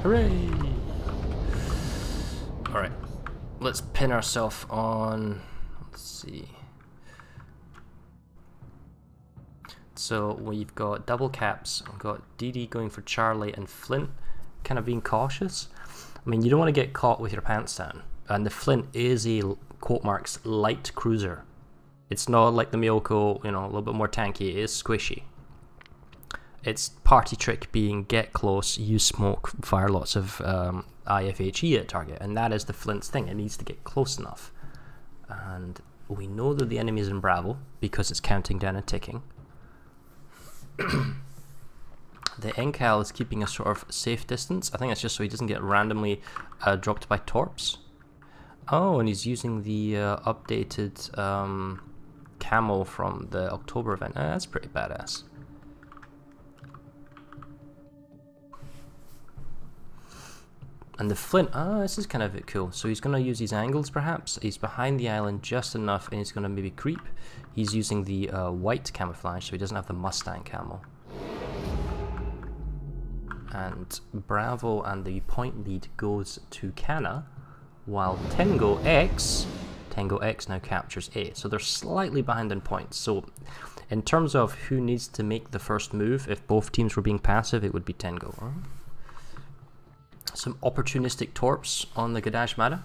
Hooray! Alright, let's pin ourselves on, let's see. So we've got double caps, we've got DD going for Charlie and Flint kind of being cautious. I mean, you don't want to get caught with your pants down. And the Flint is a, quote marks, light cruiser. It's not like the Miyoko, you know, a little bit more tanky, it is squishy. Its party trick being get close, use smoke, fire lots of IFHE at target, and that is the Flint's thing. It needs to get close enough. And we know that the enemy is in Bravo because it's counting down and ticking. The NCAL is keeping a sort of safe distance. I think it's just so he doesn't get randomly dropped by torps. Oh, and he's using the updated camo from the October event. That's pretty badass. And the Flint, this is kind of cool. So he's going to use these angles perhaps. He's behind the island just enough and he's going to maybe creep. He's using the white camouflage so he doesn't have the Mustang camo. And Bravo and the point lead goes to Kana, while Tango X now captures A. So they're slightly behind in points. So in terms of who needs to make the first move, if both teams were being passive, it would be Tango. Some opportunistic torps on the Gadash Mada.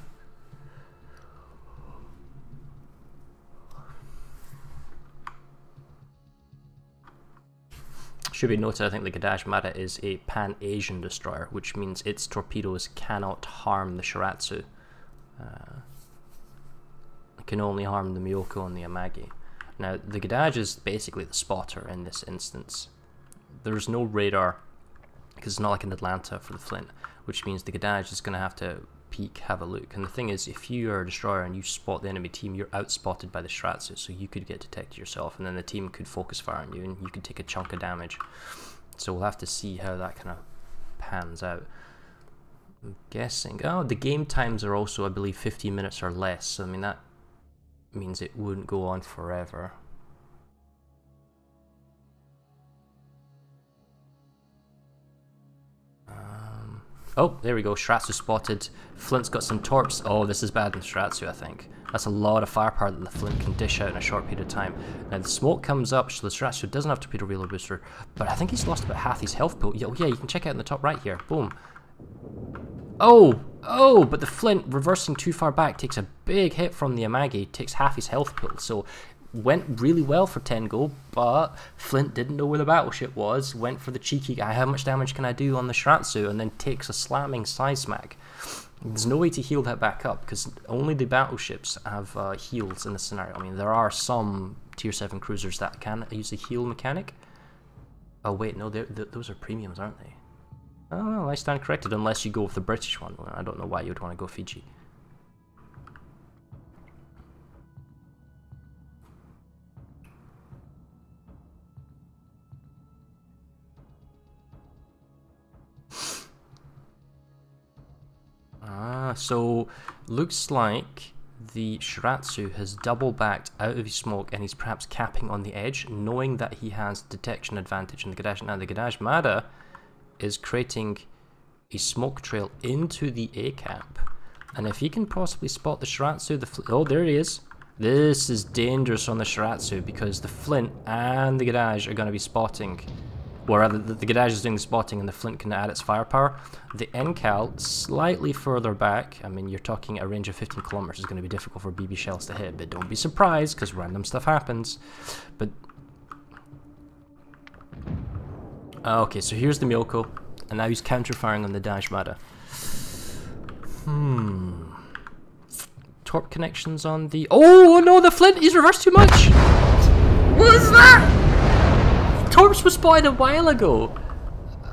Should be noted, I think the Gadash Mada is a Pan-Asian destroyer, which means its torpedoes cannot harm the Shiratsu. It can only harm the Miyoko and the Amagi. Now, the Gadash is basically the spotter in this instance. There's no radar, because it's not like in Atlanta for the Flint, which means the Gadash is going to have to peek, have a look. And the thing is, if you are a destroyer and you spot the enemy team, you're outspotted by the Shiratsu, so you could get detected yourself, and then the team could focus fire on you, and you could take a chunk of damage. So we'll have to see how that kind of pans out. I'm guessing, oh, the game times are also, I believe, 15 minutes or less, so I mean, that means it wouldn't go on forever. Oh, there we go, Shiratsu spotted. Flint's got some torps. Oh, this is bad in Shiratsu, I think. That's a lot of firepower that the Flint can dish out in a short period of time. Now, the smoke comes up, so the Shiratsu doesn't have torpedo reload booster, but I think he's lost about half his health pool. Yeah, you can check out in the top right here. Boom. Oh, but the Flint, reversing too far back, takes a big hit from the Amagi, takes half his health pool. So, went really well for Tengo, but Flint didn't know where the battleship was, went for the cheeky guy, how much damage can I do on the Shiratsu, and then takes a slamming side smack. There's no way to heal that back up, because only the battleships have heals in this scenario. I mean, there are some tier 7 cruisers that can use a heal mechanic. Oh wait, no, those are premiums, aren't they? Oh, I stand corrected, unless you go with the British one. I don't know why you would want to go Fiji. So looks like the Shiratsu has double backed out of his smoke and he's perhaps capping on the edge, knowing that he has detection advantage in the Gadash. Now the Gadash Mada is creating a smoke trail into the A cap, and if he can possibly spot the Shiratsu, oh, there he is. This is dangerous on the Shiratsu because the Flint and the Gadash are going to be spotting. Or rather, the Gadash is doing the spotting and the Flint can add its firepower. The NCAL, slightly further back, I mean, you're talking a range of 15 kilometers is going to be difficult for BB shells to hit, but don't be surprised, because random stuff happens. But okay, so here's the Miyoko, and now he's counter-firing on the Dash Mada. Torp connections on the... Oh no, the Flint, he's reversed too much! What is that? Torps was spotted a while ago.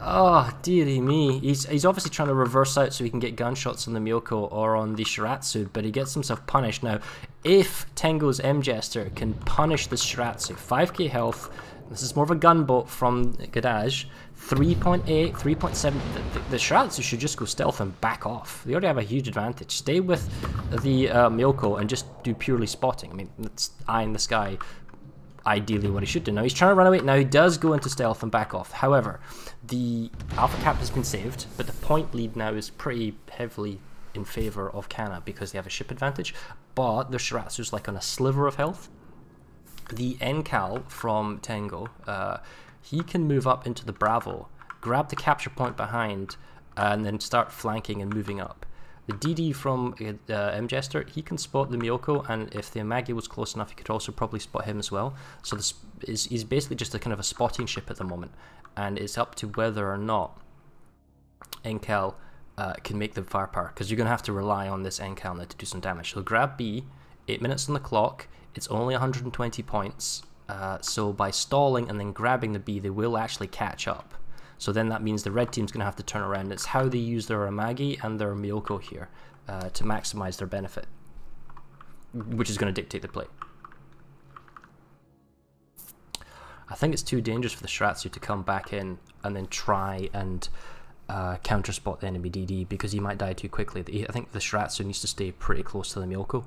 Oh, dearie me. He's obviously trying to reverse out so he can get gunshots on the Miyoko or on the Shiratsu, but he gets himself punished. Now, if Tengo's M-Jester can punish the Shiratsu, 5k health, this is more of a gunboat from Gadash, 3.8, 3.7, the Shiratsu should just go stealth and back off. They already have a huge advantage. Stay with the Miyoko and just do purely spotting. I mean, it's eye in the sky. ideally what he should do. Now he's trying to run away. Now he does go into stealth and back off. However, the Alpha Cap has been saved, but the point lead now is pretty heavily in favor of Kana because they have a ship advantage, but their Shiratsu's like on a sliver of health. The NCAL from Tengo, he can move up into the Bravo, grab the capture point behind, and then start flanking and moving up. The DD from M Jester, he can spot the Miyoko, and if the Amagi was close enough, he could also probably spot him as well. So this is basically just a kind of a spotting ship at the moment, and it's up to whether or not NCAL can make the firepower, because you're going to have to rely on this NCAL now to do some damage. So grab B, 8 minutes on the clock, it's only 120 points, so by stalling and then grabbing the B, they will actually catch up. So then that means the red team's going to have to turn around. It's how they use their Amagi and their Miyoko here to maximize their benefit, which is going to dictate the play. I think it's too dangerous for the Shiratsu to come back in and then try and counter spot the enemy DD, because he might die too quickly. I think the Shiratsu needs to stay pretty close to the Miyoko.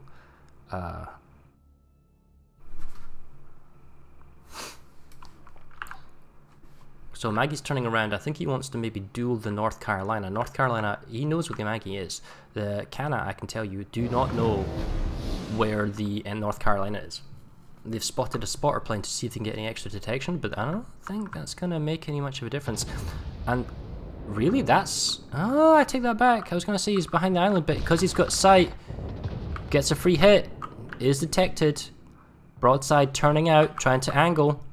So Maggie's turning around. I think he wants to maybe duel the North Carolina. North Carolina, he knows where the Maggie is. The Kana, I can tell you, do not know where the North Carolina is. They've spotted a spotter plane to see if they can get any extra detection, but I don't think that's going to make any much of a difference. And really, that's... Oh, I take that back. I was going to say he's behind the island, but because he's got sight, gets a free hit, is detected. Broadside turning out, trying to angle.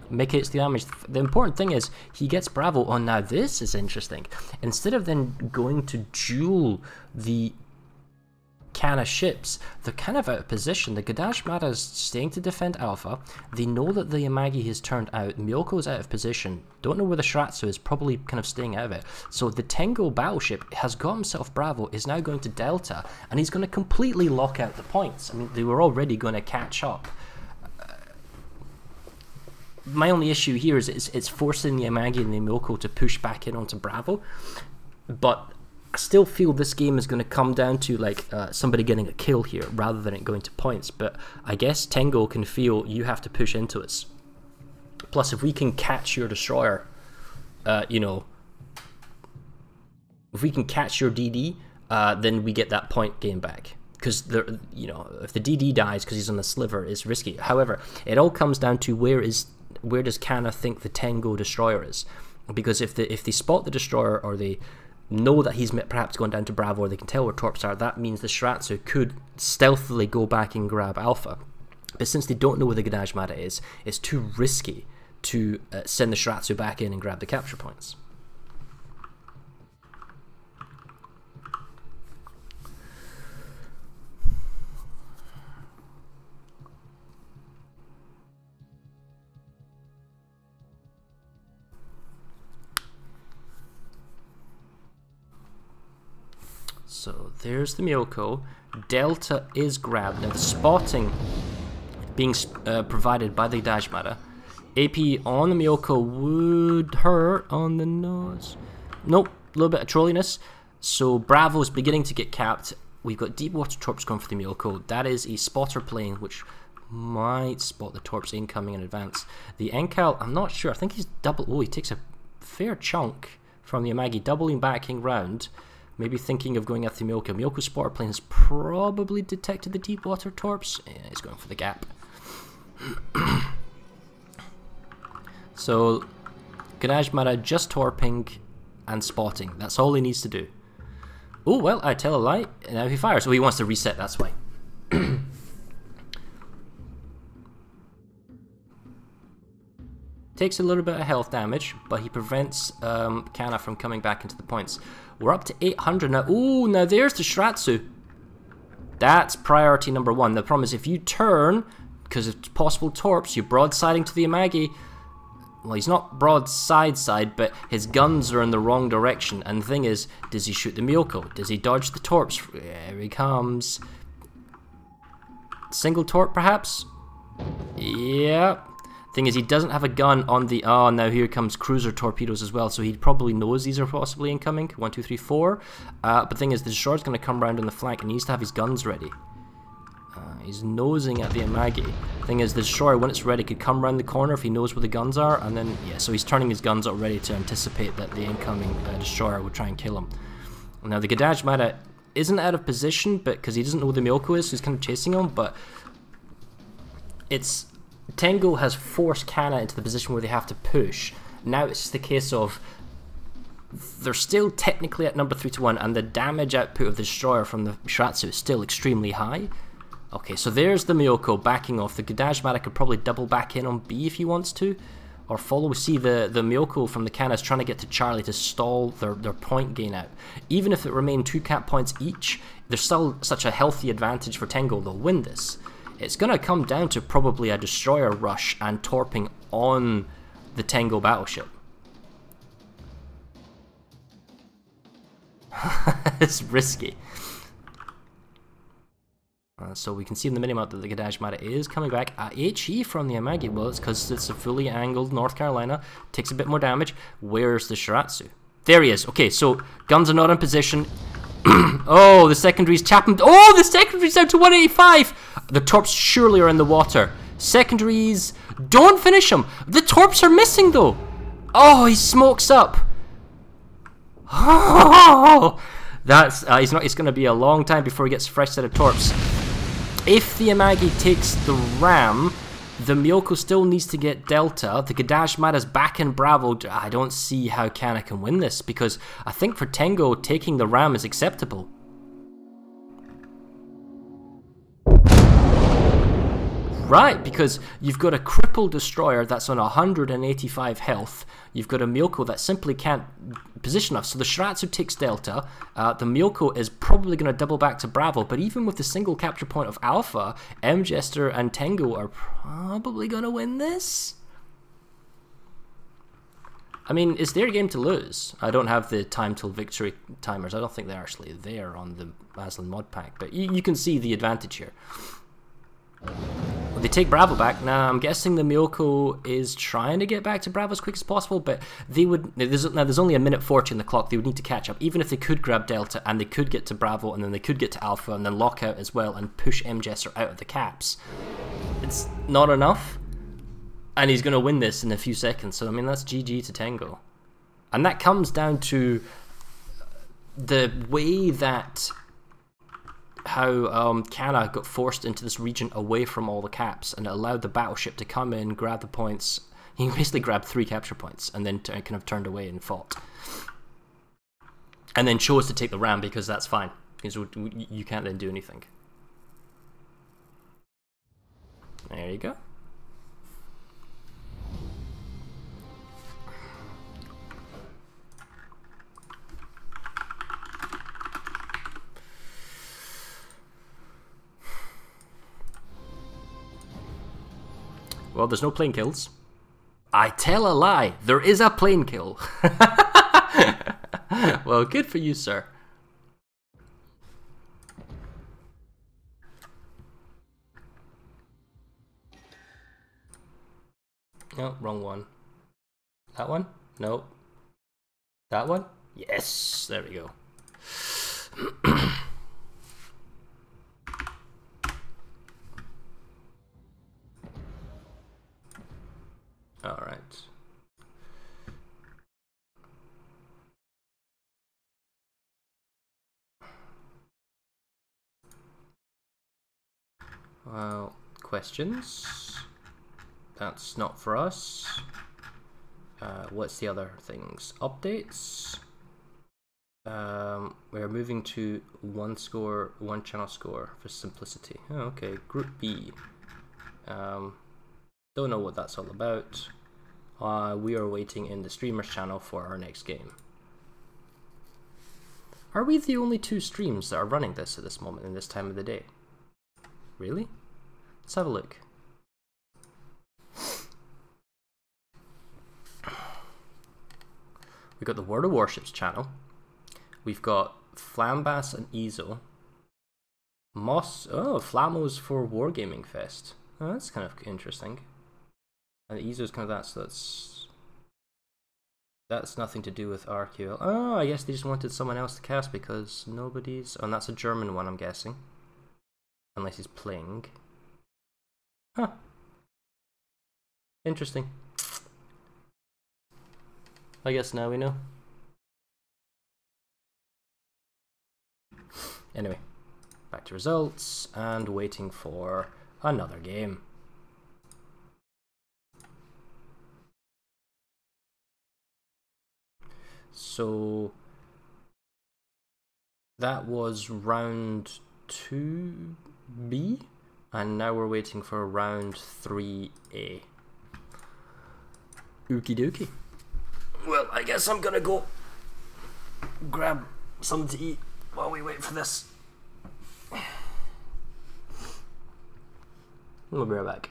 Make it to the damage. The important thing is he gets Bravo. Oh, now this is interesting. Instead of then going to duel the Kana ships, they're kind of out of position. The Gadashmara is staying to defend Alpha. They know that the Yamagi has turned out. Miyoko is out of position. Don't know where the Shiratsu is. Probably kind of staying out of it. So the Tengo battleship has got himself Bravo, is now going to Delta, and he's going to completely lock out the points. I mean, they were already going to catch up. My only issue here is it's forcing the Amagi and the Miyoko to push back in onto Bravo, but I still feel this game is going to come down to like somebody getting a kill here rather than it going to points. But I guess Tengo can feel you have to push into us. Plus, if we can catch your destroyer, you know, if we can catch your DD, then we get that point game back. Because, you know, if the DD dies because he's on the sliver, it's risky. However, it all comes down to where does Kana think the Tengo destroyer is? Because if they spot the destroyer, or they know that he's perhaps gone down to Bravo, or they can tell where torps are, that means the Shiratsu could stealthily go back and grab Alpha. But since they don't know where the Gadashmara is, it's too risky to send the Shiratsu back in and grab the capture points. So there's the Miyoko. Delta is grabbed. Now the spotting being provided by the Gadashmara. AP on the Miyoko would hurt on the nose. Nope, a little bit of trolliness. So Bravo's beginning to get capped. We've got deep water torps going for the Miyoko. That is a spotter plane which might spot the torps incoming in advance. The NCAL, I'm not sure. I think he's double. Oh, he takes a fair chunk from the Amagi, doubling backing round. Maybe thinking of going after the Miyoko. Miyoko's spotter plane has probably detected the deep water torps. Yeah, he's going for the gap. So, Gadashmara just torping and spotting. That's all he needs to do. Oh, well, I tell a lie. Now he fires. Oh, he wants to reset, that's why. Takes a little bit of health damage, but he prevents Kana from coming back into the points. We're up to 800 now. Ooh, now there's the Shiratsu. That's priority number one. The problem is if you turn, because it's possible torps, you're broadsiding to the Amagi. Well, he's not broadside, but his guns are in the wrong direction. And the thing is, does he shoot the Miyoko? Does he dodge the torps? Here he comes. Single torp, perhaps? Yep. Thing is, he doesn't have a gun on the... Oh, now here comes cruiser torpedoes as well, so he probably knows these are possibly incoming. 1, 2, 3, 4. But the thing is, the destroyer's going to come around on the flank and he needs to have his guns ready. He's nosing at the Amagi. Thing is, the destroyer, when it's ready, could come around the corner if he knows where the guns are, and then, yeah, so he's turning his guns already to anticipate that the incoming destroyer would try and kill him. Now, the Gadaj Mada isn't out of position, but because he doesn't know where the Myoko is, so he's kind of chasing him, but it's... Tengo has forced Kana into the position where they have to push. Now it's just a case of they're still technically at number 3-1, and the damage output of the destroyer from the Shiratsu is still extremely high. Okay, so there's the Myoko backing off. The Gadaj Mada could probably double back in on B if he wants to, or follow. We see the Myoko from the Kana is trying to get to Charlie to stall their point gain out. Even if it remained 2 cap points each, there's still such a healthy advantage for Tengo. They'll win this. It's going to come down to probably a destroyer rush and torping on the Tengo battleship. It's risky. So we can see in the minimap that the Gadaj Mada is coming back. HE from the Amagi. Well, it's because it's a fully angled North Carolina. Takes a bit more damage. Where's the Shiratsu? There he is. Okay, so guns are not in position. Oh, the secondary's tapping. Oh, the secondary's down to 185. The torps surely are in the water. Secondaries, don't finish him. The torps are missing though. Oh, he smokes up. Oh, that's it's going to be a long time before he gets a fresh set of torps. If the Amagi takes the ram, the Myoko still needs to get Delta. The Gadaj Mada's back in Bravo. I don't see how Kana can win this, because I think for Tengo, taking the ram is acceptable. Right, because you've got a crippled destroyer that's on 185 health. You've got a Myoko that simply can't position enough. So the Shiratsu takes Delta. The Myoko is probably going to double back to Bravo. But even with the single capture point of Alpha, M Jester and Tengo are probably going to win this. I mean, it's their game to lose. I don't have the time till victory timers. I don't think they're actually there on the Aslan mod pack. But you can see the advantage here. They take Bravo back. Now, I'm guessing the Myoko is trying to get back to Bravo as quick as possible, but they would... There's only a minute 40 on the clock. They would need to catch up. Even if they could grab Delta, and they could get to Bravo, and then they could get to Alpha, and then lock out as well, and push M Jester out of the caps. It's not enough, and he's going to win this in a few seconds. So, I mean, that's GG to Tengo. And that comes down to the way that... how Kana got forced into this region away from all the caps, and it allowed the battleship to come in, grab the points. He basically grabbed 3 capture points and then kind of turned away and fought. And then chose to take the ram because that's fine, because you can't then do anything. There you go. Well, there's no plane kills. I tell a lie. There is a plane kill. Well, good for you, sir. No, wrong one. That one? Nope. That one? Yes, there we go. All right. Well, questions? That's not for us. What's the other things? Updates. We're moving to one channel score for simplicity. Oh, okay, Group B. Don't know what that's all about. We are waiting in the streamers channel for our next game. Are we the only 2 streams that are running this at this moment in this time of the day? Really? Let's have a look. We've got the World of Warships channel. We've got Flambass and Ezo. Moss. Oh, Flamos for Wargaming Fest. Oh, that's kind of interesting. And Ezo's kind of that, so that's nothing to do with RQL. Oh, I guess they just wanted someone else to cast because nobody's... Oh, and that's a German one, I'm guessing. unless he's playing. Huh. Interesting. I guess now we know. Anyway, back to results and waiting for another game. So that was round 2B, and now we're waiting for round 3A. Okie dokie. Well, I guess I'm gonna go grab something to eat while we wait for this. We'll be right back.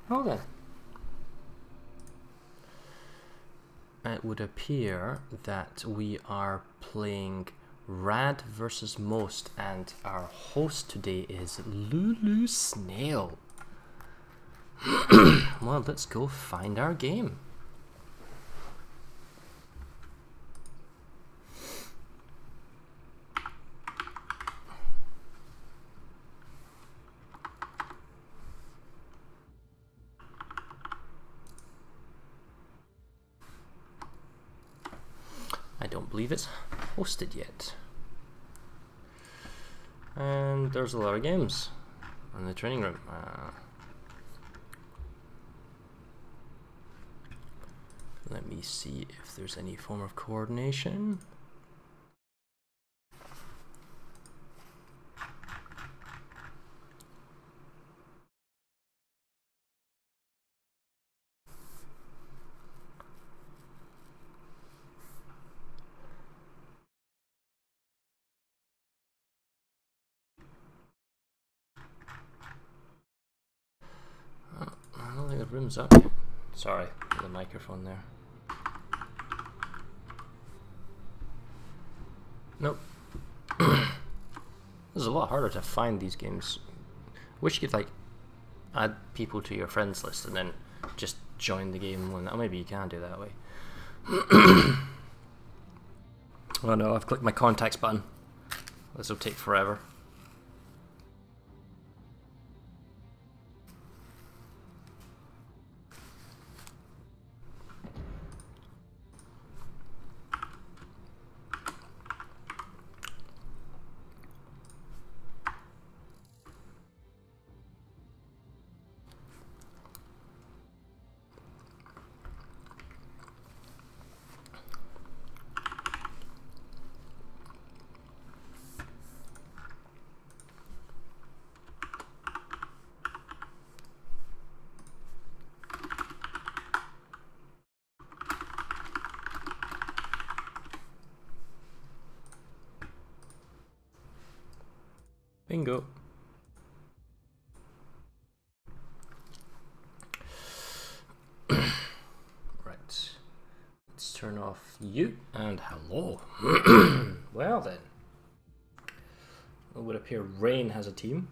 Oh then. It would appear that we are playing Rad versus Most, and our host today is Lulu Snail. Well, let's go find our game. I don't believe it's hosted yet. And there's a lot of games in the training room. Let me see if there's any form of coordination. I don't think the room's up yet. Sorry, the microphone there. Nope. This is a lot harder to find these games. Wish you could like add people to your friends list and then just join the game when maybe you can do that way. Oh no, I've clicked my contacts button. This will take forever. Bingo. Right. Let's turn off you, and hello. Well then. It would appear Rain has a team.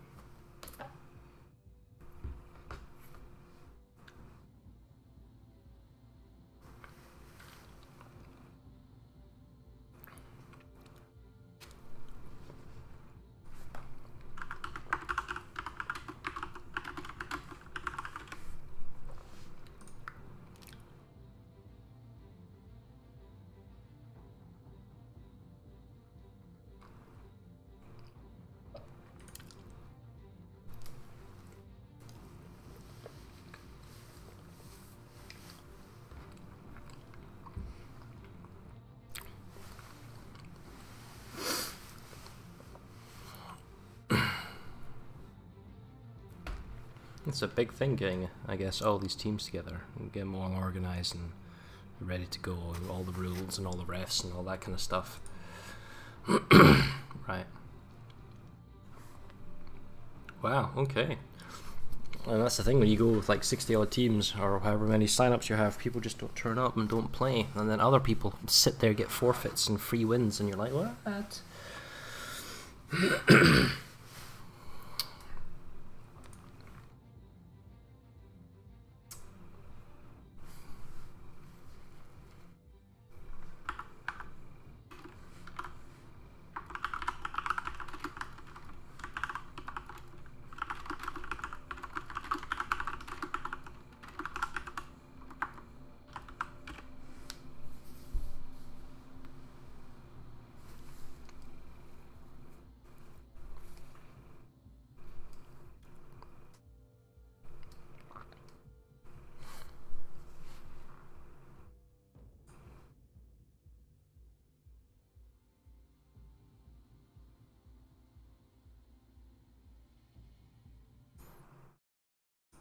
It's a big thing getting, I guess, all these teams together and get them all organised and ready to go, and all the rules and all the refs and all that kind of stuff. Right. Wow, okay. And that's the thing, when you go with like 60 odd teams or however many signups you have, people just don't turn up and don't play, and then other people sit there, get forfeits and free wins, and you're like, what?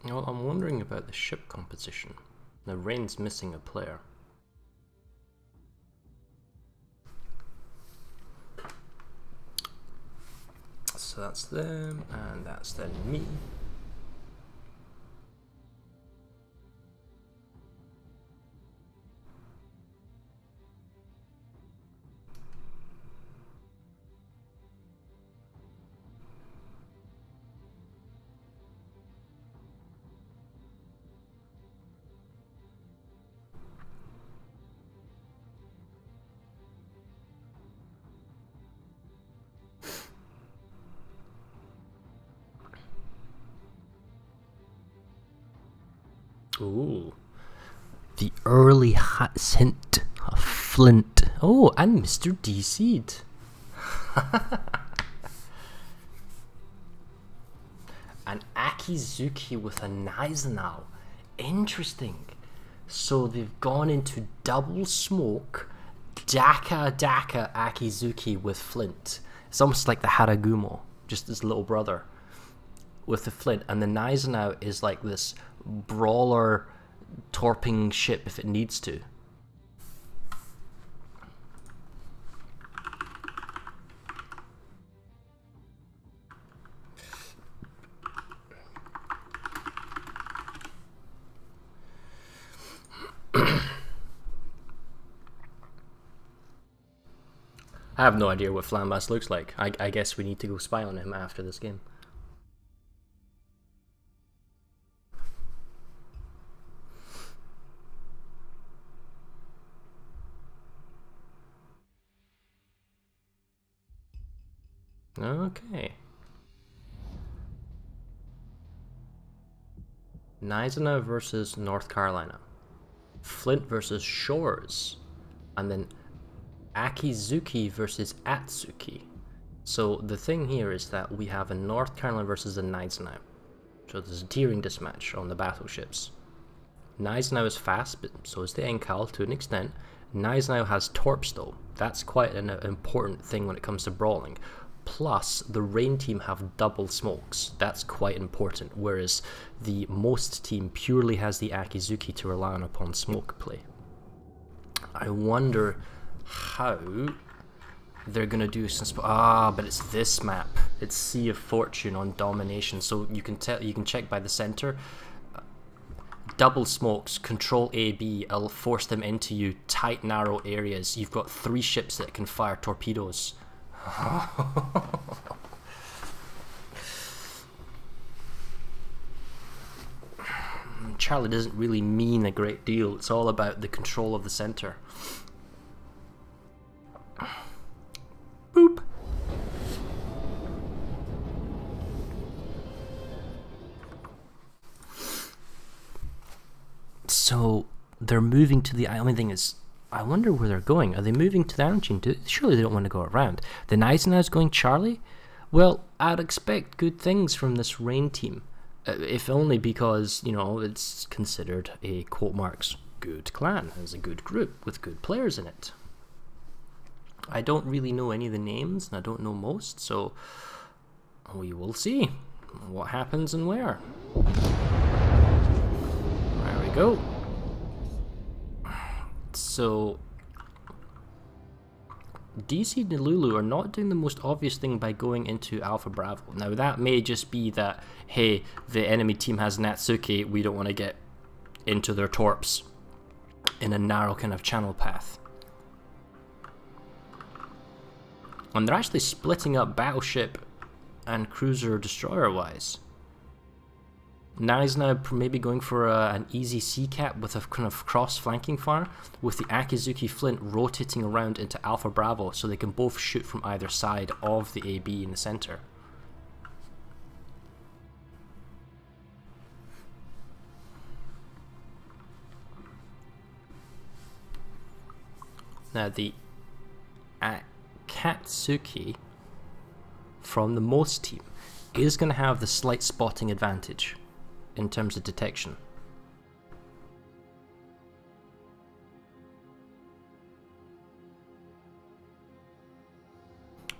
Well, I'm wondering about the ship composition. Now, Rain's missing a player. So that's them, and that's then me. Ooh, the early hint of Flint. Oh, and Mr. D-Seed. An Akizuki with a Nizanao. Interesting. So they've gone into double smoke, Daka Akizuki with Flint. It's almost like the Haragumo, just his little brother with the Flint, and the Nizanao is like this brawler torping ship if it needs to. I have no idea what Flambas looks like. I guess we need to go spy on him after this game. Okay. Nizana versus North Carolina. Flint versus Shores. And then Akizuki versus Atsuki. So the thing here is that we have a North Carolina versus a Nizanao. So there's a tiering mismatch on the battleships. Nizanao is fast, but so is the Enkal to an extent. Nizanao has torps though. That's quite an important thing when it comes to brawling. Plus, the Rain team have double smokes. That's quite important, whereas the Most team purely has the Akizuki to rely on upon smoke play. I wonder how they're gonna do some but it's this map. It's Sea of Fortune on domination, so you can check by the center. double smokes, control AB, I'll force them into you, tight narrow areas. You've got 3 ships that can fire torpedoes. Charlie doesn't really mean a great deal. It's all about the control of the center. Boop. So they're moving to the only thing is, I wonder where they're going. Are they moving to the Argentine? Surely they don't want to go around. The Gneisenau's going Charlie? Well, I'd expect good things from this Rain team. If only because, you know, it's considered a quote marks good clan. It's a good group with good players in it. I don't really know any of the names, and I don't know most, so we will see what happens and where. There we go. So DC and Lulu are not doing the most obvious thing by going into Alpha Bravo. Now that may just be that, hey, the enemy team has Natsuki, we don't want to get into their torps in a narrow kind of channel path. And they're actually splitting up battleship and cruiser destroyer wise. Gneisenau maybe going for an easy sea cap with a kind of cross flanking fire, with the Akizuki Flint rotating around into Alpha Bravo so they can both shoot from either side of the AB in the center. Now the Akatsuki from the Most team is going to have the slight spotting advantage in terms of detection.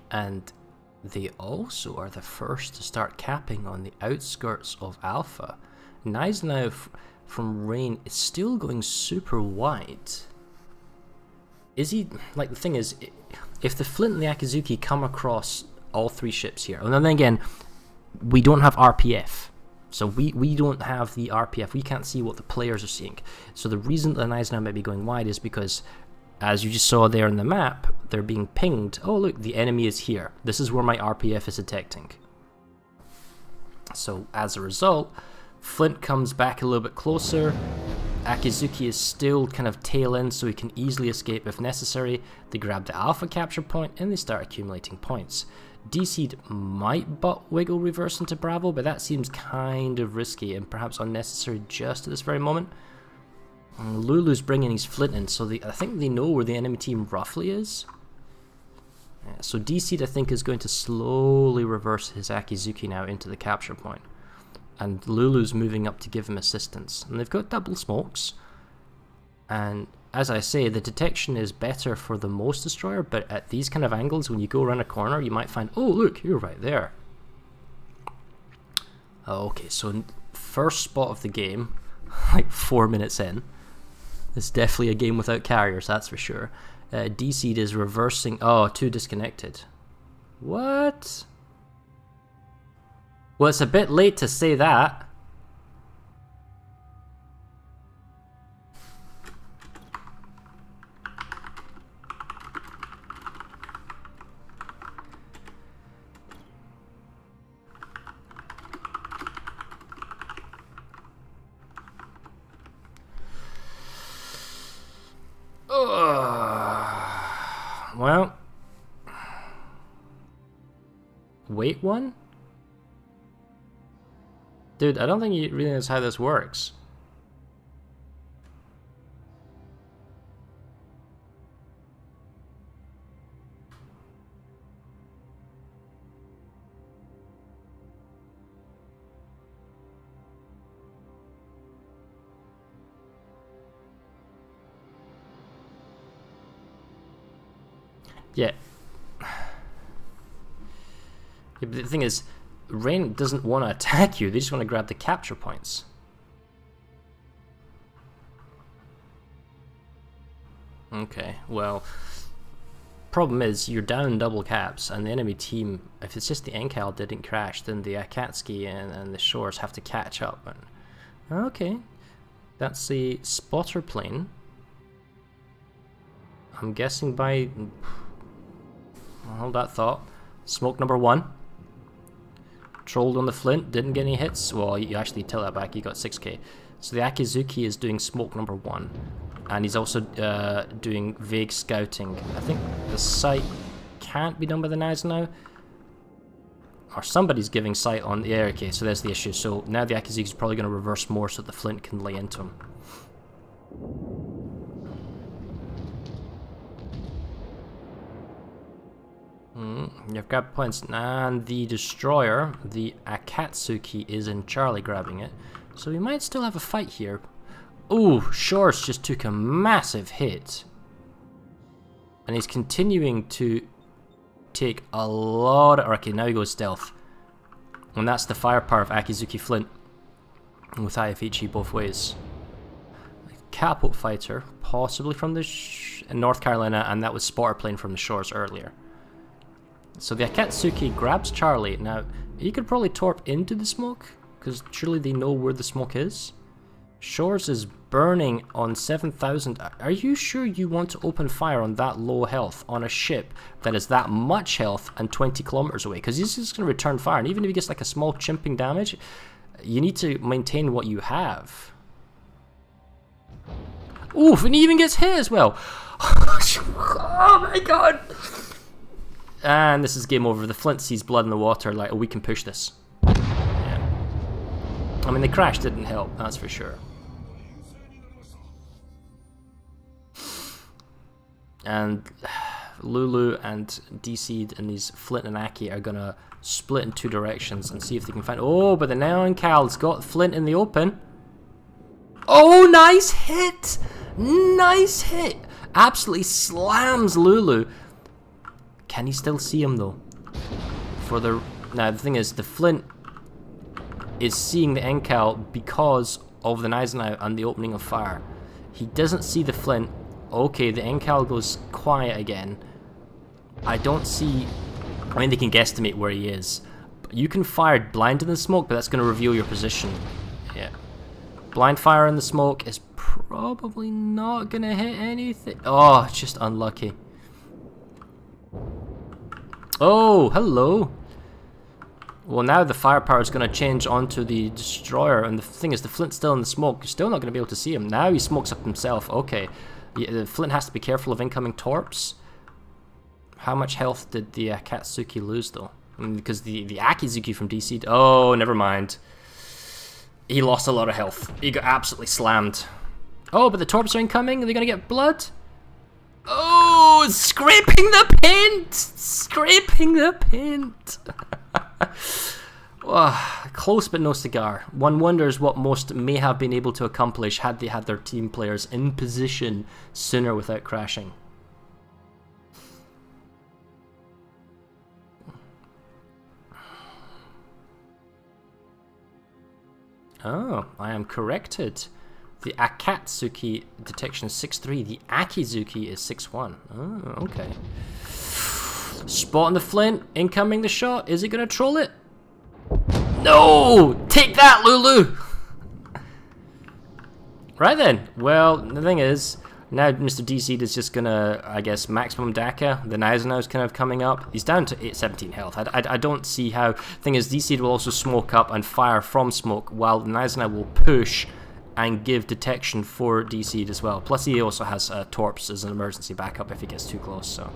And they also are the first to start capping on the outskirts of Alpha. Gneisenau from Rain is still going super wide. Is he, like, the thing is, if the Flint and the Akizuki come across all 3 ships here, and then again, we don't have RPF. So we don't have the RPF, we can't see what the players are seeing. So the reason that Gneisenau might be going wide is because, as you just saw there in the map, they're being pinged. Oh look, the enemy is here. This is where my RPF is detecting. So as a result, Flint comes back a little bit closer. Akizuki is still kind of tail end so he can easily escape if necessary. They grab the Alpha capture point and they start accumulating points. DC'd might butt wiggle reverse into Bravo, but that seems kind of risky and perhaps unnecessary just at this very moment. And Lulu's bringing his Flint in, so I think they know where the enemy team roughly is. Yeah, so DC'd, I think, is going to slowly reverse his Akizuki now into the capture point. And Lulu's moving up to give him assistance. And they've got double smokes. And as I say, the detection is better for the Most destroyer, but at these kind of angles, when you go around a corner, you might find, oh look, you're right there. Okay, so first spot of the game, like 4 minutes in. It's definitely a game without carriers, that's for sure. DC'd is reversing, oh, 2 disconnected. What? Well, it's a bit late to say that. Well, wait one? Dude, I don't think you really know how this works. Yeah. But the thing is, Rain doesn't want to attack you, they just want to grab the capture points. Okay, well, problem is you're down double caps, and the enemy team, if it's just the Encal didn't crash, then the Akatsuki and the Shores have to catch up. And, okay, That's a spotter plane. I'm guessing by... Hold that thought. Smoke number 1. Trolled on the Flint, didn't get any hits. Well, you actually tilt that back, you got 6k. So the Akizuki is doing smoke number 1. And he's also doing vague scouting. I think the sight can't be done by the Knives now. Or somebody's giving sight on... Yeah, okay, so there's the issue. So now the Akizuki's probably going to reverse more so that the Flint can lay into him. You've got points. And the Destroyer, the Akatsuki, is in Charlie grabbing it. So we might still have a fight here. Ooh, Shores just took a massive hit. And he's continuing to take a lot of... Okay, now he goes stealth. And that's the firepower of Akizuki Flint. With IFHE both ways. Catapult fighter, possibly from the North Carolina, and that was spotter plane from the Shores earlier. So the Akatsuki grabs Charlie. Now, he could probably torp into the smoke, because surely they know where the smoke is. Shores is burning on 7,000. Are you sure you want to open fire on that low health on a ship that is that much health and 20 kilometers away? Because he's just going to return fire, and even if he gets like a small chimping damage, you need to maintain what you have. Oof, and he even gets hit as well. Oh my god. And this is game over. The Flint sees blood in the water, like, oh, we can push this. Yeah. I mean, the crash didn't help, that's for sure. And Lulu and DC'd and these Flint and Aki are gonna split in 2 directions and see if they can find... Oh, but the Neon Cal's got Flint in the open. Oh, nice hit! Nice hit! Absolutely slams Lulu. Can he still see him though? For the... Now the thing is, the Flint is seeing the Encal because of the Gneisenau and the opening of fire. He doesn't see the Flint. Okay, the Encal goes quiet again. I don't see... I mean, they can guesstimate where he is. You can fire blind in the smoke, but that's going to reveal your position. Yeah. Blind fire in the smoke is probably not going to hit anything. Oh, it's just unlucky. Oh, hello. Well, now the firepower is going to change onto the Destroyer, and the thing is, the Flint's still in the smoke. You're still not going to be able to see him. Now he smokes up himself. Okay. Yeah, the Flint has to be careful of incoming torps. How much health did the Akatsuki lose, though? I mean, because the Akizuki from DC... Oh, never mind. He lost a lot of health. He got absolutely slammed. Oh, but the torps are incoming. Are they going to get blood? Oh, scraping the paint! Scraping the paint! Oh, close but no cigar. One wonders what most may have been able to accomplish had they had their team players in position sooner without crashing. Oh, I am corrected. The Akatsuki detection is 6-3. The Akizuki is 6-1. Oh, okay. Spotting the Flint. Incoming the shot. Is it going to troll it? No! Take that, Lulu! Right then. Well, the thing is, now Mr. DC is just going to, I guess, maximum Daka. The Gneisenau is kind of coming up. He's down to 17 health. I don't see how... Thing is, DC will also smoke up and fire from smoke, while the Gneisenau will push and give detection for DC as well. Plus he also has torps as an emergency backup if he gets too close, so...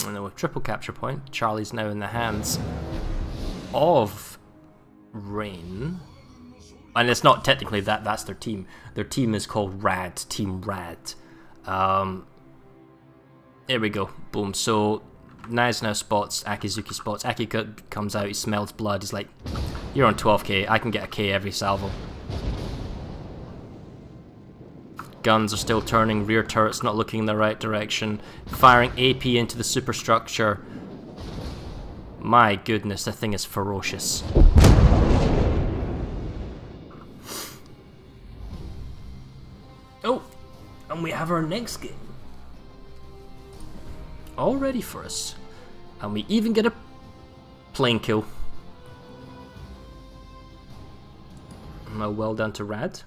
And then with triple capture point, Charlie's now in the hands of Rain. And it's not technically that's their team. Their team is called Rad, Team Rad. There we go, boom. So Gneisenau spots, Akizuki spots. Aki comes out, he smells blood, he's like, you're on 12k, I can get a K every salvo. Guns are still turning, rear turret's not looking in the right direction. Firing AP into the superstructure. My goodness, that thing is ferocious. Oh, and we have our next game. All ready for us. And we even get a plane kill. Well done to Rad.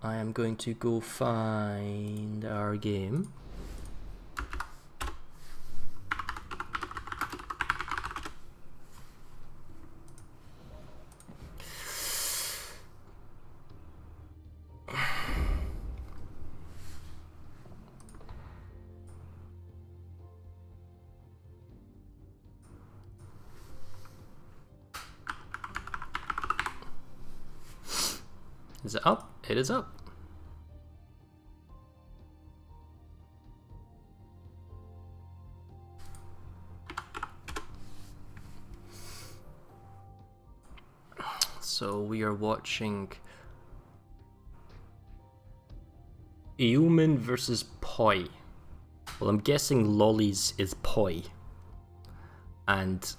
I am going to go find our game. Is it up? It is up. So we are watching Eomin versus Poi. Well, I'm guessing Lollies is Poi. And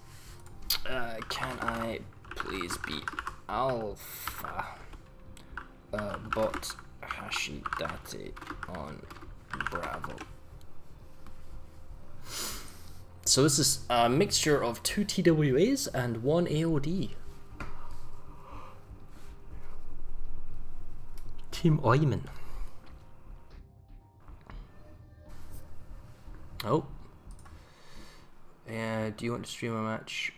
can I please be Alpha? Bot Hashidate on Bravo. So this is a mixture of 2 TWAs and 1 AOD. Team Oiman. Oh. Do you want to stream a match?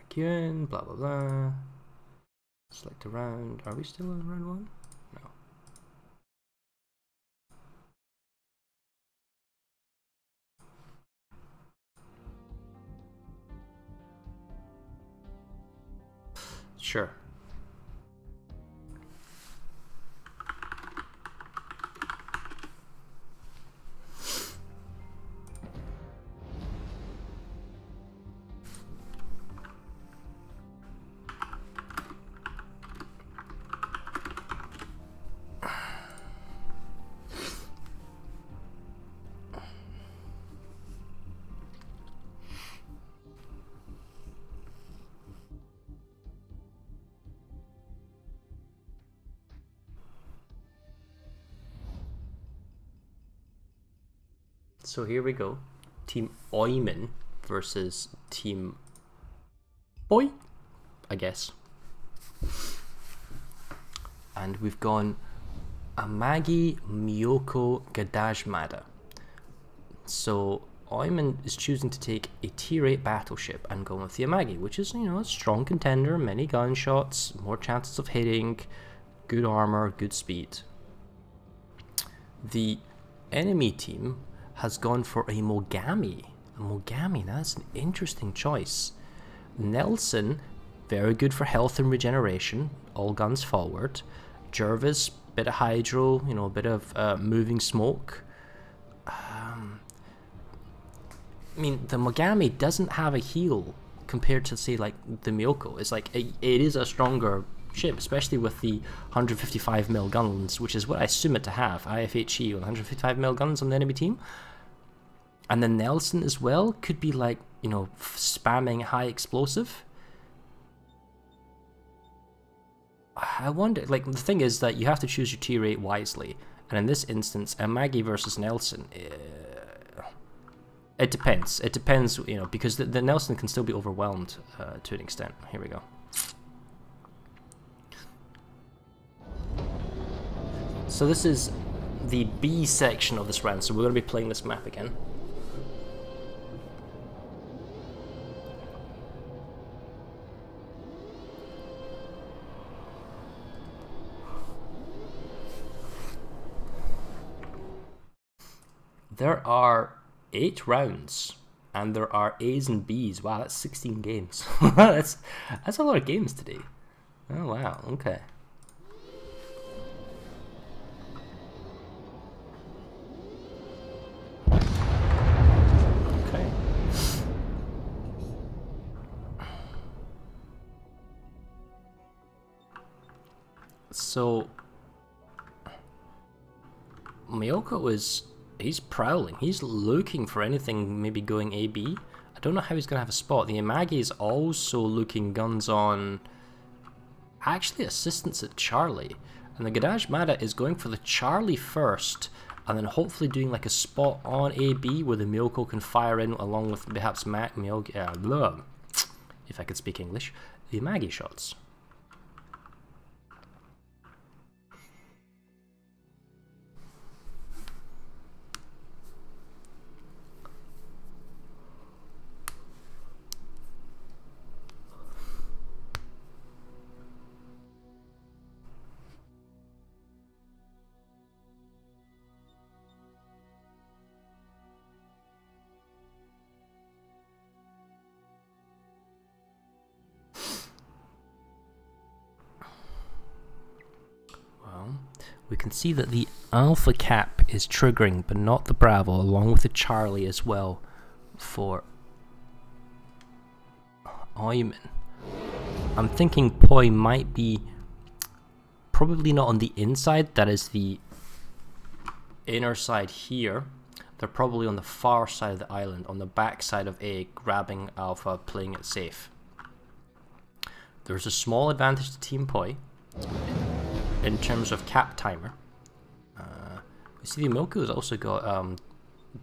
Q&A, blah blah blah. Select a round. Are we still on round 1? No. Sure. So here we go. Team Oiman versus Team Boy, I guess. And we've gone Amagi, Miyoko, Gadajmada. So Oiman is choosing to take a tier 8 battleship and go with the Amagi, which is, you know, a strong contender, many gunshots, more chances of hitting, good armor, good speed. The enemy team has gone for a Mogami. A Mogami, that's an interesting choice. Nelson, very good for health and regeneration, all guns forward. Jervis, bit of hydro, you know, a bit of moving smoke. I mean, the Mogami doesn't have a heal compared to, say, like the Miyoko. It's like it is a stronger ship, especially with the 155mm guns, which is what I assume it to have. IFHE with 155mm guns on the enemy team. And then Nelson as well could be like, you know, spamming high explosive. I wonder, like, the thing is that you have to choose your tier 8 wisely. And in this instance, Amagi versus Nelson, it depends. It depends, you know, because the Nelson can still be overwhelmed to an extent. Here we go. So this is the B section of this round, so we're going to be playing this map again. There are 8 rounds, and there are A's and B's. Wow, that's 16 games. that's a lot of games today. Oh wow, okay. Okay. So Miyoko is... he's prowling. He's looking for anything maybe going AB. I don't know how he's going to have a spot. The Imagi is also looking guns on, actually, assistance at Charlie. And the Gadaj Mada is going for the Charlie first, and then hopefully doing like a spot on AB where the Myoko can fire in along with perhaps if I could speak English, the Imagi shots. We can see that the Alpha cap is triggering, but not the Bravo, along with the Charlie as well for Oyman. I'm thinking Poi might be probably not on the inside, that is the inner side here. They're probably on the far side of the island, on the back side of A, grabbing Alpha, playing it safe. There's a small advantage to Team Poi in terms of cap timer. We see the Milko has also got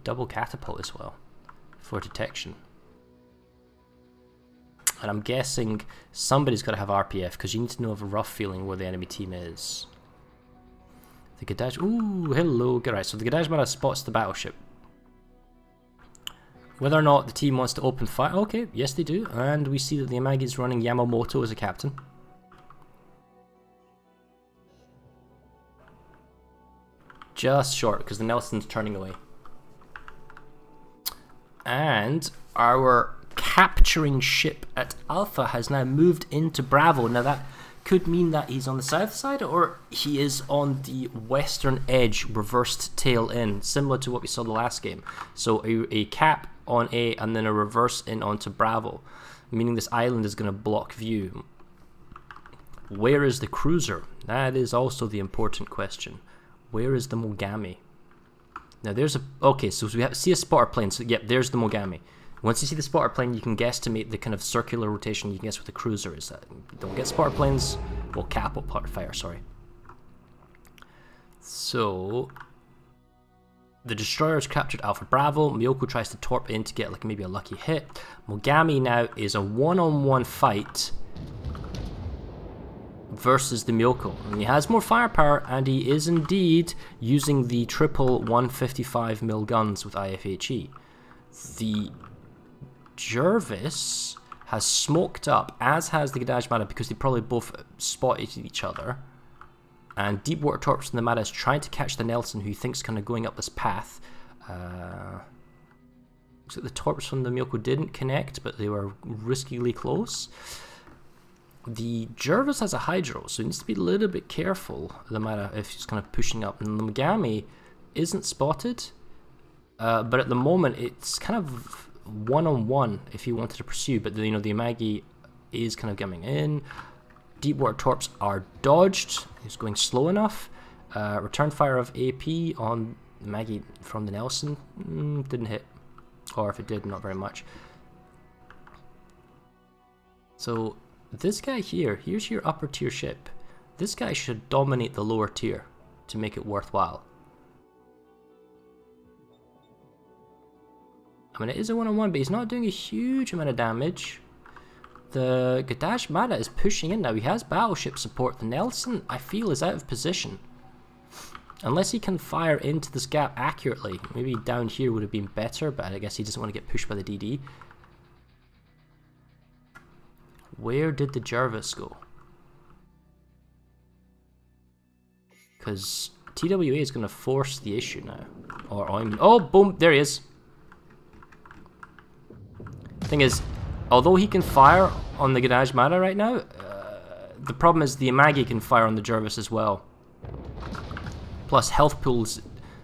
double catapult as well for detection. And I'm guessing somebody's got to have RPF, because you need to know of a rough feeling where the enemy team is. The Gadaj, ooh, hello, alright, so the Gadaj Mara spots the battleship. Whether or not the team wants to open fire, okay, yes they do, and we see that the Imagi is running Yamamoto as a captain. Just short, because the Nelson's turning away. And our capturing ship at Alpha has now moved into Bravo. Now that could mean that he's on the south side, or he is on the western edge, reversed tail in, similar to what we saw the last game. So a cap on A and then a reverse in onto Bravo, meaning this island is going to block view. Where is the cruiser? That is also the important question. Where is the Mogami? Now there's a, okay, so we see a spotter plane, so yep, there's the Mogami. Once you see the spotter plane, you can guesstimate the kind of circular rotation, you can guess what the cruiser is. Don't get spotter planes, well, capot fire, sorry. So, the destroyer has captured Alpha Bravo, Myoko tries to torp in to get like maybe a lucky hit. Mogami now is a one-on-one fight versus the Myoko, and he has more firepower, and he is indeed using the triple 155mm guns with IFHE. The Jervis has smoked up, as has the Gadaj Mada, because they probably both spotted each other, and Deepwater Torps from the Mada is trying to catch the Nelson, who he thinks kind of going up this path. Looks like the Torps from the Myoko didn't connect, but they were riskily close. The Jervis has a Hydro, so he needs to be a little bit careful, no matter if he's kind of pushing up. And the Mogami isn't spotted, but at the moment it's kind of one-on-one if he wanted to pursue. But you know, the Imagi is kind of coming in. Deepwater Torps are dodged. He's going slow enough. Return fire of AP on the Imagi from the Nelson didn't hit, or if it did, not very much. So this guy here, here's your upper tier ship. This guy should dominate the lower tier to make it worthwhile. I mean, it is a one-on-one, but he's not doing a huge amount of damage. The Gadaj Mada is pushing in now. He has battleship support. The Nelson, I feel, is out of position. Unless he can fire into this gap accurately. Maybe down here would have been better, but I guess he doesn't want to get pushed by the DD. Where did the Jervis go? Because TWA is going to force the issue now. Or I'm... Oh, boom! There he is. Thing is, although he can fire on the Gadaj Mada right now, the problem is the Imagi can fire on the Jervis as well. Plus, health pools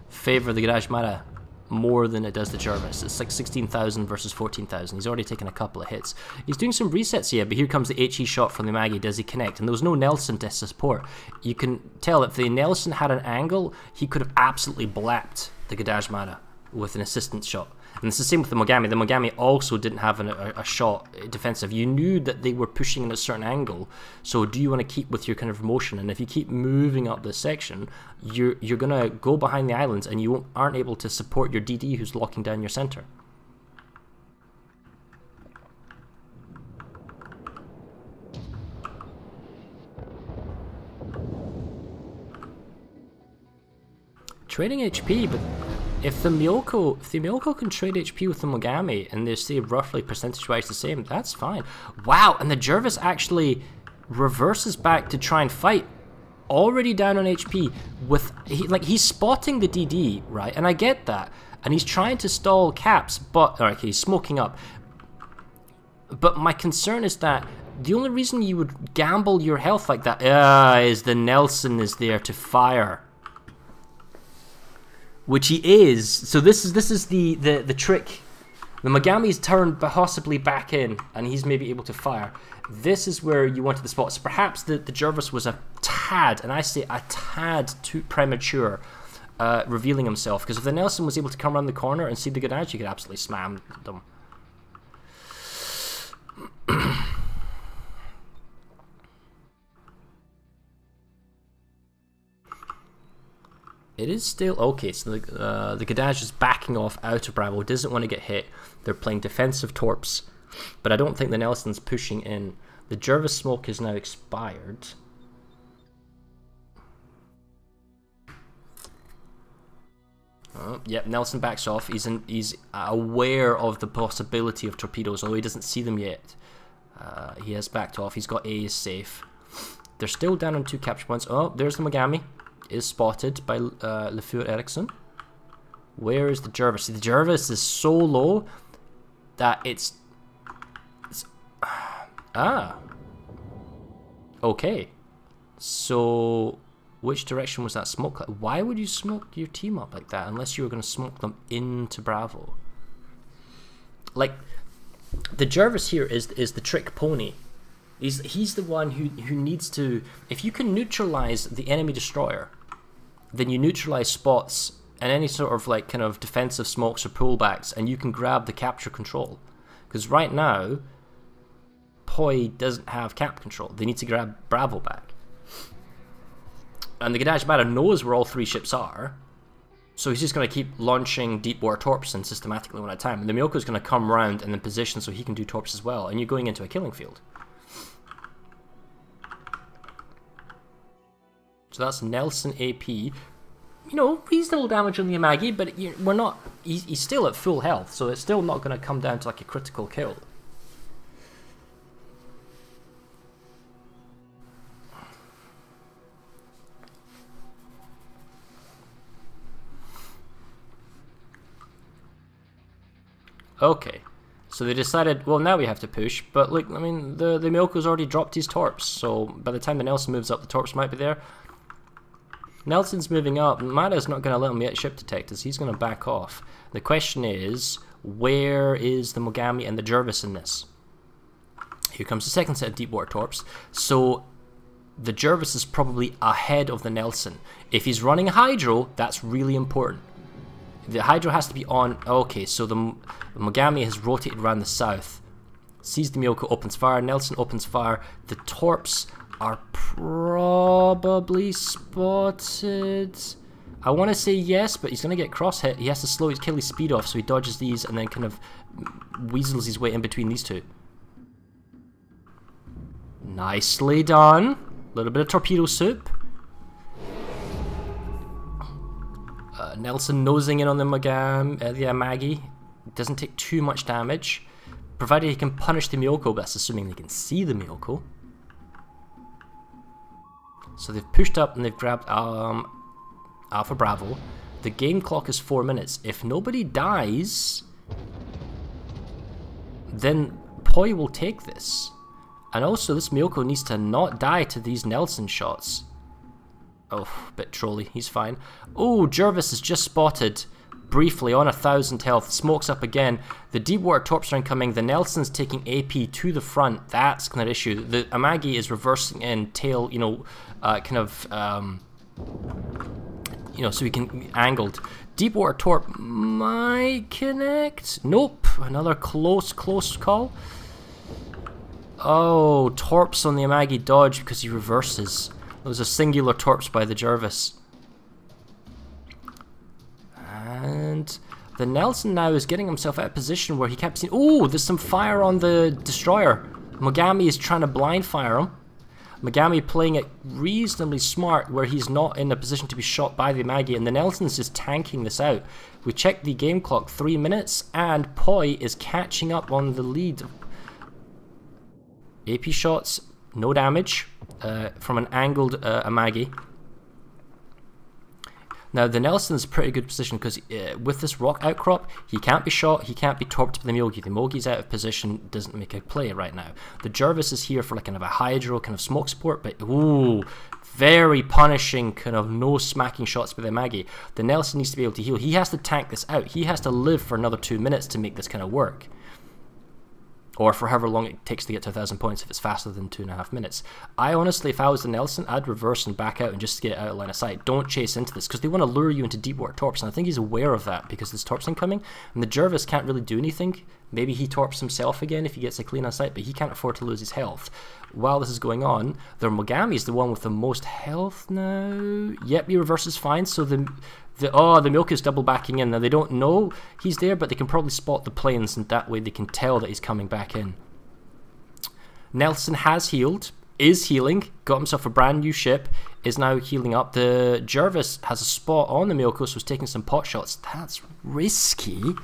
favour the Gadaj Mada more than it does the Jervis. It's like 16,000 versus 14,000. He's already taken a couple of hits. He's doing some resets here, but here comes the HE shot from the Imagi. Does he connect? And there was no Nelson to support. You can tell if the Nelson had an angle, he could have absolutely blapped the Gadaj Mada with an assistance shot. And it's the same with the Mogami. The Mogami also didn't have a shot defensive. You knew that they were pushing in a certain angle, so do you want to keep with your kind of motion? And if you keep moving up this section, you're going to go behind the islands and you aren't able to support your DD who's locking down your center. Trading HP, but if the Myoko can trade HP with the Mogami and they stay roughly percentage-wise the same, that's fine. Wow, and the Jervis actually reverses back to try and fight, already down on HP. With he's spotting the DD, right? And I get that, and he's trying to stall Caps, but okay, he's smoking up. But my concern is that the only reason you would gamble your health like that is the Nelson is there to fire. Which he is. So this is the trick. The Mogami's turned possibly back in, and he's maybe able to fire. This is where you wanted the spot. So perhaps the Jervis was a tad, and I say a tad too premature, revealing himself. Because if the Nelson was able to come around the corner and see the Grenade, you could absolutely slam them. It is still okay, so the Gadaj is backing off out of Bravo, doesn't want to get hit. They're playing defensive torps, but I don't think the Nelson's pushing in. The Jervis smoke is now expired. Yep, Nelson backs off. He's aware of the possibility of torpedoes, although he doesn't see them yet. He has backed off. He's got A is safe. They're still down on 2 capture points. Oh, there's the Mogami. Is spotted by Lefeur Eriksson. Where is the Jervis? See, the Jervis is so low that it's okay. So which direction was that smoke? Why would you smoke your team up like that unless you were going to smoke them into Bravo? Like, the Jervis here is the trick pony. He's the one who needs to. If you can neutralize the enemy destroyer, then you neutralize spots and any sort of like kind of defensive smokes or pullbacks, and you can grab the capture control. Because right now, Poi doesn't have cap control. They need to grab Bravo back. And the Gadaj Mara knows where all 3 ships are, so he's just going to keep launching deep water torps in systematically one at a time. And the Myoko is going to come round and then position so he can do torps as well, and you're going into a killing field. So that's Nelson AP. You know, reasonable damage on the Amagi, but we're not. He's still at full health, so it's still not going to come down to like a critical kill. Okay, so they decided, well, now we have to push, but look, I mean, the Myoko's already dropped his torps, so by the time the Nelson moves up, the torps might be there. Nelson's moving up. Mada's not going to let him get ship detectors. He's going to back off. The question is, where is the Mogami and the Jervis in this? Here comes the second set of deep water torps. So the Jervis is probably ahead of the Nelson. If he's running Hydro, that's really important. The Hydro has to be on. Okay, so the Mogami has rotated around the south. Sees the Myoko, opens fire. Nelson opens fire. The torps are probably spotted. I want to say yes, but he's going to get cross hit. He has to kill his speed off, so he dodges these and then kind of weasels his way in between these two. Nicely done. A little bit of torpedo soup. Nelson nosing in on the Amagi. Doesn't take too much damage, provided he can punish the Myoko, but that's assuming they can see the Myoko. So they've pushed up and they've grabbed Alpha Bravo. The game clock is 4 minutes. If nobody dies, then Poi will take this. And also this Myoko needs to not die to these Nelson shots. Oh, bit trolly. He's fine. Oh, Jervis is just spotted briefly on 1,000 health. Smokes up again. The deep water torps are incoming. The Nelson's taking AP to the front. That's kind of issue. The Amagi is reversing in tail, you know, so he can angled. Deep water torp might connect. Nope. Another close call. Oh, torps on the Amagi dodge because he reverses. Those are singular torps by the Jervis. And the Nelson now is getting himself out of position where he kept seeing... Oh, there's some fire on the destroyer. Mogami is trying to blind fire him. Mogami playing it reasonably smart where he's not in a position to be shot by the Amagi, and the Nelson's just tanking this out. We checked the game clock, 3 minutes, and Poi is catching up on the lead. AP shots, no damage from an angled Amagi. Now the Nelson's pretty good position because with this rock outcrop, he can't be shot, he can't be torped by the Myogi. The Myogi's out of position, doesn't make a play right now. The Jervis is here for like kind of a hydro, kind of smoke support, but ooh, very punishing, kind of no smacking shots by the Amagi. The Nelson needs to be able to heal. He has to tank this out. He has to live for another 2 minutes to make this kind of work. Or for however long it takes to get to 1,000 points if it's faster than 2.5 minutes. I honestly, if I was the Nelson, I'd reverse and back out and just get it out of line of sight. Don't chase into this, because they want to lure you into deep water torps, and I think he's aware of that because there's torps incoming, and the Jervis can't really do anything. Maybe he torps himself again if he gets a clean on sight, but he can't afford to lose his health. While this is going on, their Mogami is the one with the most health now. Yep, he reverses fine, so the milk is double backing in. Now they don't know he's there, but they can probably spot the planes, and that way they can tell that he's coming back in. Nelson has healed, is healing, got himself a brand new ship, is now healing up. The Jervis has a spot on the Milko, so he's taking some pot shots. That's risky,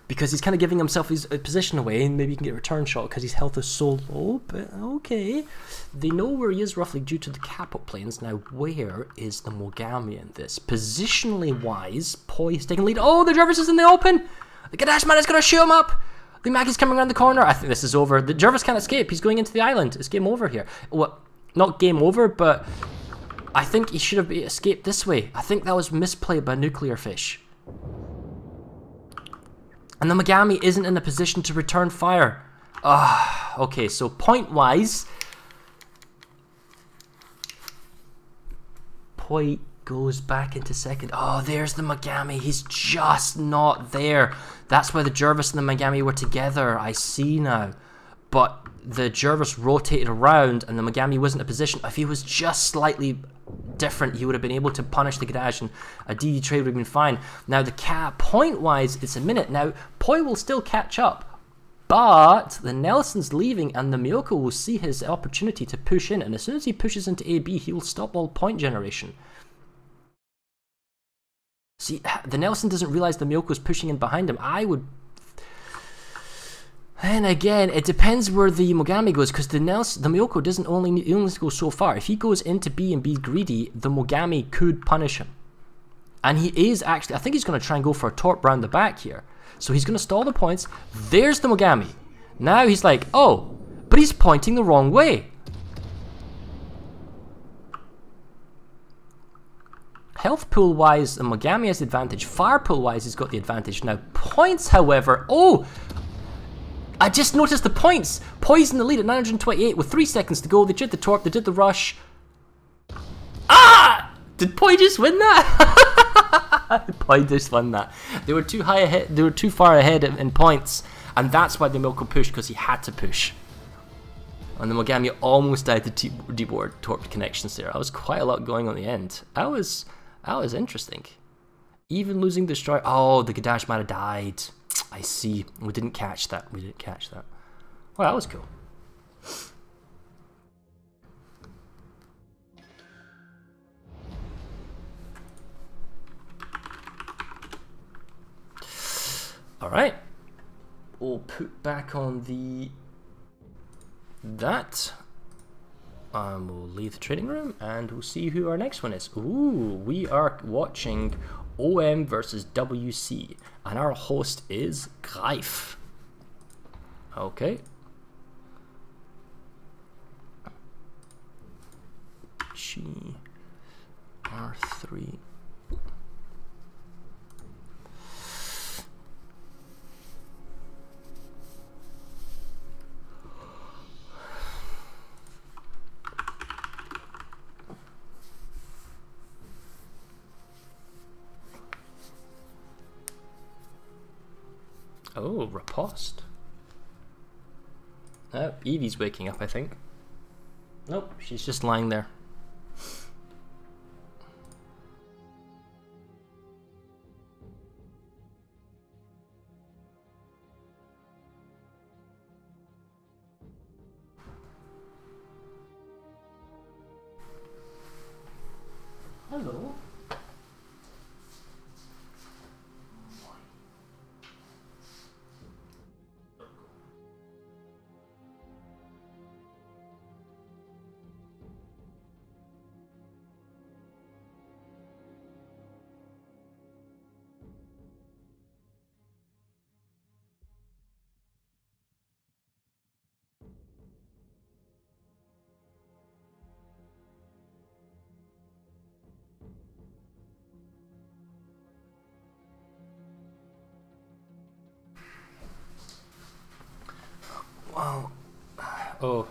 because he's kind of giving himself his position away, and maybe he can get a return shot because his health is so low, but okay. They know where he is roughly due to the capo planes. Now, where is the Mogami in this? Positionally wise, Poi is taking lead. Oh, the Jervis is in the open! The Gadash man is going to shoot him up! The Magi's coming around the corner. I think this is over. The Jervis can't escape. He's going into the island. It's game over here. Well, not game over, but I think he should have escaped this way. I think that was misplayed by Nuclear Fish. And the Mogami isn't in a position to return fire. Okay, so point-wise, Poi goes back into second. Oh, there's the Mogami. He's just not there. That's why the Jervis and the Mogami were together. I see now. But the Jervis rotated around and the Mogami wasn't in a position. If he was just slightly different, he would have been able to punish the Gadash and a DD trade would have been fine. Now the point-wise, it's a minute. Now, Poi will still catch up. But the Nelson's leaving and the Miyoko will see his opportunity to push in. And as soon as he pushes into AB, he will stop all point generation. See, the Nelson doesn't realize the Miyoko's pushing in behind him. I would... And again, it depends where the Mogami goes, because the Miyoko doesn't only need to go so far. If he goes into B and be greedy, the Mogami could punish him. And he is actually... I think he's going to try and go for a torp round the back here. So he's going to stall the points. There's the Mogami. Now he's like, oh, but he's pointing the wrong way. Health pool wise, the Mogami has the advantage. Fire pool wise, he's got the advantage. Now, points, however, oh! I just noticed the points! Poi's in the lead at 928 with 3 seconds to go. They did the torp, they did the rush. Ah! Did Poi just win that? Poi just won that. They were too high ahead, they were too far ahead in points. And that's why the Milko pushed, because he had to push. And the Mogami almost died to deep water torp connections there. That was quite a lot going on the end. That was interesting. Even losing the destroyer. Oh, the Gadash might have died. I see. We didn't catch that. We didn't catch that. Well, that was cool. Alright. We'll put back on that. We'll leave the trading room and we'll see who our next one is. Ooh, we are watching OM versus WC, and our host is Greif. Okay. R3. Oh, riposte. Oh, Evie's waking up, I think. Nope, she's just lying there. Hello. Wow. Oh,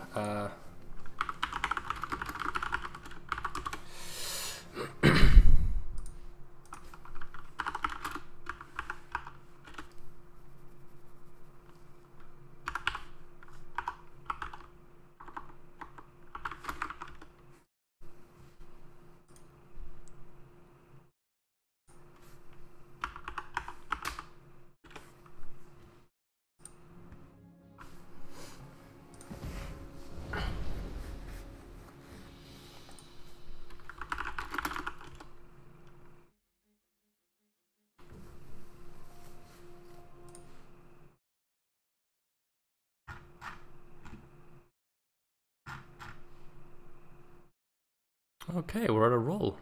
okay, we're on a roll.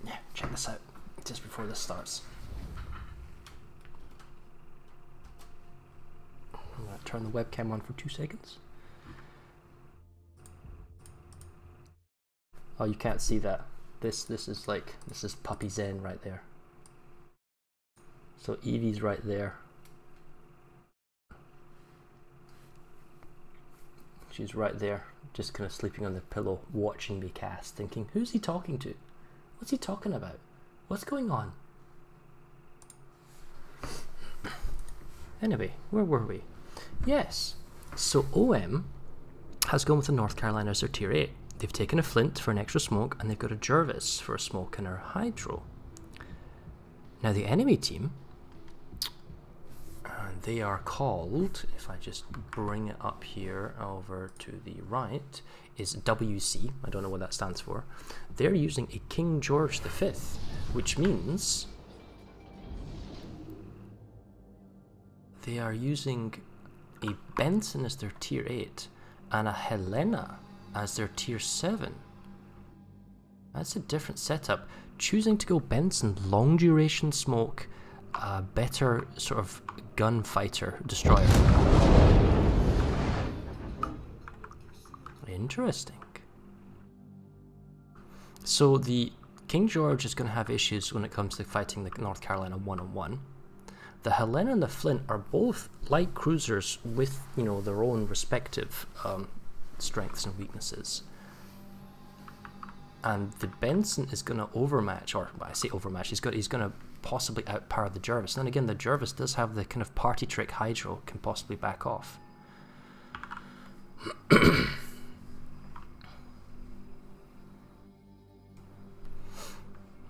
Yeah, check this out just before this starts. I'm gonna turn the webcam on for 2 seconds. Oh, you can't see that. This is puppy zen right there. So Evie's right there. She's right there, just kind of sleeping on the pillow, watching me cast, thinking, who's he talking to? What's he talking about? What's going on? Anyway, where were we? Yes, so OM has gone with the North Carolina as their tier 8. They've taken a Flint for an extra smoke, and they've got a Jervis for a smoke and a Hydro. Now the enemy team, they are called, if I just bring it up here over to the right, is WC. I don't know what that stands for. They're using a King George V, which means they are using a Benson as their tier 8 and a Helena as their tier 7. That's a different setup. Choosing to go Benson, long duration smoke, better sort of gunfighter destroyer. Interesting. So the King George is going to have issues when it comes to fighting the North Carolina one-on-one. The Helena and the Flint are both light cruisers with, you know, their own respective strengths and weaknesses. And the Benson is going to overmatch, or I say overmatch, he's going to possibly outpower the Jervis. And then again, the Jervis does have the kind of party trick Hydro, can possibly back off.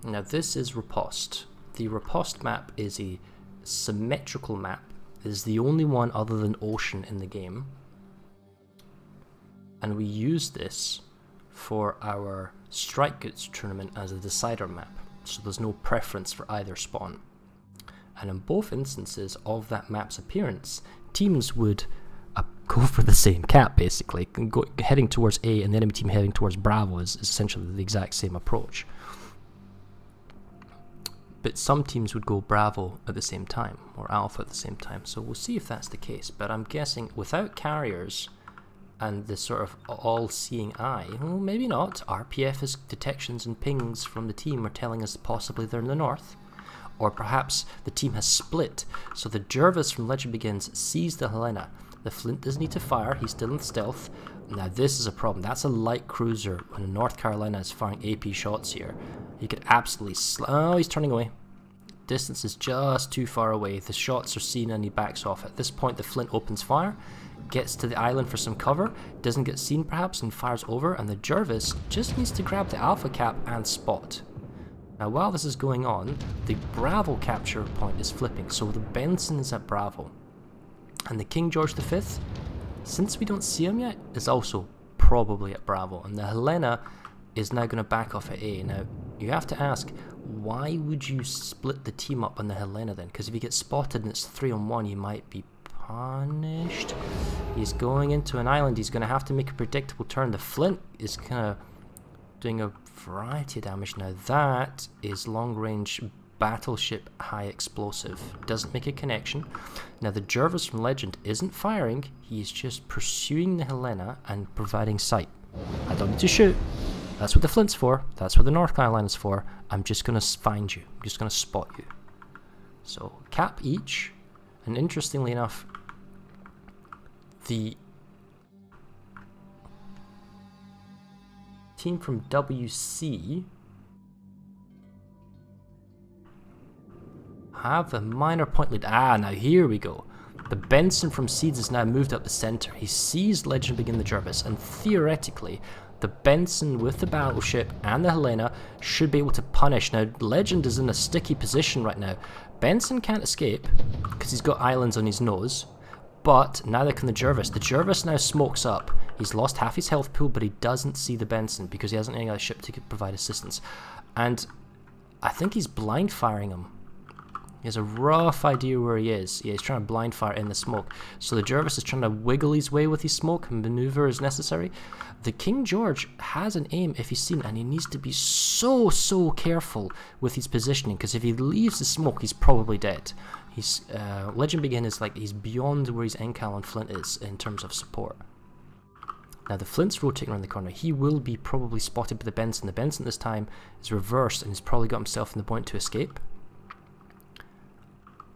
Now this is Riposte. The Riposte map is a symmetrical map. It is the only one other than Ocean in the game. And we use this for our Strike Goods tournament as a decider map. So there's no preference for either spawn. And in both instances of that map's appearance, teams would go for the same cap basically. Heading towards A and the enemy team heading towards Bravo is essentially the exact same approach. But some teams would go Bravo at the same time, or Alpha at the same time, so we'll see if that's the case. But I'm guessing without carriers, and the sort of all-seeing eye. Well, maybe not. RPF's detections and pings from the team are telling us possibly they're in the north. Or perhaps the team has split, so the Jervis from Legend Begins sees the Helena. The Flint doesn't need to fire, he's still in stealth. Now this is a problem. That's a light cruiser when North Carolina is firing AP shots here. He could absolutely oh, he's turning away. Distance is just too far away. The shots are seen and he backs off. At this point the Flint opens fire, gets to the island for some cover, doesn't get seen perhaps, and fires over, and the Jervis just needs to grab the Alpha Cap and spot. Now while this is going on, the Bravo capture point is flipping, so the Benson is at Bravo. And the King George V, since we don't see him yet, is also probably at Bravo. And the Helena is now going to back off at A. Now, you have to ask, why would you split the team up on the Helena then? Because if he gets spotted and it's 3-on-1, you might be punished. He's going into an island, he's going to have to make a predictable turn. The Flint is kind of doing a variety of damage. Now that is long range battleship high explosive, doesn't make a connection. Now the Jervis from Legend isn't firing, he's just pursuing the Helena and providing sight. I don't need to shoot, that's what the Flint's for, that's what the North Carolina's for. I'm just going to find you, I'm just going to spot you. So cap each, and interestingly enough, the team from WC have a minor point lead. Ah, now here we go. The Benson from Seeds has now moved up the center. He sees Legend begin the Jervis, and theoretically, the Benson with the battleship and the Helena should be able to punish. Now, Legend is in a sticky position right now. Benson can't escape because he's got islands on his nose, but neither can the Jervis. The Jervis now smokes up. He's lost half his health pool, but he doesn't see the Benson because he hasn't any other ship to provide assistance. And I think he's blind firing him. He has a rough idea where he is. Yeah, he's trying to blind fire in the smoke. So the Jervis is trying to wiggle his way with his smoke and maneuver as necessary. The King George has an aim if he's seen, and he needs to be so careful with his positioning, because if he leaves the smoke, he's probably dead. He's Legend Begin is like, he's beyond where his Encal and Flint is in terms of support. Now the Flint's rotating around the corner. He will be probably spotted by the Benson. The Benson this time is reversed and he's probably got himself in the point to escape.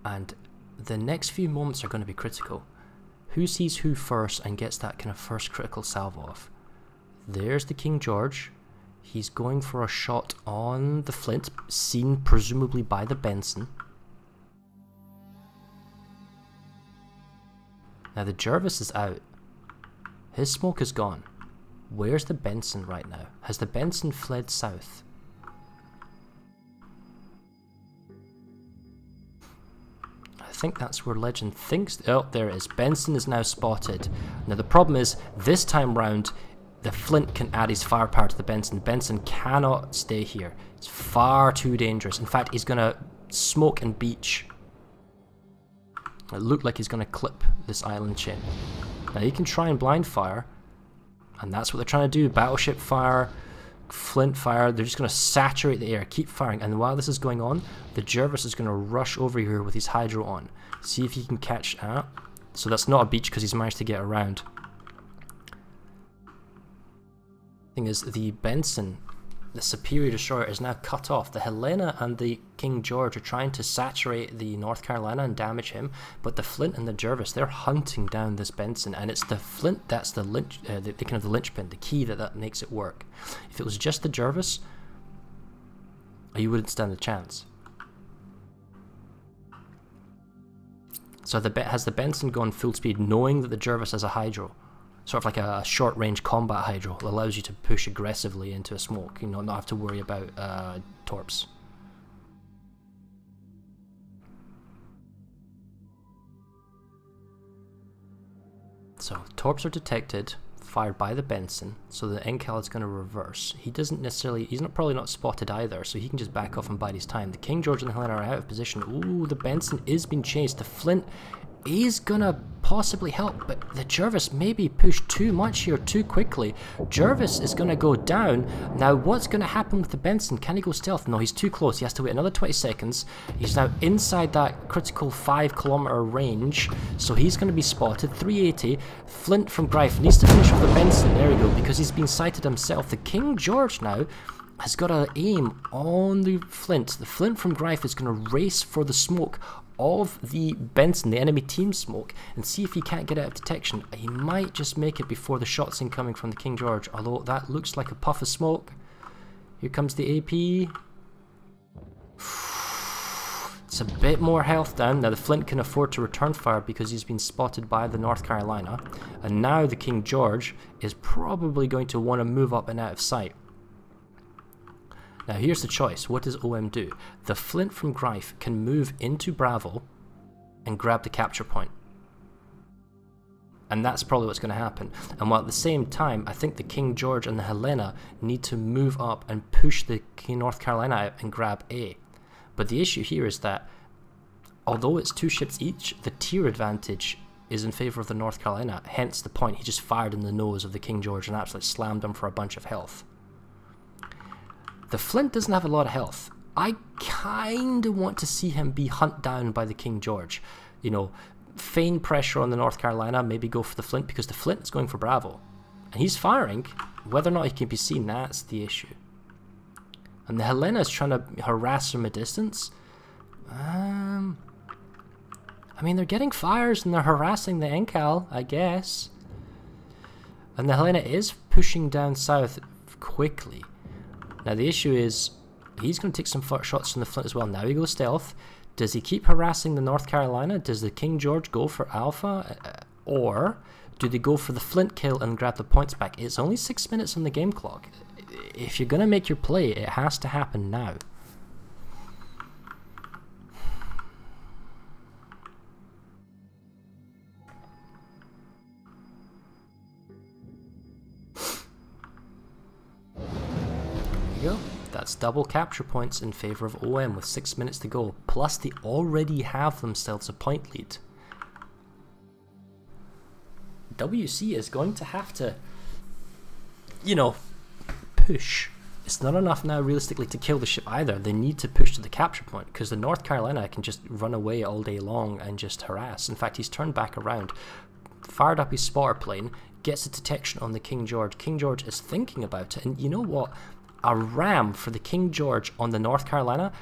And the next few moments are going to be critical. Who sees who first and gets that kind of first critical salvo off? There's the King George. He's going for a shot on the Flint, seen presumably by the Benson. Now the Jervis is out. His smoke is gone. Where's the Benson right now? Has the Benson fled south? I think that's where Legend thinks. Oh, there it is. Benson is now spotted. Now the problem is, this time round, the Flint can add his firepower to the Benson. Benson cannot stay here. It's far too dangerous. In fact, he's going to smoke and beach. It looked like he's going to clip this island chain. Now he can try and blind fire, and that's what they're trying to do. Battleship fire, Flint fire, they're just going to saturate the air, keep firing. And while this is going on, the Jervis is going to rush over here with his hydro on. See if he can catch so that's not a beach because he's managed to get around. Thing is, the Benson, the Superior Destroyer, is now cut off. The Helena and the King George are trying to saturate the North Carolina and damage him, but the Flint and the Jervis, they're hunting down this Benson, and it's the Flint that's the kind of the linchpin, the key that makes it work. If it was just the Jervis, you wouldn't stand a chance. So has the Benson gone full speed, knowing that the Jervis has a hydro? Sort of like a short-range combat hydro that allows you to push aggressively into a smoke, you know, not have to worry about torps. So torps are detected, fired by the Benson, so the Encal is going to reverse. He doesn't necessarily, probably not spotted either, so he can just back off and bide his time. The King George and the Helena are out of position. Ooh, the Benson is being chased. The Flint is gonna possibly help, but the Jervis maybe pushed too much here too quickly. Jervis is gonna go down. Now what's gonna happen with the Benson? Can he go stealth? No, he's too close. He has to wait another 20 seconds. He's now inside that critical 5-kilometer range, so he's gonna be spotted. 380. Flint from Greif needs to finish off the Benson. There we go, because he's been sighted himself. The King George now has got to aim on the Flint. The Flint from Greif is going to race for the smoke of the Benson, the enemy team smoke, and see if he can't get out of detection. He might just make it before the shots incoming from the King George, although that looks like a puff of smoke. Here comes the AP. It's a bit more health down. Now the Flint can afford to return fire because he's been spotted by the North Carolina, and now the King George is probably going to want to move up and out of sight. Now here's the choice. What does OM do? The Flint from Greif can move into Bravo and grab the capture point. And that's probably what's going to happen. And while at the same time, I think the King George and the Helena need to move up and push the North Carolina out and grab A. But the issue here is that, although it's 2 ships each, the tier advantage is in favour of the North Carolina. Hence the point, he just fired in the nose of the King George and absolutely slammed him for a bunch of health. The Flint doesn't have a lot of health. I kind of want to see him be hunted down by the King George. You know, feign pressure on the North Carolina, maybe go for the Flint, because the Flint is going for Bravo. And he's firing. Whether or not he can be seen, that's the issue. And the Helena is trying to harass from a distance. I mean, they're getting fires and they're harassing the Encal, I guess. And the Helena is pushing down south quickly. Now the issue is, he's going to take some shots from the Flint as well. Now he goes stealth. Does he keep harassing the North Carolina? Does the King George go for Alpha? Or do they go for the Flint kill and grab the points back? It's only 6 minutes on the game clock. If you're going to make your play, it has to happen now. Go. That's double capture points in favour of OM with 6 minutes to go. Plus they already have themselves a point lead. WC is going to have to, you know, push. It's not enough now realistically to kill the ship either. They need to push to the capture point, because the North Carolina can just run away all day long and just harass. In fact, he's turned back around, fired up his spotter plane, gets a detection on the King George. King George is thinking about it, and you know what? A ram for the King George on the North Carolina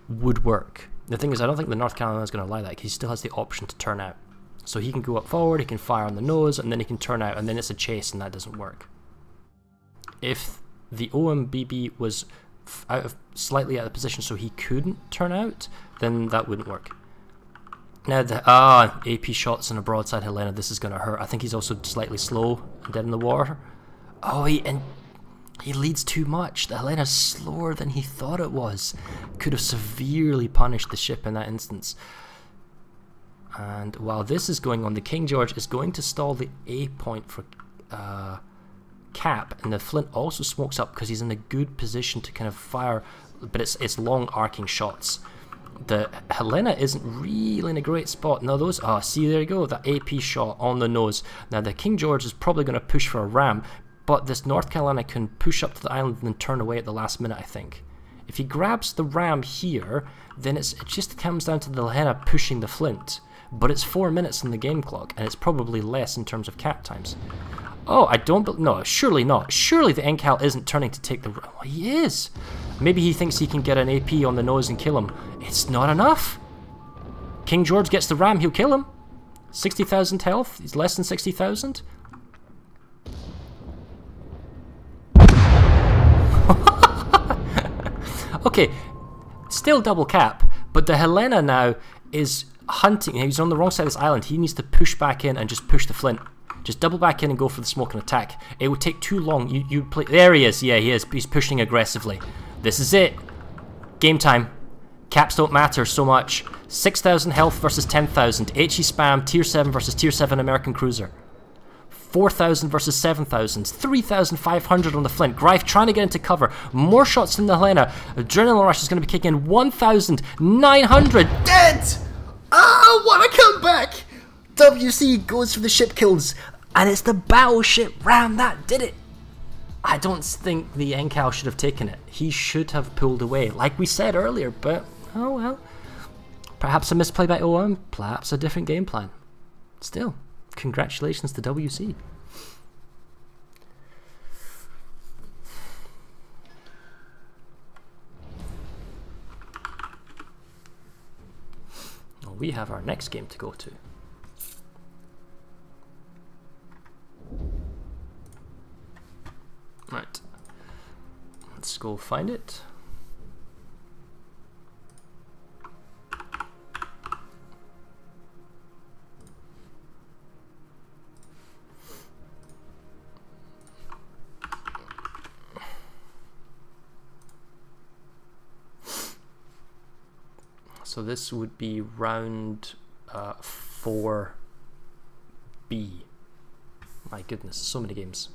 would work. The thing is, I don't think the North Carolina is going to allow that, because he still has the option to turn out. So he can go up forward, he can fire on the nose, and then he can turn out, and then it's a chase, and that doesn't work. If the OMBB was slightly out of position so he couldn't turn out, then that wouldn't work. Now the AP shots on a broadside Helena, this is going to hurt. I think he's also slightly slow and dead in the water. Oh, he leads too much. The Helena's slower than he thought it was. Could have severely punished the ship in that instance. And while this is going on, the King George is going to stall the A point for cap, and the Flint also smokes up because he's in a good position to kind of fire, but it's long arcing shots. The Helena isn't really in a great spot. Now those, see, there you go, that AP shot on the nose. Now the King George is probably going to push for a ram, but this North Carolina can push up to the island and then turn away at the last minute, I think. If he grabs the ram here, then it just comes down to the Helena pushing the Flint. But it's 4 minutes on the game clock, and it's probably less in terms of cap times. Oh, I don't... No, surely not. Surely the Encal isn't turning to take the... Well, he is. Maybe he thinks he can get an AP on the nose and kill him. It's not enough. King George gets the ram, he'll kill him. 60,000 health. He's less than 60,000. Okay, still double cap, but the Helena now is hunting. He's on the wrong side of this island. He needs to push back in and just push the Flint. Just double back in and go for the smoke and attack. It would take too long. You play. There he is. Yeah, he is. He's pushing aggressively. This is it. Game time. Caps don't matter so much. 6,000 health versus 10,000. HE spam, tier 7 versus tier 7 American cruiser. 4,000 versus 7,000. 3,500 on the Flint. Greif trying to get into cover. More shots from the Helena. Adrenaline rush is going to be kicking in. 1,900. Dead! Ah, what a comeback! WC goes for the ship kills, and it's the battleship ram that did it. I don't think the NCAL should have taken it. He should have pulled away, like we said earlier, but oh well. Perhaps a misplay by OM, perhaps a different game plan. Still, congratulations to WC. Well, we have our next game to go to. Right, let's go find it. So this would be round 4B. My goodness, so many games.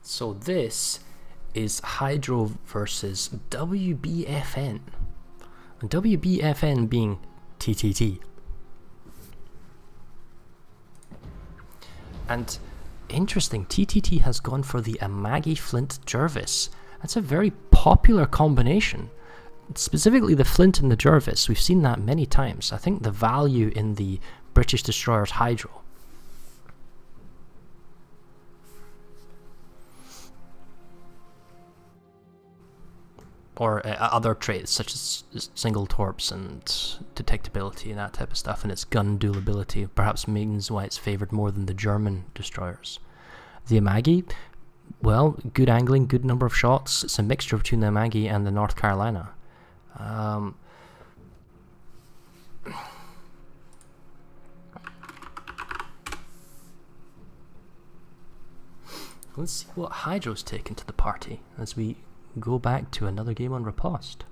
So this is Hydro versus WBFN. And WBFN being TTT. And interesting, TTT has gone for the Amagi Flint Jervis. That's a very popular combination. Specifically the Flint and the Jervis. We've seen that many times. I think the value in the British destroyer's Hydro. Or other traits such as single torps and detectability and that type of stuff, and its gun dualability perhaps means why it's favoured more than the German destroyers. The Amagi, well, good angling, good number of shots. It's a mixture between the Amagi and the North Carolina. Let's see what Hydro's taken to the party as we go back to another game on Riposte.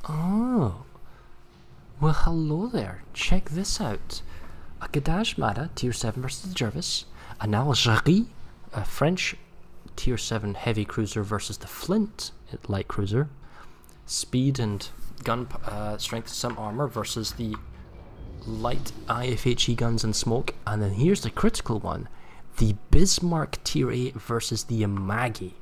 Oh, well hello there, check this out. A Gadash Mada, Tier 7 versus the Jervis. A Nalgerie, a French Tier 7 heavy cruiser versus the Flint light cruiser. Speed and gun strength, some armor versus the light IFHE guns and smoke. And then here's the critical one, the Bismarck Tier 8 versus the Amagi.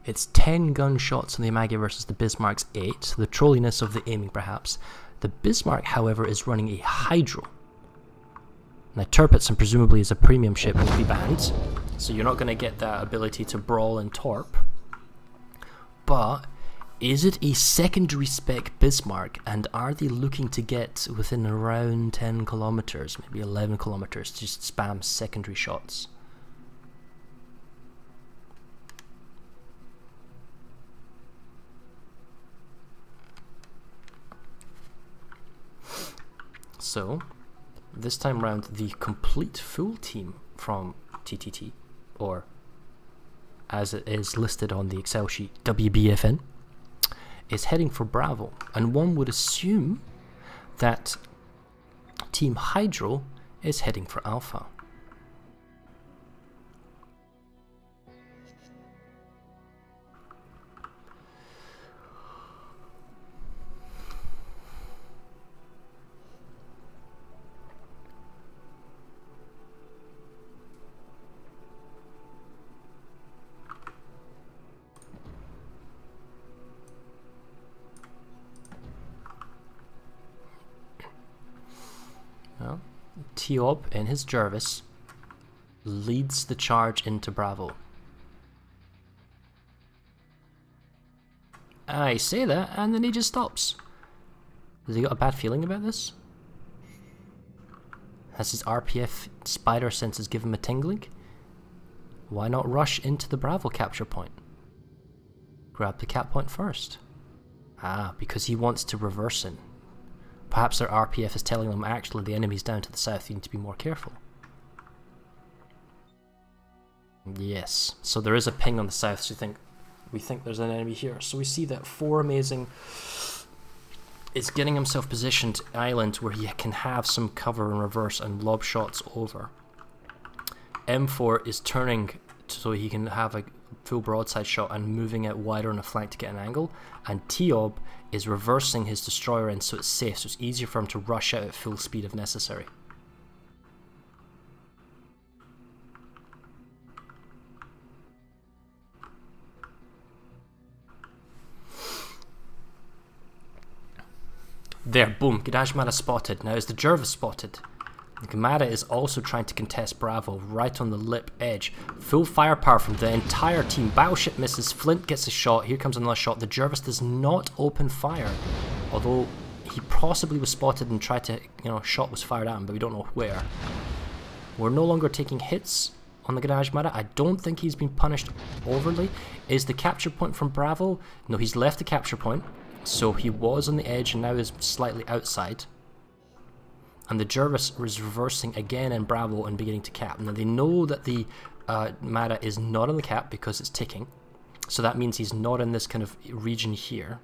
It's 10 gunshots on the Amagi versus the Bismarck's 8, the trolliness of the aiming perhaps. The Bismarck, however, is running a Hydro. Now Turpitz, and presumably is a premium ship, will be banned, so you're not going to get that ability to brawl and torp. But is it a secondary spec Bismarck, and are they looking to get within around 10 kilometers, maybe 11 kilometers, to just spam secondary shots? So, this time round, the complete full team from TTT, or as it is listed on the Excel sheet, WBFN, is heading for Bravo. And one would assume that Team Hydro is heading for Alpha. Tiob in his Jervis leads the charge into Bravo. I say that, and then he just stops. Has he got a bad feeling about this? Has his RPF spider senses given him a tingling? Why not rush into the Bravo capture point? Grab the cap point first. Ah, because he wants to reverse in. Perhaps their RPF is telling them actually the enemy's down to the south, you need to be more careful. Yes, so there is a ping on the south, so we think there's an enemy here. So we see that 4 Amazing is getting himself positioned island where he can have some cover in reverse and lob shots over. M4 is turning so he can have a full broadside shot and moving out wider on the flank to get an angle, and Tiob is reversing his destroyer in so it's safe, so it's easier for him to rush out at full speed if necessary. There, boom, Gadajmada spotted. Now is the Jervis spotted? The Gamada is also trying to contest Bravo right on the lip edge. Full firepower from the entire team. Battleship misses, Flint gets a shot, here comes another shot. The Jervis does not open fire, although he possibly was spotted and tried to, shot was fired at him, but we don't know where. We're no longer taking hits on the Gadajmada. I don't think he's been punished overly. Is the capture point from Bravo? No, he's left the capture point. So he was on the edge and now is slightly outside. And the Jervis is reversing again in Bravo and beginning to cap. Now they know that the Mada is not on the cap because it's ticking. So that means he's not in this kind of region here.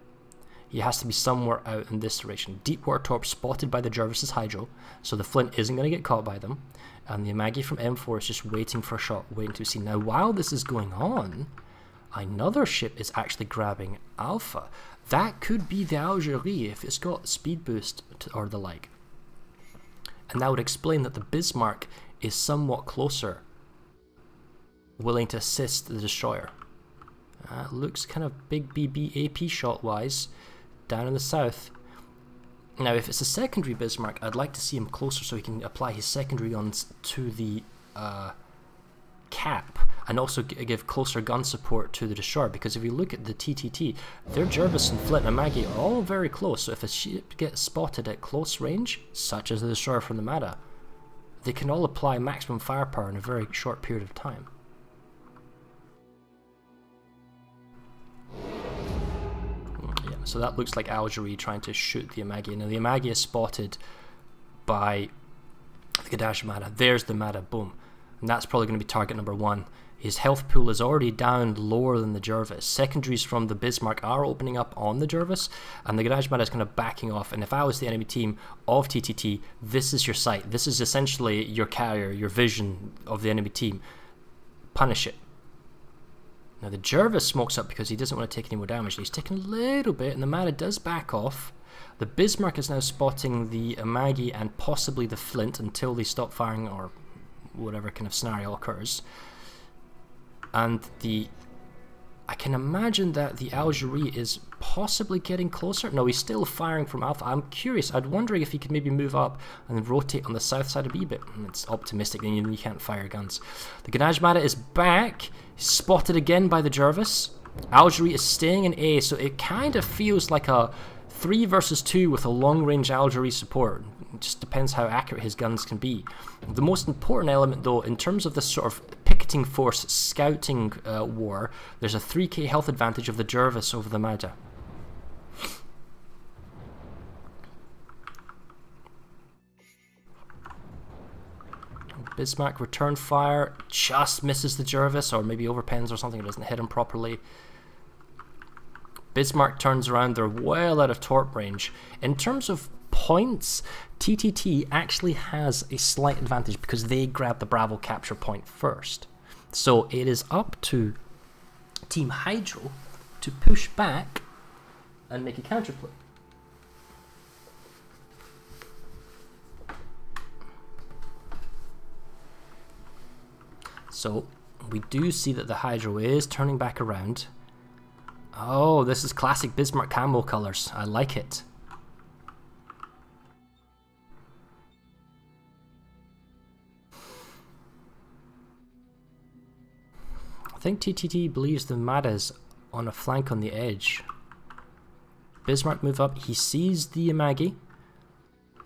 He has to be somewhere out in this direction. Deep water torp spotted by the Jervis's Hydro. So the Flint isn't going to get caught by them. And the Amagi from M4 is just waiting for a shot, waiting to see. Now while this is going on, another ship is actually grabbing Alpha. That could be the Algerie if it's got speed boost or the like. And that would explain that the Bismarck is somewhat closer, willing to assist the destroyer. Looks kind of big BB AP shot wise down in the south. Now if it's a secondary Bismarck, I'd like to see him closer so he can apply his secondary guns to the cap and also give closer gun support to the destroyer, because if you look at the TTT, their Jervis and Flint and Maggie are all very close, so if a ship gets spotted at close range, such as the destroyer from the Mada, they can all apply maximum firepower in a very short period of time. Yeah, so that looks like Algerie trying to shoot the Amagi. Now the Amagi is spotted by the Gadash Mada. There's the Mada, boom. And that's probably going to be target number 1. His health pool is already down lower than the Jervis. Secondaries from the Bismarck are opening up on the Jervis, and the Garage Mada is kind of backing off. And if I was the enemy team of TTT, this is your sight. This is essentially your carrier, your vision of the enemy team. Punish it. Now the Jervis smokes up because he doesn't want to take any more damage. He's taking a little bit, and the Mada does back off. The Bismarck is now spotting the Amagi and possibly the Flint until they stop firing or whatever kind of scenario occurs. And I can imagine that the Algerie is possibly getting closer. No, he's still firing from Alpha. I'm curious. I'm wondering if he could maybe move up and then rotate on the south side a wee bit. It's optimistic, and you can't fire guns. The Ganaj Mada is back. Spotted again by the Jervis. Algerie is staying in A, so it kind of feels like a 3 versus 2 with a long-range Algerie support. It just depends how accurate his guns can be. The most important element, though, in terms of this sort of picketing force scouting war, there's a 3k health advantage of the Jervis over the Mada. Bismarck return fire, just misses the Jervis, or maybe overpens or something, it doesn't hit him properly. Bismarck turns around, they're well out of torp range. In terms of points, TTT actually has a slight advantage because they grab the Bravo capture point first. So it is up to Team Hydro to push back and make a counterplay. So we do see that the Hydro is turning back around. Oh, this is classic Bismarck camo colors. I like it. think TTT believes the Mada's on a flank on the edge. Bismarck move up. He sees the Amagi.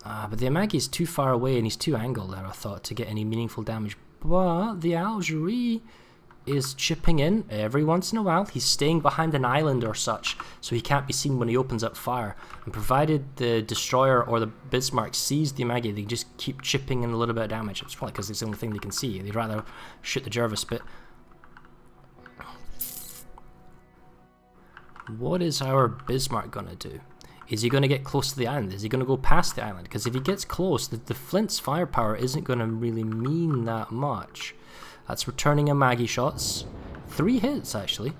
But the Amagi is too far away and he's too angled there, I thought, to get any meaningful damage. But the Algerie is chipping in every once in a while. He's staying behind an island or such, so he can't be seen when he opens up fire. And provided the destroyer or the Bismarck sees the Amagi, they just keep chipping in a little bit of damage. It's probably because it's the only thing they can see. They'd rather shoot the Jervis, but... what is our Bismarck gonna do? Is he going to get close to the island? Is he going to go past the island? Because if he gets close, the Flint's firepower isn't going to really mean that much. That's returning Amagi shots. 3 hits, actually.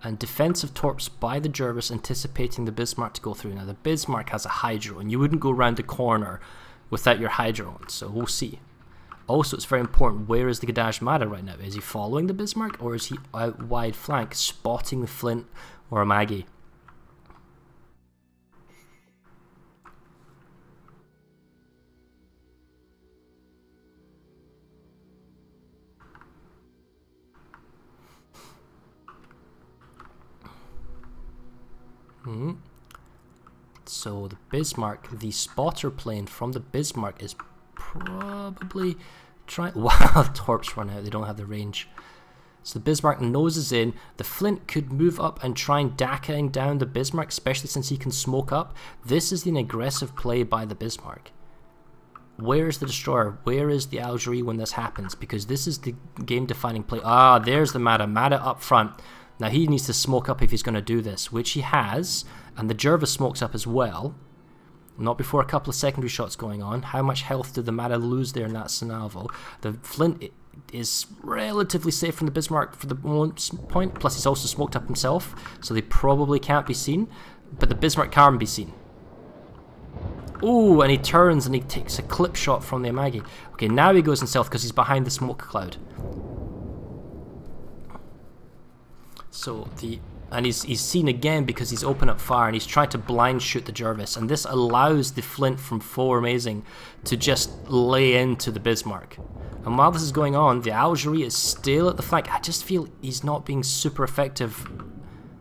And defensive torps by the Jervis, anticipating the Bismarck to go through. Now, the Bismarck has a Hydro, and you wouldn't go around the corner without your Hydro on, so we'll see. Also, it's very important, where is the Gadash Mada right now? Is he following the Bismarck, or is he out wide flank, spotting the Flint or Amagi? So the Bismarck, the spotter plane from the Bismarck is probably trying... wow, torps run out, they don't have the range. So the Bismarck noses in. The Flint could move up and try and Daka'ing down the Bismarck, especially since he can smoke up. This is an aggressive play by the Bismarck. Where is the destroyer? Where is the Algerie when this happens? Because this is the game-defining play. Ah, there's the Mada. Mada up front. Now he needs to smoke up if he's going to do this, which he has. And the Jervis smokes up as well. Not before a couple of secondary shots going on. How much health did the Mada lose there in that Salvo? The Flint is relatively safe from the Bismarck for the point. Plus he's also smoked up himself, so they probably can't be seen. But the Bismarck can be seen. Ooh, and he turns and he takes a clip shot from the Amagi. Okay, now he goes in stealth because he's behind the smoke cloud. So and he's seen again because he's opened up fire and he's tried to blind shoot the Jervis, and this allows the Flint from 4 Amazing to just lay into the Bismarck. And while this is going on, the Algerie is still at the flank. I just feel he's not being super effective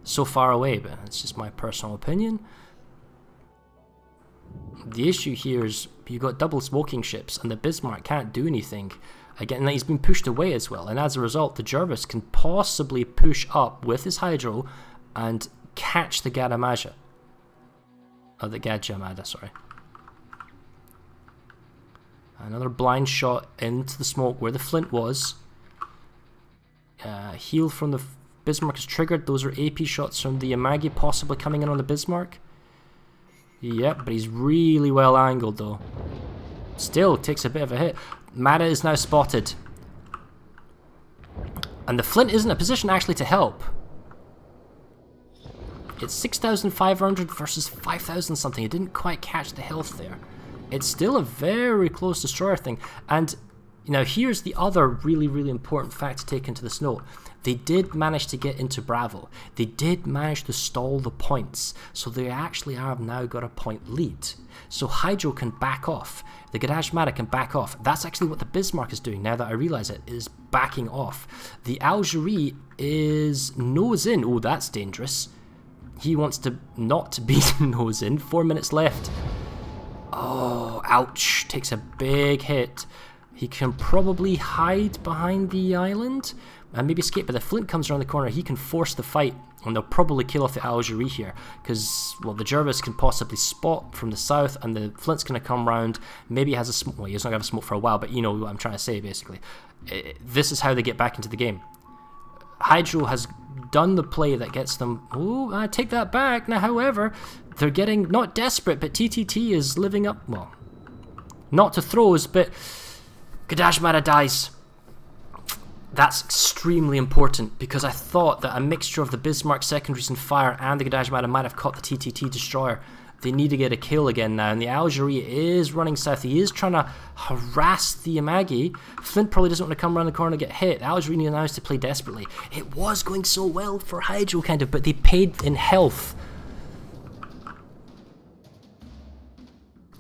so far away, but it's just my personal opinion. The issue here is you've got double smoking ships and the Bismarck can't do anything. Again, he's been pushed away as well, and as a result, the Jervis can possibly push up with his Hydro and catch the Gadamaja. Oh, the Gadjamada, sorry. Another blind shot into the smoke where the Flint was. Heal from the Bismarck is triggered. Those are AP shots from the Amagi possibly coming in on the Bismarck. Yep, but he's really well angled though. Still takes a bit of a hit. Mada is now spotted. And the Flint isn't in a position actually to help. It's 6,500 versus 5,000 something. It didn't quite catch the health there. It's still a very close destroyer thing. And now here's the other really, really important fact to take into this note. They did manage to get into Bravo. They did manage to stall the points. So they actually have now got a point lead. So Hydro can back off. The Gadash Mada can back off. That's actually what the Bismarck is doing, now that I realise it, is backing off. The Algerie is nose in. Oh, that's dangerous. He wants to not be nose in. 4 minutes left. Oh, ouch. Takes a big hit. He can probably hide behind the island and maybe escape, but the Flint comes around the corner. He can force the fight, and they'll probably kill off the Algerie here because, well, the Jervis can possibly spot from the south, and the Flint's going to come round. Maybe he has a smoke. Well, he's not going to have a smoke for a while, but you know what I'm trying to say, basically. This is how they get back into the game. Hydro has done the play that gets them... Oh, I take that back. Now, however, they're getting not desperate, but TTT is living up... Well, not to throws, but Gadash Mada dies. That's extremely important because I thought that a mixture of the Bismarck secondaries and fire and the Gadash Mada might have caught the TTT destroyer. They need to get a kill again now, and the Algerie is running south. He is trying to harass the Amagi. Flint probably doesn't want to come around the corner and get hit. The Algerie now has to play desperately. It was going so well for Hydro, kind of, but they paid in health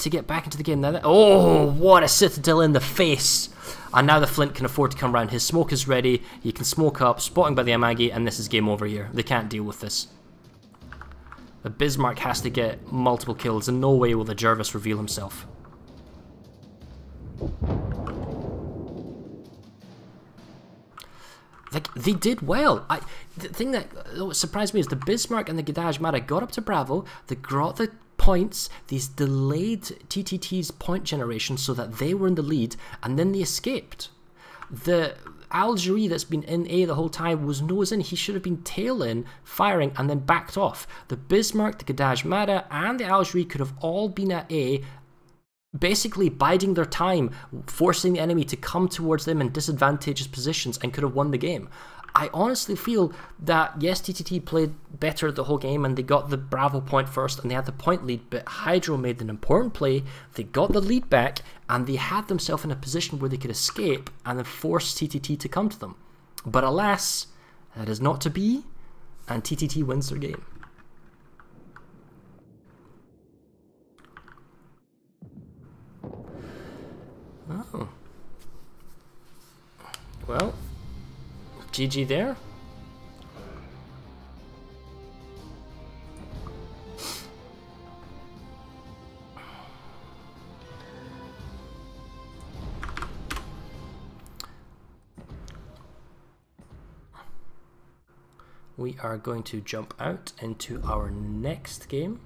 to get back into the game. Now oh, what a citadel in the face! And now the Flint can afford to come around. His smoke is ready. He can smoke up, spotting by the Amagi, and this is game over here. They can't deal with this. The Bismarck has to get multiple kills. In no way will the Jervis reveal himself. Like, they did well. The thing that surprised me is the Bismarck and the Gadash Mara got up to Bravo, they got the points, these delayed TTT's point generation so that they were in the lead, and then they escaped. The Algerie that's been in A the whole time was nose in. He should have been tail in, firing, and then backed off. The Bismarck, the Gadash Mara, and the Algerie could have all been at A, basically biding their time, forcing the enemy to come towards them in disadvantageous positions, and could have won the game. I honestly feel that, yes, TTT played better the whole game and they got the Bravo point first and they had the point lead, but Hydro made an important play, they got the lead back, and they had themselves in a position where they could escape and then force TTT to come to them. But alas, that is not to be, and TTT wins their game. Oh. Well, GG there. We are going to jump out into our next game.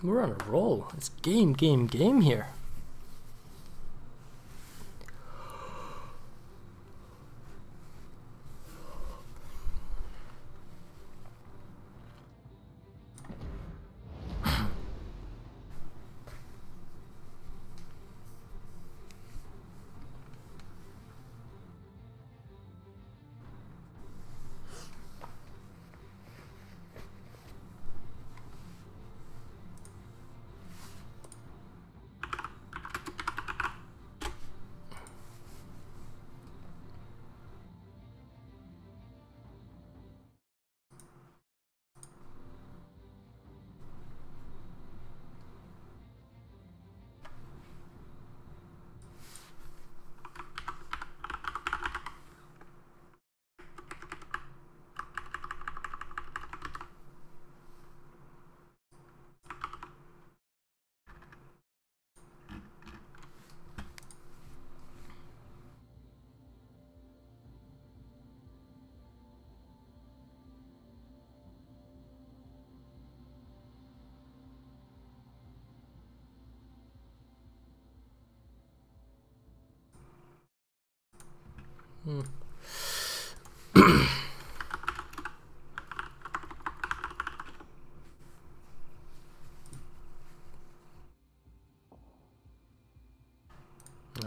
We're on a roll. It's game here.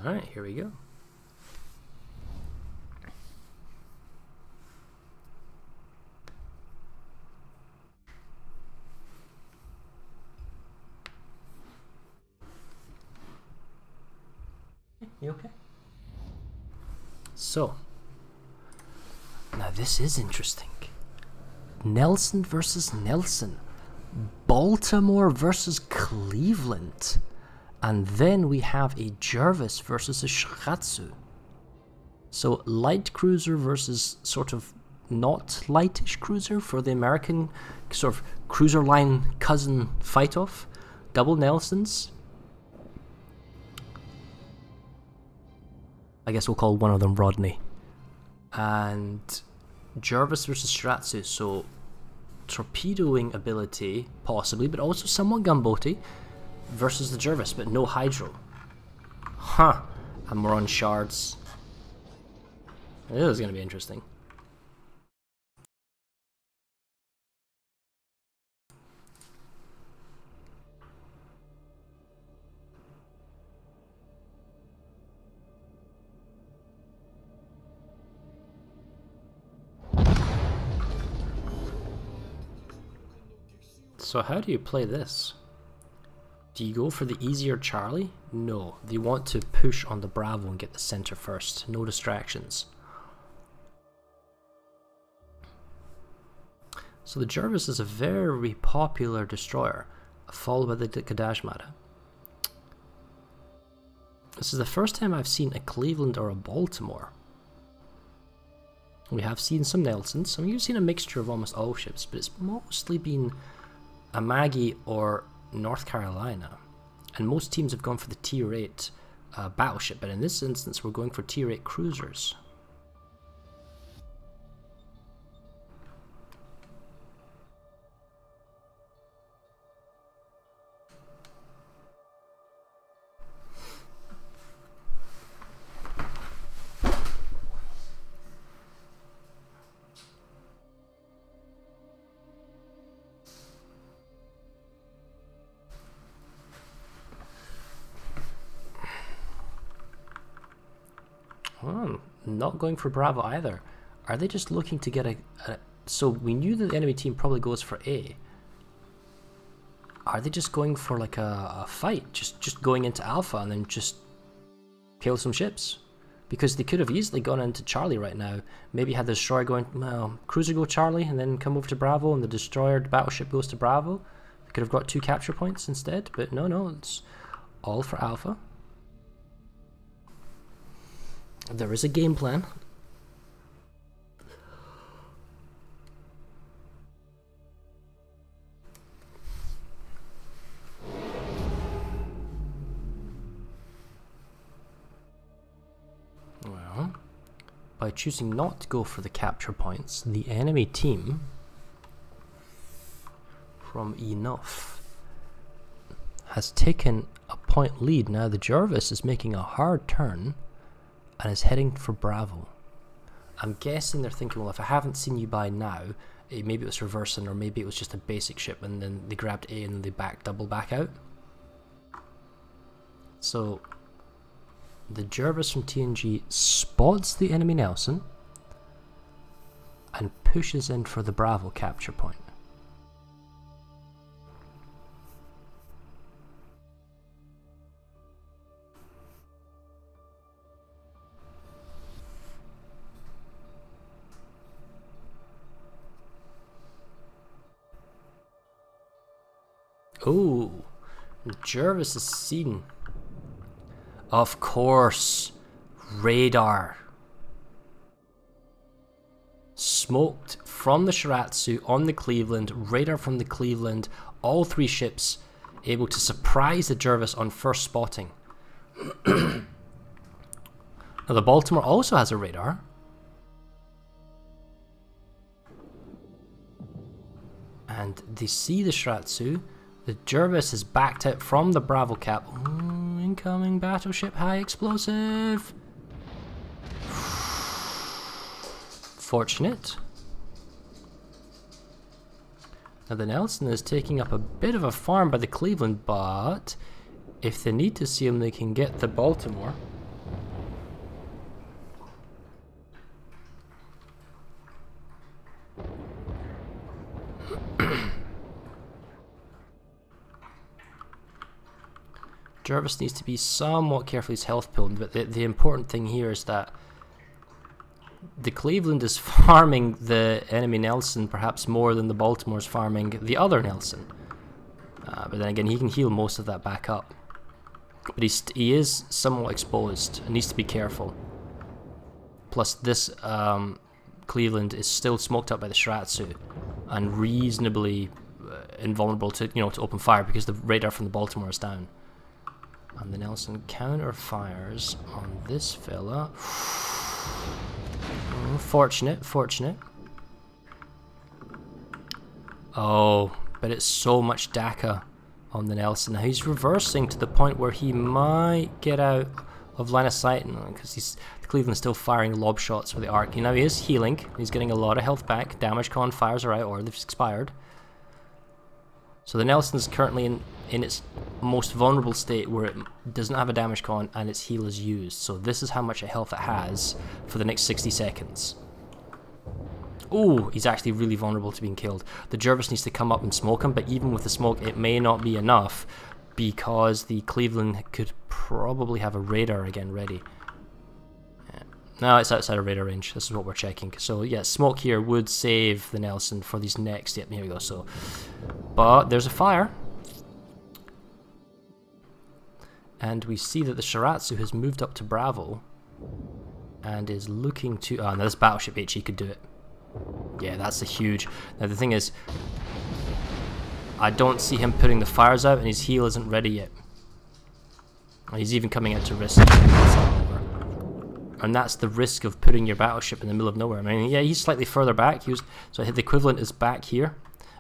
All right, here we go. You okay? So, now this is interesting. Nelson versus Nelson. Baltimore versus Cleveland. And then we have a Jervis versus a Shiratsu. So light cruiser versus sort of not lightish cruiser for the American sort of cruiser line cousin fight off. Double Nelsons. I guess we'll call one of them Rodney. And Jervis versus Shiratsu. So torpedoing ability, possibly, but also somewhat gunboaty. Versus the Jervis, but no Hydro. Huh. And we're on shards. This is going to be interesting. So how do you play this? Do you go for the easier Charlie? No, they want to push on the Bravo and get the center first. No distractions. So the Jervis is a very popular destroyer, followed by the Kadashmata. This is the first time I've seen a Cleveland or a Baltimore. We have seen some Nelsons. I mean, you've seen a mixture of almost all ships, but it's mostly been a Maggie or North Carolina. And most teams have gone for the Tier 8 battleship, but in this instance we're going for Tier 8 cruisers. Oh, not going for Bravo either. Are they just looking to get a... So we knew that the enemy team probably goes for A. Are they just going for like a fight? Just going into Alpha and then just kill some ships? Because they could have easily gone into Charlie right now. Maybe had the destroyer going, well, cruiser go Charlie and then come over to Bravo, and the destroyer, the battleship goes to Bravo. They could have got 2 capture points instead, but no, it's all for Alpha. There is a game plan. Well, by choosing not to go for the capture points, the enemy team from Enough has taken a point lead. Now the Jervis is making a hard turn and is heading for Bravo. I'm guessing they're thinking, well, if I haven't seen you by now, maybe it was reversing, or maybe it was just a basic ship and then they grabbed A and then they double back out. So the Jervis from TNG spots the enemy Nelson and pushes in for the Bravo capture point. Oh, Jervis is seen. Of course, radar. Smoked from the Shiratsu on the Cleveland, radar from the Cleveland, all 3 ships able to surprise the Jervis on first spotting. Now the Baltimore also has a radar. And they see the Shiratsu. The Jervis is backed out from the Bravo cap. Ooh, incoming battleship, high explosive. Fortunate. Now the Nelson is taking up a bit of a farm by the Cleveland, but if they need to see him, they can get the Baltimore. Jervis needs to be somewhat careful his health pulled, but the important thing here is that the Cleveland is farming the enemy Nelson perhaps more than the Baltimore is farming the other Nelson. But then again, he can heal most of that back up. But he is somewhat exposed and needs to be careful. Plus this Cleveland is still smoked up by the Shiratsu and reasonably invulnerable to, to open fire because the radar from the Baltimore is down. And the Nelson counter fires on this fella. Oh, fortunate. Oh, but it's so much DACA on the Nelson. Now he's reversing to the point where he might get out of line of sight, because Cleveland's still firing lob shots for the arc. Now he is healing. He's getting a lot of health back. Damage con fires are out, or they've expired. So the Nelson's currently in its most vulnerable state, where it doesn't have a damage con and its heal is used. So this is how much health it has for the next 60 seconds. Oh, he's actually really vulnerable to being killed. The Jervis needs to come up and smoke him, but even with the smoke, it may not be enough, because the Cleveland could probably have a radar again ready. Yeah. No, it's outside of radar range. This is what we're checking. So yeah, smoke here would save the Nelson for these next. Yep, here we go. So, but there's a fire, and we see that the Shiratsu has moved up to Bravo and is looking to. Oh, now this battleship HE could do it. Yeah, that's a huge. Now the thing is, I don't see him putting the fires out, and his heal isn't ready yet. He's even coming out to risk. And that's the risk of putting your battleship in the middle of nowhere. I mean, yeah, he's slightly further back. So the equivalent is back here,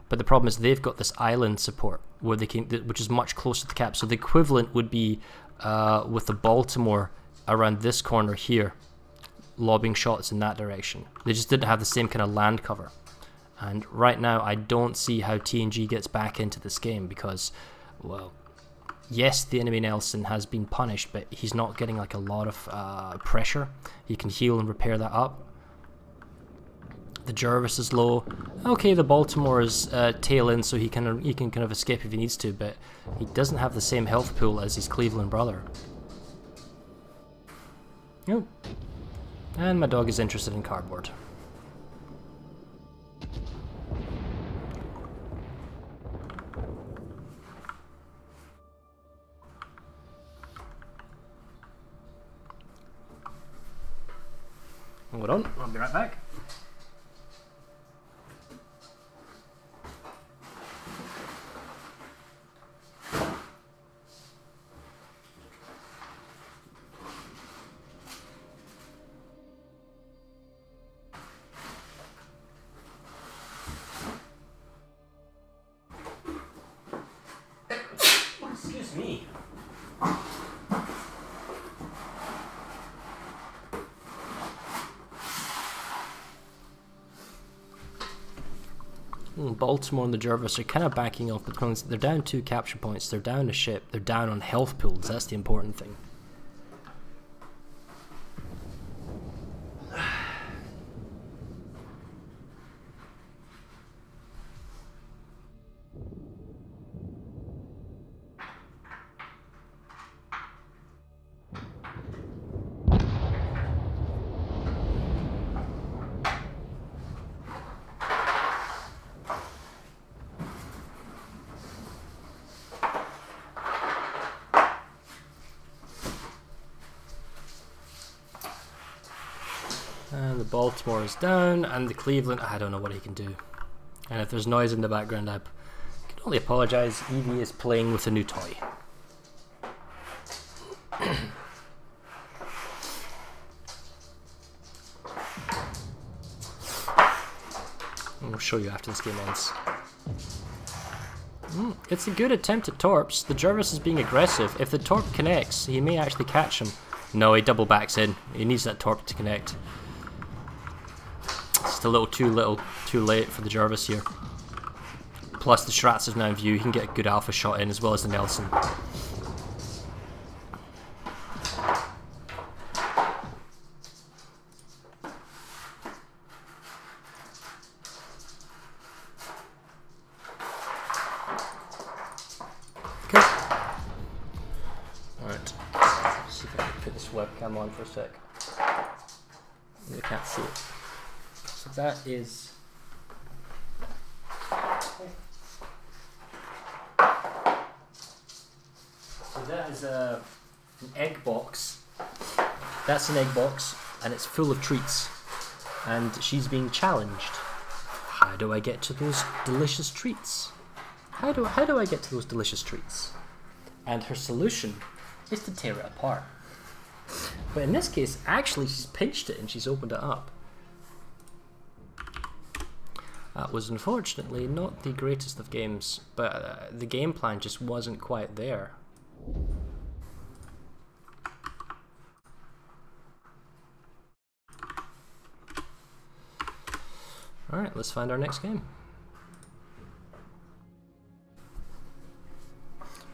but the problem is they've got this island support where they can, which is much closer to the cap. So the equivalent would be with the Baltimore around this corner here, lobbing shots in that direction. They just didn't have the same kind of land cover. And right now, I don't see how TNG gets back into this game because, well, yes, the enemy Nelson has been punished, but he's not getting like a lot of pressure. He can heal and repair that up. The Jervis is low. Okay, the Baltimore is tail in, so he can kind of escape if he needs to, but he doesn't have the same health pool as his Cleveland brother. Oh. And my dog is interested in cardboard. Hold on, I'll be right back. Excuse me. Baltimore and the Jervis are kind of backing off because they're down 2 capture points, they're down a ship, they're down on health pools. That's the important thing. And the Baltimore is down, and the Cleveland, I don't know what he can do. And if there's noise in the background, I can only apologise. Evie is playing with a new toy. I'll show you after this game ends. It's a good attempt at torps. The Jervis is being aggressive. If the torp connects, he may actually catch him. No, he double backs in. He needs that torp to connect. Just a little too late for the Jervis here. Plus the Shiratsu is now in view. He can get a good alpha shot in as well as the Nelson. Okay. Alright. See if I can put this webcam on for a sec. You can't see it. So that is. So that is an egg box. That's an egg box, and it's full of treats. And she's being challenged. How do I get to those delicious treats? How do I get to those delicious treats? And her solution is to tear it apart. But in this case, actually, she's pinched it and she's opened it up. That was unfortunately not the greatest of games, but the game plan just wasn't quite there. Alright, let's find our next game.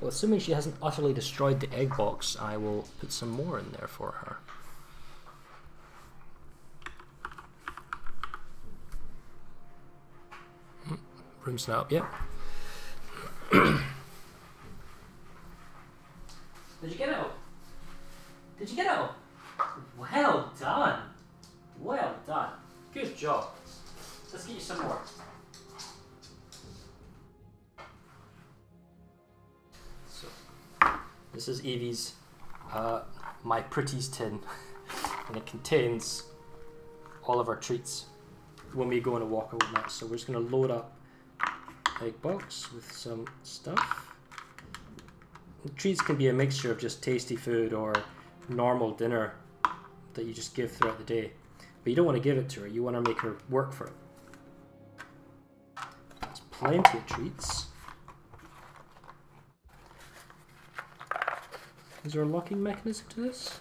Well, assuming she hasn't utterly destroyed the egg box, I will put some more in there for her. Room's not up yet. Did you get it? Did you get it? Well done. Well done. Good job. Let's get you some more. So, this is Evie's My Pretties tin, and it contains all of our treats when we go on a walk or whatnot. So we're just going to load up egg box with some stuff. The treats can be a mixture of just tasty food or normal dinner that you just give throughout the day. But you don't want to give it to her, you want to make her work for it. There's plenty of treats. Is there a locking mechanism to this?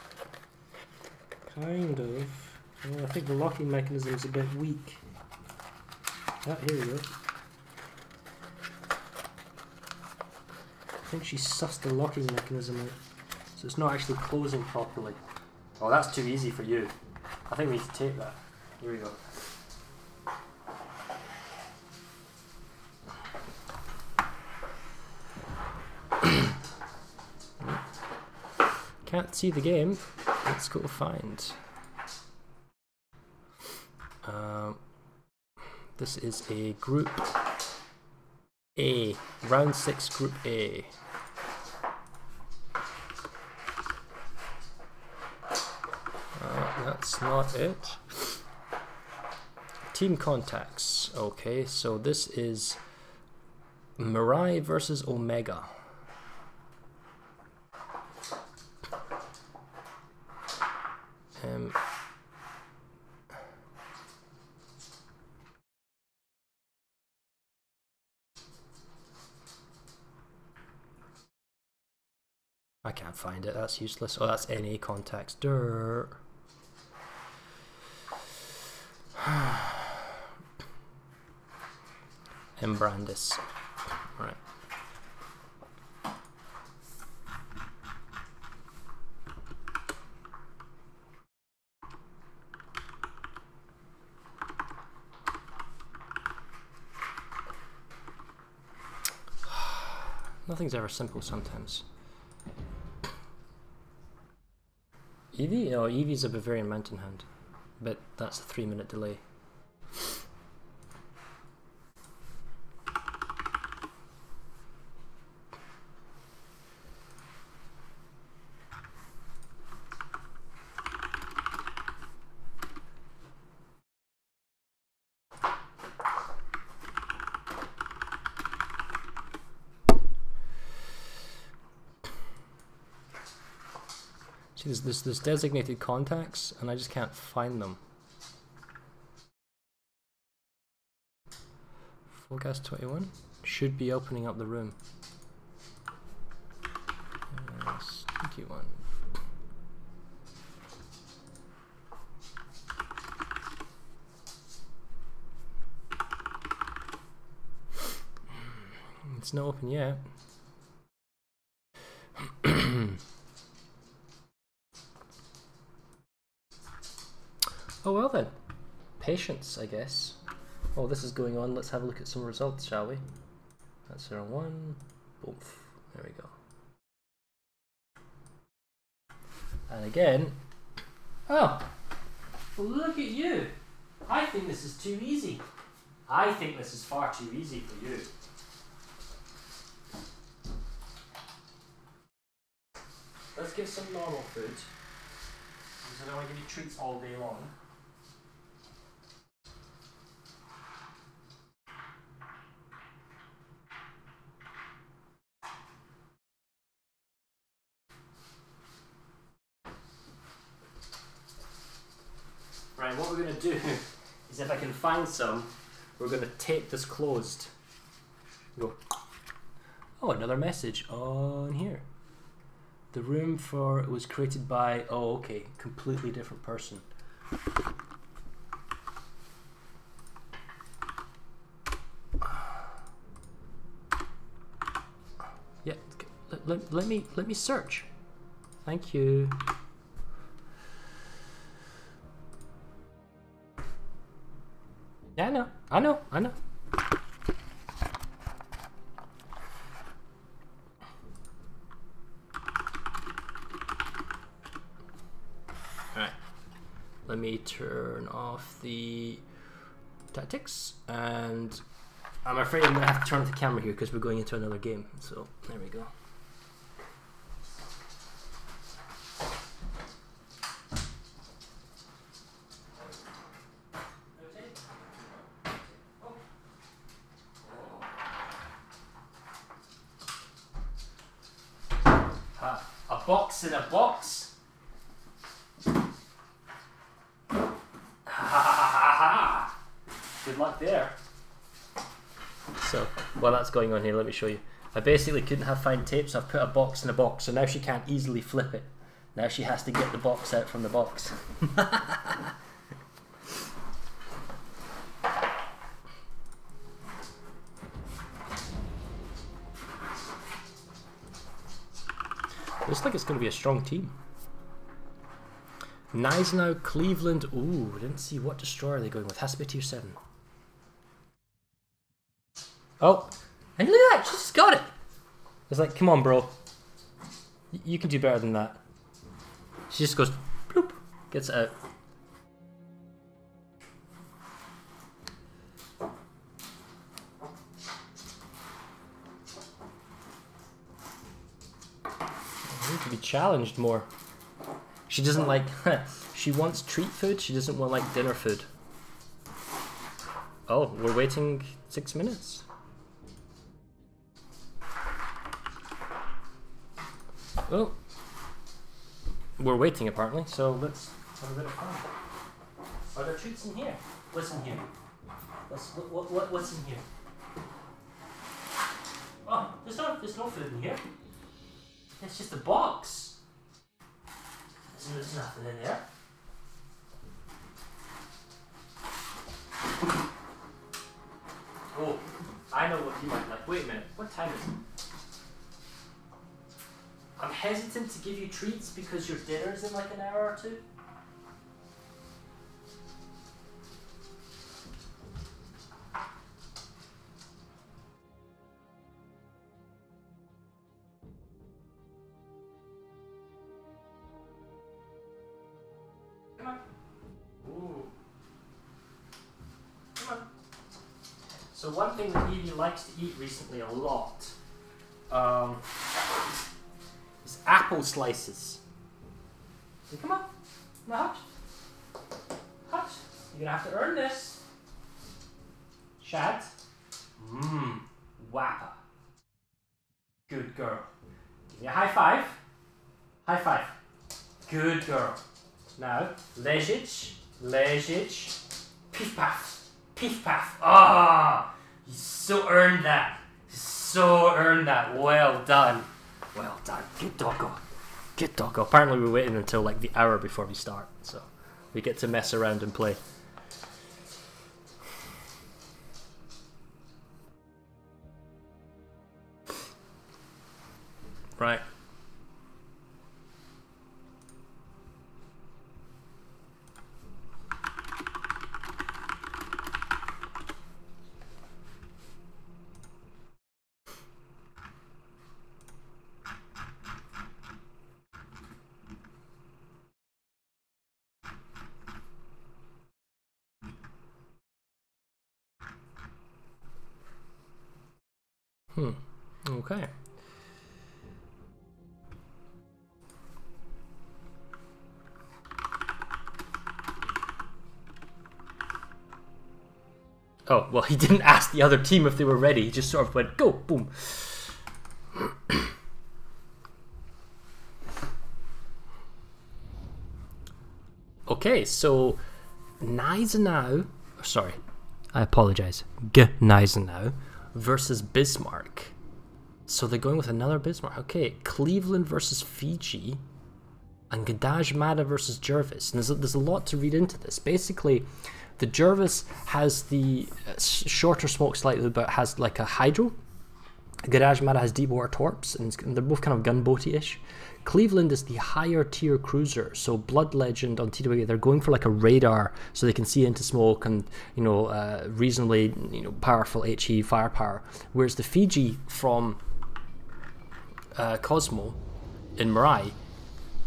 Kind of. Well, I think the locking mechanism is a bit weak. Ah, here we go. I think she sussed the locking mechanism out, so it's not actually closing properly. Oh, that's too easy for you. I think we need to tape that. Here we go. Can't see the game. Let's go find. This is a group A, round 6 group A. That's not it. Team contacts. Okay, so this is Mirai versus Omega. I can't find it, that's useless. Oh, that's NA contacts. Durr. Embrandis. Right. Nothing's ever simple sometimes. Evie? Oh, Evie's a Bavarian Mountain Hound, but that's a 3-minute delay. See, there's designated contacts, and I just can't find them. Forecast 21 should be opening up the room. Sneaky one. It's not open yet. Oh well then, patience I guess. Oh, this is going on, let's have a look at some results, shall we? That's 01, boom, there we go. And again, oh, well, look at you. I think this is too easy. I think this is far too easy for you. Let's give some normal food, because I don't want to give you treats all day long. Right, what we're going to do is, if I can find some, we're going to tape this closed. Go. Oh, another message on here. The room for it was created by, oh okay, completely different person. let me search. Thank you. Yeah, I know. Alright. Let me turn off the tactics, and I'm afraid I'm gonna have to turn off the camera here because we're going into another game. So there we go. A box in a box. Good luck there. So while that's going on here, let me show you. I basically couldn't find tape, so I've put a box in a box, so now she can't easily flip it. Now she has to get the box out from the box. Looks like it's going to be a strong team. Gneisenau, Cleveland. Ooh, didn't see what destroyer are they going with. Has to be tier 7. Oh, and look at that, she just got it. It's like, come on, bro. You can do better than that. She just goes, bloop, gets it out. I need to be challenged more. She doesn't like, she wants treat food, she doesn't want like dinner food. Oh, we're waiting 6 minutes. Oh, we're waiting apparently, so let's have a bit of fun. Are there treats in here? What's in here? What's in here? Oh, there's no food in here. It's just a box. There's nothing in there. Oh, I know what you might like. Wait a minute, what time is it? I'm hesitant to give you treats because your dinner's in like an hour or two. Come on. Ooh. Come on. So one thing that Evie likes to eat recently a lot is apple slices. So come on. Now hutch. Hutch. You're gonna have to earn this. Shad. Mmm. Wappa. Good girl. Give me a high five. High five. Good girl. Now, leżeć, leżeć, piff paff, piff paff. Ah, you so earned that. You so earned that. Well done. Well done. Good doggo. Good doggo. Apparently we're waiting until like the hour before we start, so we get to mess around and play. Right. Okay. Oh, well, he didn't ask the other team if they were ready. He just sort of went, go, boom. Okay, so Gneisenau, sorry, I apologize, Gneisenau versus Bismarck. So they're going with another Bismarck. Okay, Cleveland versus Fiji, and Gdańsk versus Jervis. And there's a lot to read into this. Basically, the Jervis has the shorter smoke slightly, but has like a hydro. Garage Mara has deep water torps, and they're both kind of gunboaty-ish. Cleveland is the higher tier cruiser, so Blood Legend on TWA, they're going for like a radar so they can see into smoke and, you know, reasonably, you know, powerful HE firepower. Whereas the Fiji from Cosmo in Mirai,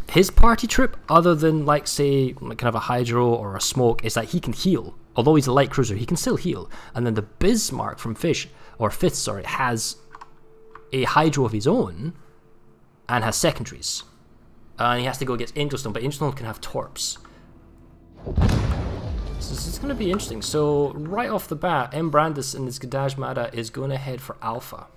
his party trip, other than like say kind of a hydro or a smoke, is that he can heal. Although he's a light cruiser, he can still heal. And then the Bismarck from Fifth, sorry, has a hydro of his own and has secondaries. And he has to go against Angelstone, but Angelstone can have torps. So this is going to be interesting. So right off the bat, M. Brandis in his Gadaj Mada is going to head for Alpha.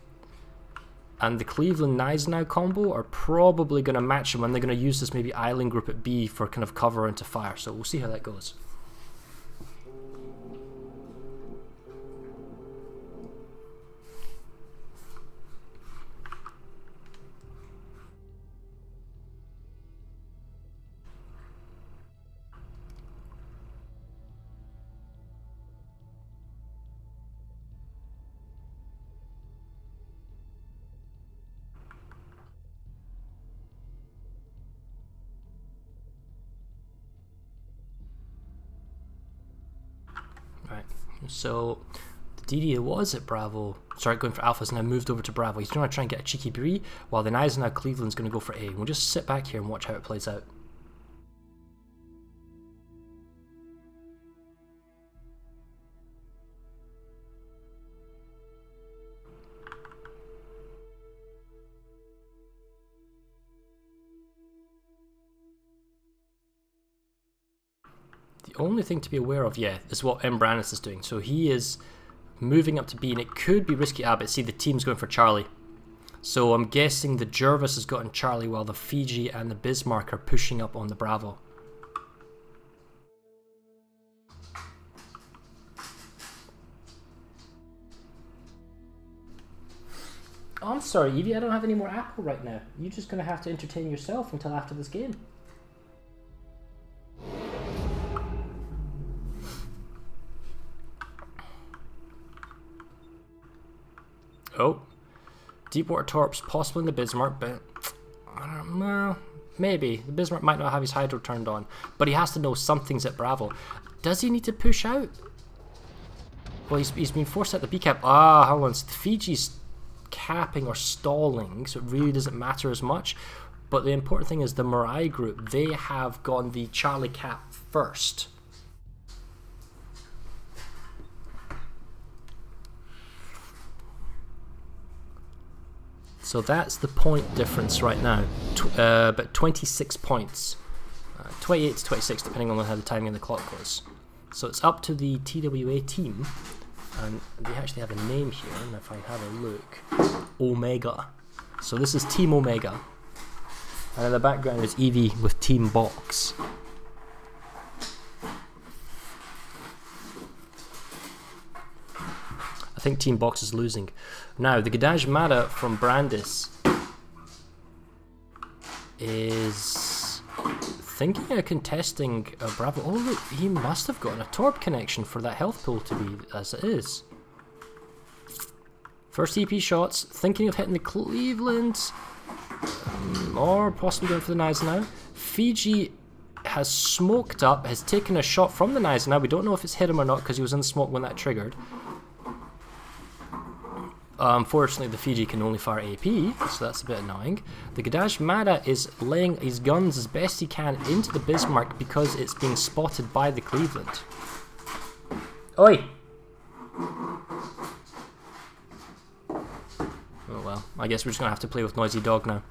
And the Cleveland Gneisenau combo are probably going to match him, and they're going to use this maybe island group at B for kind of cover into fire. So we'll see how that goes. Right, so the DD was at Bravo, sorry, going for Alpha's now moved over to Bravo. He's going to try and get a cheeky Bree, while the Gneisenau Cleveland's going to go for A. We'll just sit back here and watch how it plays out. The only thing to be aware of, yeah, is what M. Brandis is doing. So he is moving up to B, and it could be risky. But see, the team's going for Charlie. So I'm guessing the Jervis has gotten Charlie, while the Fiji and the Bismarck are pushing up on the Bravo. Oh, I'm sorry, Evie, I don't have any more apple right now. You're just going to have to entertain yourself until after this game. Oh, Deepwater Torps possible in the Bismarck, but I don't know. Maybe the Bismarck might not have his hydro turned on, but he has to know something's at Bravo. Does he need to push out? Well, he's been forced out the B cap. Ah, hold on. So the Fiji's capping or stalling, so it really doesn't matter as much. But the important thing is the Mirai group. They have gone the Charlie cap first. So that's the point difference right now, about 26 points, 28 to 26 depending on how the timing of the clock goes. So it's up to the TWA team, and they actually have a name here, and if I have a look, Omega. So this is Team Omega, and in the background is Evie with Team Box. I think Team Box is losing. Now, the Gadaj Mada from Brandis is thinking of contesting a Bravo. Oh, look, he must have gotten a Torp connection for that health pool to be as it is. First EP shots, thinking of hitting the Cleveland, or possibly going for the Gneisenau. Fiji has smoked up, has taken a shot from the Gneisenau. We don't know if it's hit him or not because he was in smoke when that triggered. Unfortunately, the Fiji can only fire AP, so that's a bit annoying. The Gadaj Mada is laying his guns as best he can into the Bismarck because it's being spotted by the Cleveland. Oi! Oh well, I guess we're just going to have to play with Noisy Dog now.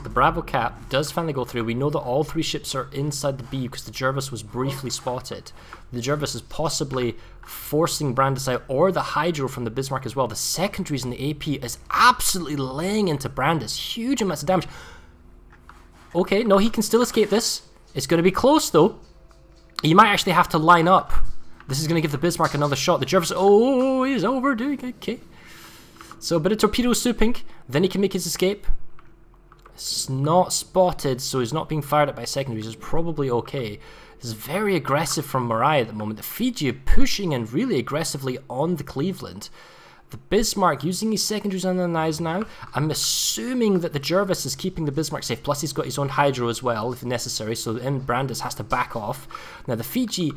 The Bravo cap does finally go through. We know that all three ships are inside the B because the Jervis was briefly spotted. The Jervis is possibly forcing Brandis out, or the Hydro from the Bismarck as well. The secondaries in the AP is absolutely laying into Brandis. Huge amounts of damage. Okay, no, he can still escape this. It's going to be close though. He might actually have to line up. This is going to give the Bismarck another shot. The Jervis, oh, he's overdoing it. Okay. So a bit of torpedo souping. Then he can make his escape. It's not spotted, so he's not being fired at by secondaries. It's probably okay. It's very aggressive from Mirai at the moment. The Fiji pushing in really aggressively on the Cleveland. The Bismarck using his secondaries on the knives now. I'm assuming that the Jervis is keeping the Bismarck safe. Plus he's got his own Hydro as well, if necessary. So Brandis has to back off. Now the Fiji,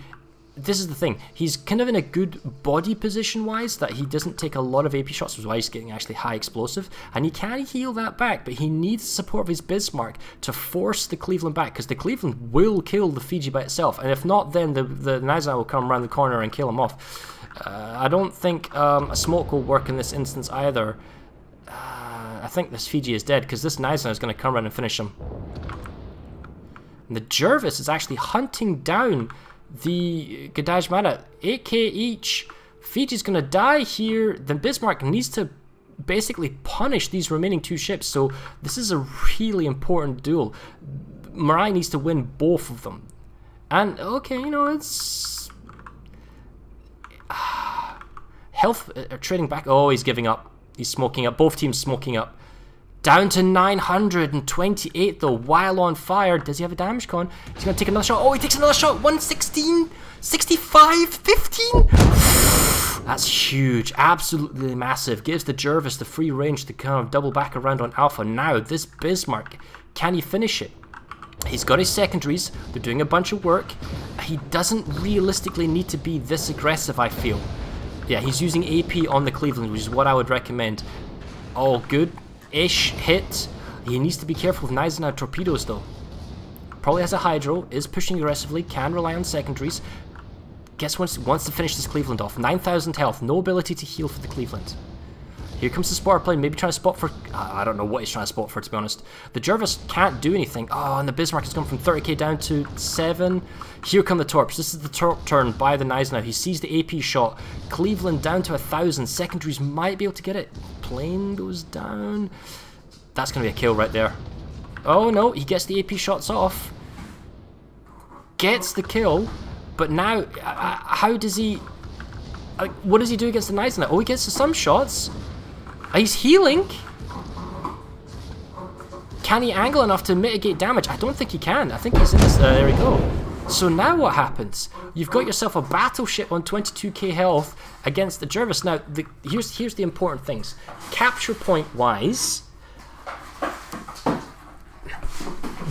this is the thing. He's kind of in a good body position-wise, that he doesn't take a lot of AP shots, which is why he's getting actually high explosive. And he can heal that back, but he needs the support of his Bismarck to force the Cleveland back, because the Cleveland will kill the Fiji by itself. And if not, then the Nizanai will come around the corner and kill him off. I don't think a smoke will work in this instance either. I think this Fiji is dead, because this Nizanai is going to come around and finish him. And the Jervis is actually hunting down the Gadajmada. 8k each. Fiji's going to die here. The Bismarck needs to basically punish these remaining two ships, so this is a really important duel. Mirai needs to win both of them. And, okay, you know, it's... health trading back. Oh, he's giving up. He's smoking up. Both teams smoking up. Down to 928 though, while on fire. Does he have a damage con? He's going to take another shot. Oh, he takes another shot. 116, 65, 15. That's huge. Absolutely massive. Gives the Jervis the free range to kind of double back around on Alpha. Now, this Bismarck, can he finish it? He's got his secondaries. They're doing a bunch of work. He doesn't realistically need to be this aggressive, I feel. Yeah, he's using AP on the Cleveland, which is what I would recommend. Oh, good-ish hit. He needs to be careful with Nizanai torpedoes, though. Probably has a Hydro, is pushing aggressively, can rely on secondaries. Wants to finish this Cleveland off. 9,000 health, no ability to heal for the Cleveland. Here comes the spotter plane, maybe trying to spot for... I don't know what he's trying to spot for, to be honest. The Jervis can't do anything. Oh, and the Bismarck has gone from 30k down to 7. Here come the Torps. This is the Torp turn by the Nizanai. He sees the AP shot. Cleveland down to 1,000. Secondaries might be able to get it. Plane goes down. That's going to be a kill right there. Oh, no, he gets the AP shots off. Gets the kill. But now, how does he... what does he do against the Nizanai? Oh, he gets some shots. He's healing. Can he angle enough to mitigate damage? I don't think he can. I think he's in this. There we go. So now what happens? You've got yourself a battleship on 22k health against the Jervis. Now, here's the important things. Capture point wise,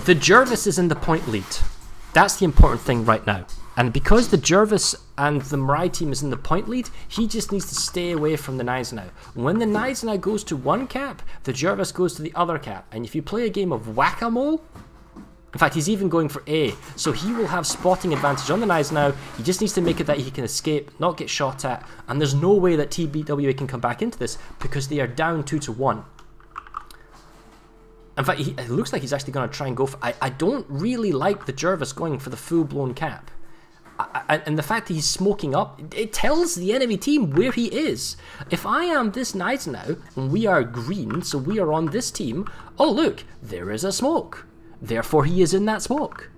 the Jervis is in the point lead. That's the important thing right now. And because the Jervis and the Mirai team is in the point lead, he just needs to stay away from the Nizanai. When the Nizanai goes to one cap, the Jervis goes to the other cap. And if you play a game of whack-a-mole, in fact, he's even going for A. So he will have spotting advantage on the Nizanai. He just needs to make it that he can escape, not get shot at. And there's no way that TBWA can come back into this because they are down 2-1. In fact, it looks like he's actually going to try and go for... I don't really like the Jervis going for the full-blown cap. And the fact that he's smoking up, it tells the enemy team where he is. If I am this Nizanai, and we are green, so we are on this team, oh look, there is a smoke. Therefore he is in that smoke.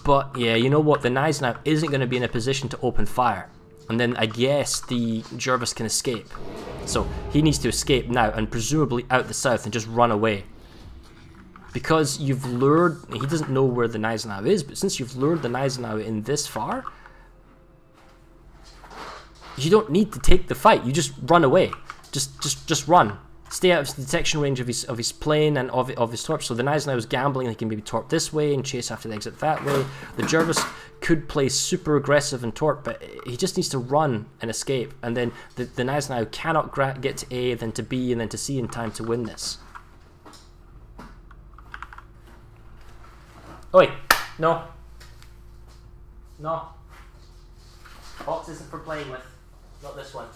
But yeah, you know what, the Nizanai isn't going to be in a position to open fire. And then I guess the Jervis can escape. So he needs to escape now, and presumably out the south and just run away. Because you've lured, he doesn't know where the Nizanai is, but since you've lured the Nizanai in this far, you don't need to take the fight. You just run away. Just run. Stay out of the detection range of his plane and of his torp. So the Nizanai was gambling. He can maybe torp this way and chase after the exit that way. The Jervis could play super aggressive and torp, but he just needs to run and escape. And then the Nizanai cannot get to A, then to B, and then to C in time to win this. Oh wait, no. No. Box isn't for playing with. Not this one.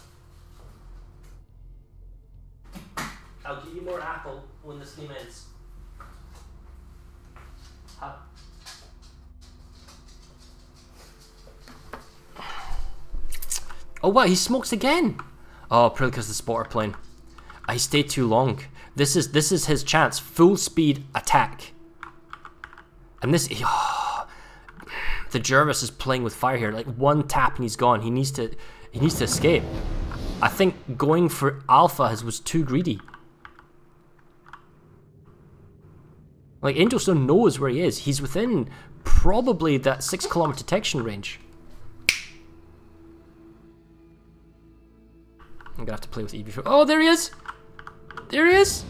I'll give you more apple when this game ends. Huh. Oh what, he smokes again! Oh, probably because the spotter plane. I stayed too long. This is his chance. Full speed attack. And this, the Jervis is playing with fire here. Like one tap and he's gone. He needs to escape. I think going for Alpha was too greedy. Like, Angelstone knows where he is. He's within probably that 6 kilometer detection range. I'm gonna have to play with Evie for... Oh, there he is! There he is!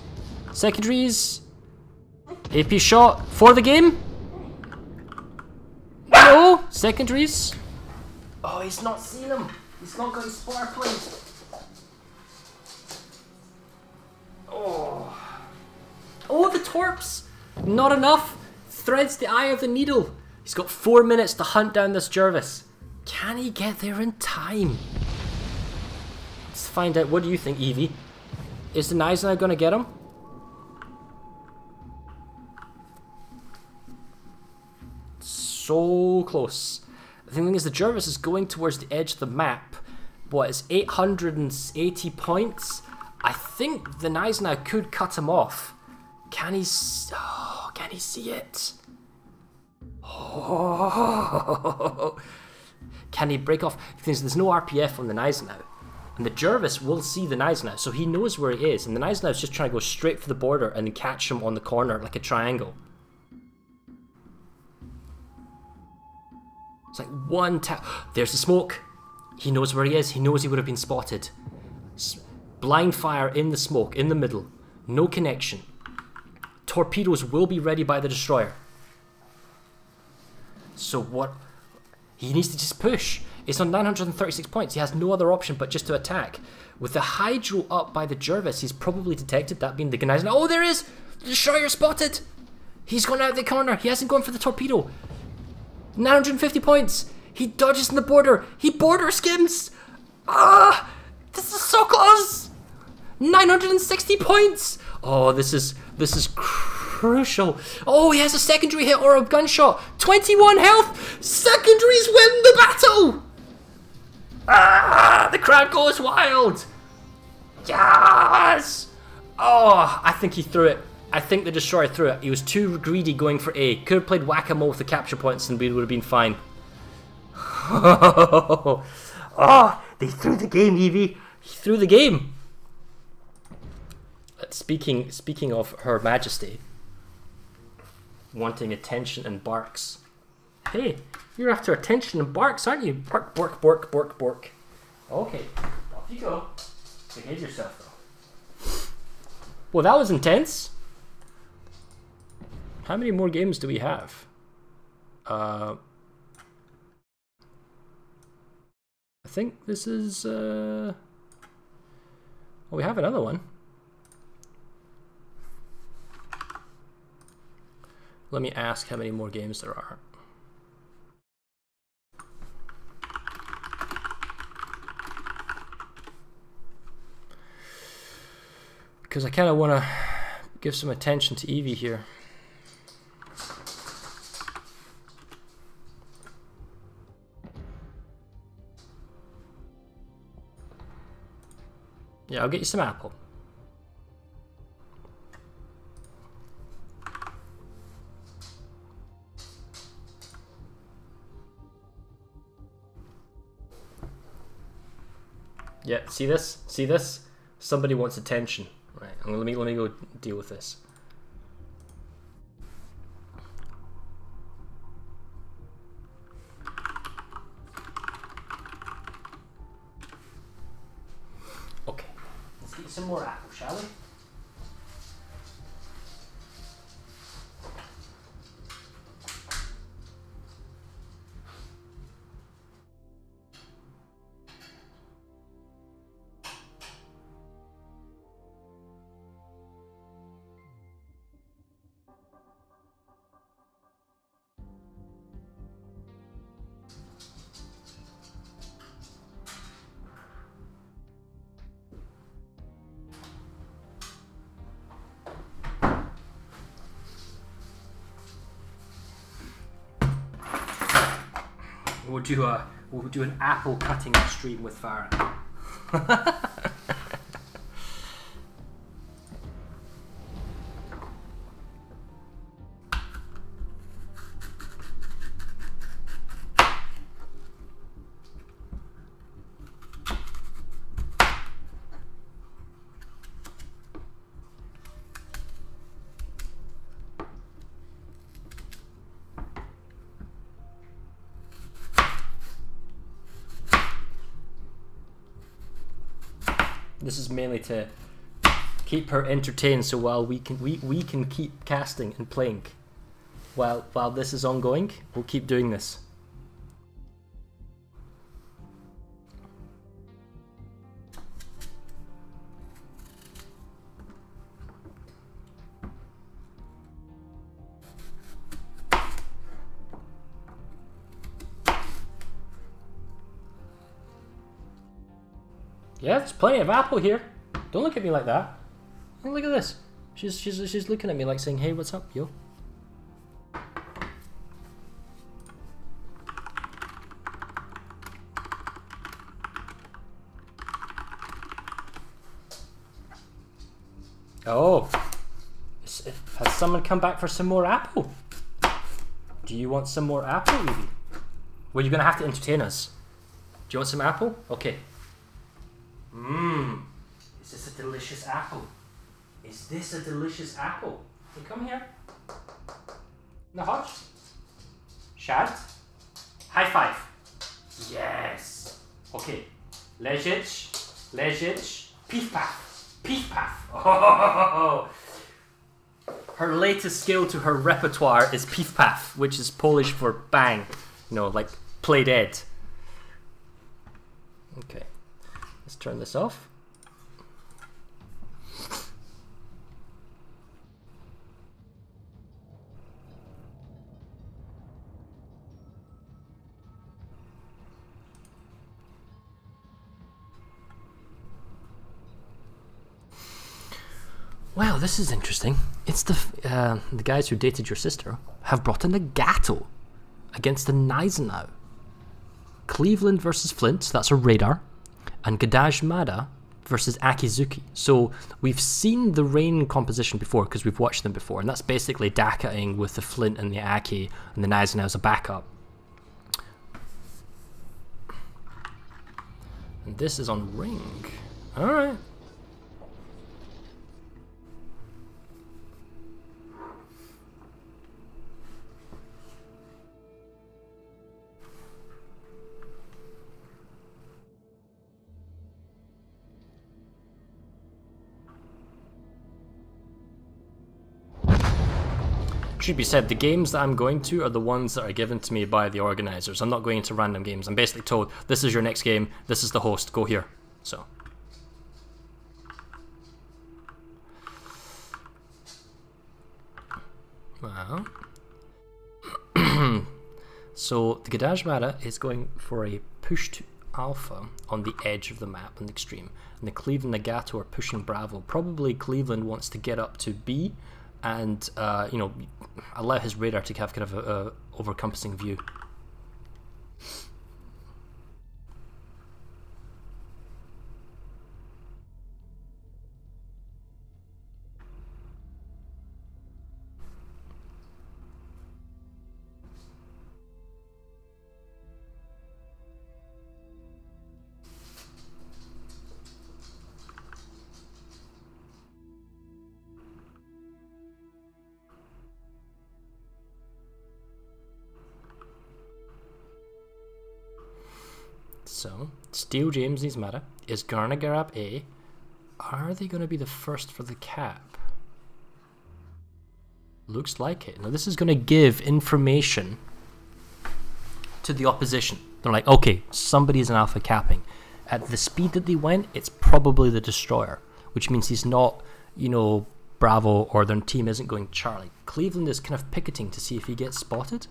Secondaries. AP shot for the game. No! Secondaries. Oh, he's not seen him. He's not got his spotter plate. Oh. Oh, the torps. Not enough. Threads the eye of the needle. He's got 4 minutes to hunt down this Jervis. Can he get there in time? Let's find out. What do you think, Evie? Is the Gneisenau gonna get him? So close. The thing is, the Jervis is going towards the edge of the map. What, it's 880 points? I think the Gneisenau could cut him off. Can he... Oh, can he see it? Oh. Can he break off? Because there's no RPF on the Gneisenau. And the Jervis will see the Gneisenau, so he knows where he is. And the Gneisenau is just trying to go straight for the border and catch him on the corner like a triangle. It's like one tap. There's the smoke. He knows where he is. He knows he would have been spotted. Blind fire in the smoke, in the middle. No connection. Torpedoes will be ready by the destroyer. So what? He needs to just push. It's on 936 points. He has no other option but just to attack. With the hydro up by the Jervis, he's probably detected that being the Gneisenau. Oh, there is! The destroyer spotted! He's gone out the corner. He hasn't gone for the torpedo. 950 points. He dodges in the border. He border skims. Ah! This is so close. 960 points. Oh, this is crucial. Oh, he has a secondary hit or a gunshot. 21 health. Secondaries win the battle. Ah! The crowd goes wild. Yes. Oh, I think he threw it. I think the destroyer threw it. He was too greedy going for A. Could have played whack-a-mole with the capture points and we would have been fine. Oh, they threw the game, Evie. He threw the game. Speaking of Her Majesty wanting attention and barks. Hey, you're after attention and barks, aren't you? Bark, bark, bark, bark, bark. Okay, off you go. Behave yourself, though. Well, that was intense. How many more games do we have? I think this is... Oh, we have another one. Let me ask how many more games there are. Because I kind of want to give some attention to Evie here. Yeah, I'll get you some apple. Yeah, see this? See this? Somebody wants attention. Right, let me go deal with this. Okay, let's get some more apple, shall we? We'll do an apple cutting stream with Fara. This is mainly to keep her entertained, so while we can keep casting and playing. While this is ongoing, we'll keep doing this. Yeah, there's plenty of apple here. Don't look at me like that. Look at this. She's looking at me like saying, "Hey, what's up, yo?" Oh, has someone come back for some more apple? Do you want some more apple, Evie? Well, you're gonna have to entertain us. Do you want some apple? Okay. Mmm. Is this a delicious apple? Is this a delicious apple? Hey, come here. Nahodź. Shad. High five. Yes. Okay. Leżeć. Leżeć. Pif paf. Pif paf. Oh. Her latest skill to her repertoire is pif paf, which is Polish for bang. You know, like play dead. Okay. Let's turn this off. Well, this is interesting. It's the guys who dated your sister have brought in a Gato against the Gneisenau. Cleveland versus Flint, so that's a radar, and Gadajmada versus Akizuki. So we've seen the rain composition before because we've watched them before, and that's basically Dakaing with the Flint and the Aki, and the Gneisenau as a backup. And this is on ring. Alright. Should be said, the games that I'm going to are the ones that are given to me by the organizers. I'm not going into random games. I'm basically told, this is your next game, this is the host, go here. So. Well. So, the Gadajmada is going for a push to alpha on the edge of the map on the extreme. And the Cleveland Nagato are pushing Bravo. Probably Cleveland wants to get up to B and, you know, allow his radar to have kind of a over-encompassing view. So, Steel James needs Mata. Is Garna Garab A? Are they going to be the first for the cap? Looks like it. Now this is going to give information to the opposition. They're like, okay, somebody's an alpha capping. At the speed that they went, it's probably the destroyer, which means he's not, you know, Bravo, or their team isn't going Charlie. Cleveland is kind of picketing to see if he gets spotted.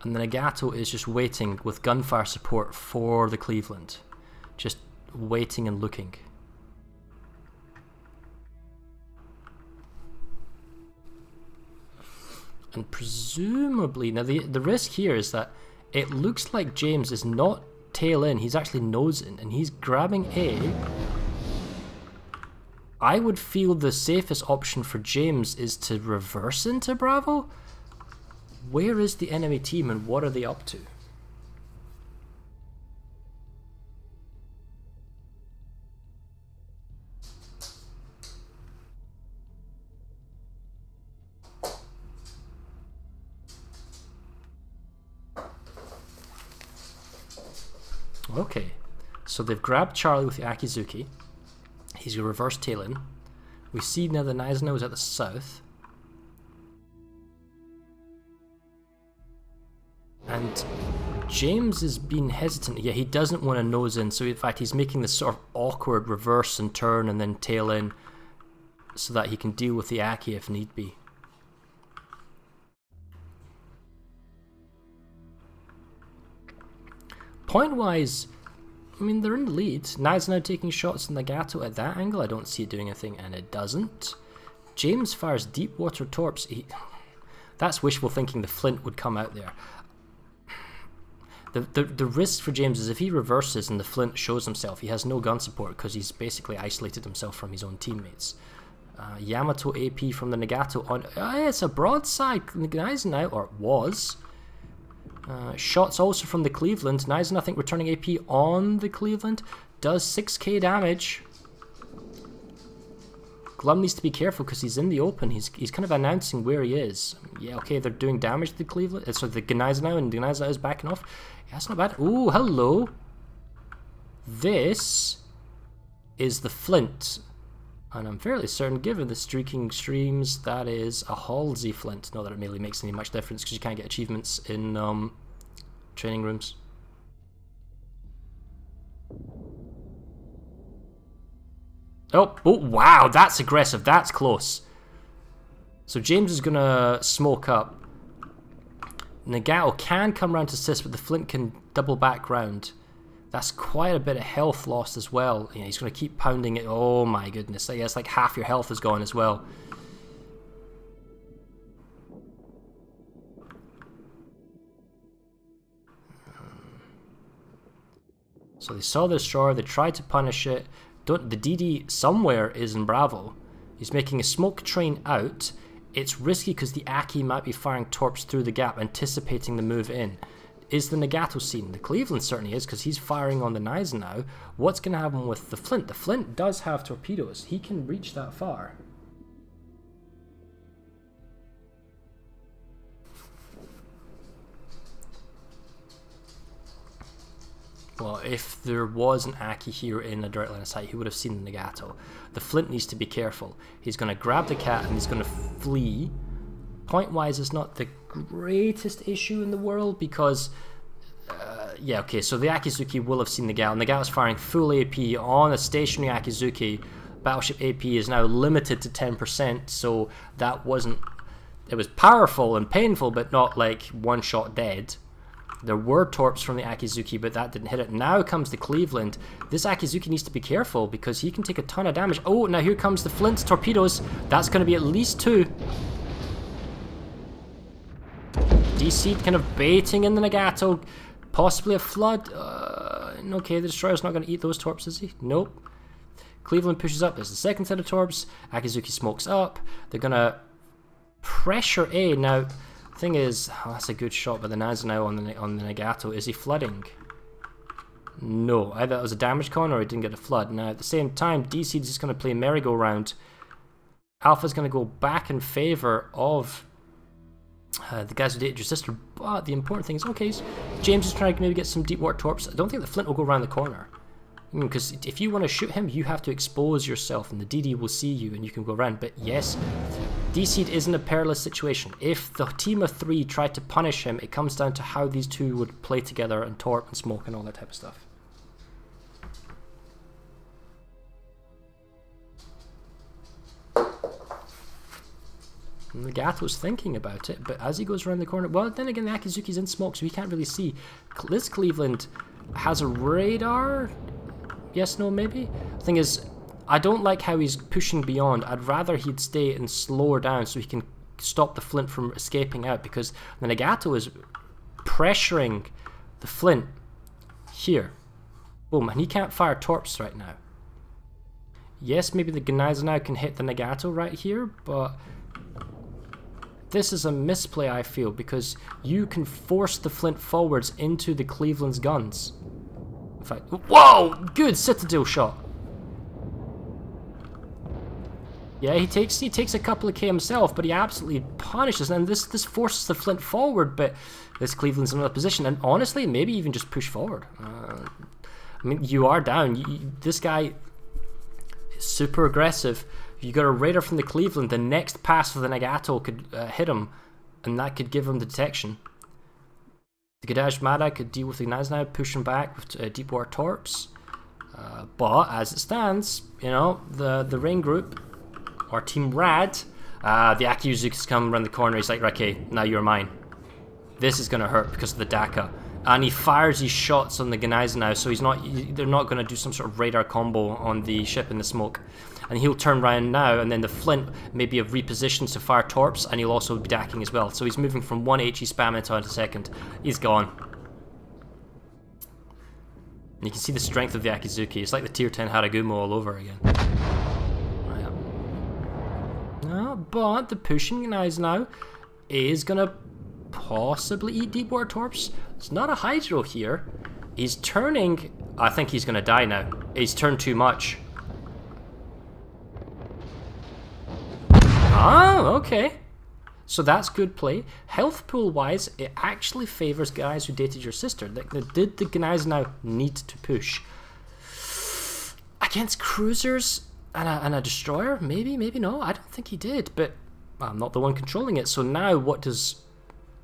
And then Nagato is just waiting with gunfire support for the Cleveland. Just waiting and looking. And presumably, now the risk here is that it looks like James is not tail in, he's actually nose in, and he's grabbing A. I would feel the safest option for James is to reverse into Bravo. Where is the enemy team and what are they up to? Okay, so they've grabbed Charlie with the Akizuki. He's a reverse tail-in. We see now the Gneisenau is at the south. And James is being hesitant. Yeah, he doesn't want to nose in, so in fact he's making this sort of awkward reverse and turn and then tail in so that he can deal with the Aki if need be. Point-wise, I mean, they're in the lead. Gneisenau taking shots in Nagato at that angle. I don't see it doing anything, and it doesn't. James fires deep water torps. That's wishful thinking the flint would come out there. The risk for James is if he reverses and the flint shows himself, he has no gun support because he's basically isolated himself from his own teammates. Yamato AP from the Nagato on... it's a broadside Gneisenau, or it was. Shots also from the Cleveland. Gneisenau, I think, returning AP on the Cleveland. Does 6k damage. Glum needs to be careful because he's in the open. He's kind of announcing where he is. Yeah, okay, they're doing damage to the Cleveland. So the Gneisenau, and the Gneisenau is backing off. Yeah, that's not bad. Ooh, hello. This is the Flint. And I'm fairly certain, given the streaking streams, that is a Halsey Flint. Not that it really makes any much difference because you can't get achievements in training rooms. Oh, wow, that's aggressive. That's close. So James is going to smoke up. Nagato can come round to assist, but the Flint can double back round. That's quite a bit of health lost as well. Yeah, he's going to keep pounding it. Oh my goodness. Yeah, it's like half your health is gone as well. So they saw the destroyer. They tried to punish it. The DD somewhere is in Bravo. He's making a smoke train out. It's risky because the Aki might be firing torps through the gap, anticipating the move in. Is the Nagato seen? The Cleveland certainly is because he's firing on the Gneisenau. What's going to happen with the Flint? The Flint does have torpedoes. He can reach that far. Well, if there was an Aki here in a direct line of sight, he would have seen the Nagato. The Flint needs to be careful. He's going to grab the cat and he's going to flee. Point-wise, it's not the greatest issue in the world because... yeah, okay, so the Akizuki will have seen the Gal. And the Gal is firing full AP on a stationary Akizuki. Battleship AP is now limited to 10%, so that wasn't... It was powerful and painful, but not like one shot dead. There were torps from the Akizuki, but that didn't hit it. Now comes the Cleveland. This Akizuki needs to be careful because he can take a ton of damage. Oh, now here comes the Flint's torpedoes. That's going to be at least 2. DC kind of baiting in the Nagato. Possibly a flood. Okay, the destroyer's not going to eat those torps, is he? Nope. Cleveland pushes up. There's the second set of torps. Akizuki smokes up. They're going to pressure A. Now, thing is, that's a good shot by the Gneisenau on the Nagato. Is he flooding? No. Either it was a damage con or he didn't get a flood. Now, at the same time, DC is just going to play merry-go-round. Alpha's going to go back in favor of... the guys who dated your sister, but the important thing is, okay, James is trying to maybe get some deep water torps. I don't think the Flint will go around the corner. Because if you want to shoot him, you have to expose yourself, and the DD will see you, and you can go around. But yes, DC is in a perilous situation. If the team of 3 tried to punish him, it comes down to how these two would play together, and torp and smoke and all that type of stuff. And Nagato's thinking about it, but as he goes around the corner... Well, then again, the Akizuki's in smoke, so he can't really see. This Cleveland has a radar... Yes, no, maybe? The thing is, I don't like how he's pushing beyond. I'd rather he'd stay and slow her down so he can stop the Flint from escaping out, because the Nagato is pressuring the Flint here. Boom, and he can't fire torps right now. Yes, maybe the Gneisenau can hit the Nagato right here, but... This is a misplay, I feel, because you can force the Flint forwards into the Cleveland's guns. In fact, whoa! Good Citadel shot. Yeah, he takes a couple of K himself, but he absolutely punishes, and this forces the Flint forward, but this Cleveland's in another position, and honestly, maybe even just push forward. I mean, you are down. This guy is super aggressive. You got a raider from the Cleveland. The next pass for the Nagato could hit him, and that could give him the detection. The Gadash Mada could deal with the Ignaz now, push him back with deep water torps. But as it stands, you know, the rain group, or Team Rad, the Akiuzuki's come around the corner. He's like, okay, now you're mine. This is gonna hurt because of the Daka. And he fires his shots on the Gneisenau now, so they're not going to do some sort of radar combo on the ship in the smoke. And he'll turn around now, and then the Flint maybe have repositioned to fire torps, and he'll also be dacking as well. So he's moving from 1 HE spam into a second. He's gone. And you can see the strength of the Akizuki. It's like the tier 10 Haragumo all over again. But the pushing Gneisenau is going to possibly eat deep water torps. It's not a hydro here. He's turning. I think he's gonna die now. He's turned too much. Oh, okay. So that's good play. Health pool wise, it actually favors guys who dated your sister. Did the Gneisenau need to push against cruisers and a destroyer? Maybe, maybe no. I don't think he did, but I'm not the one controlling it. So now what does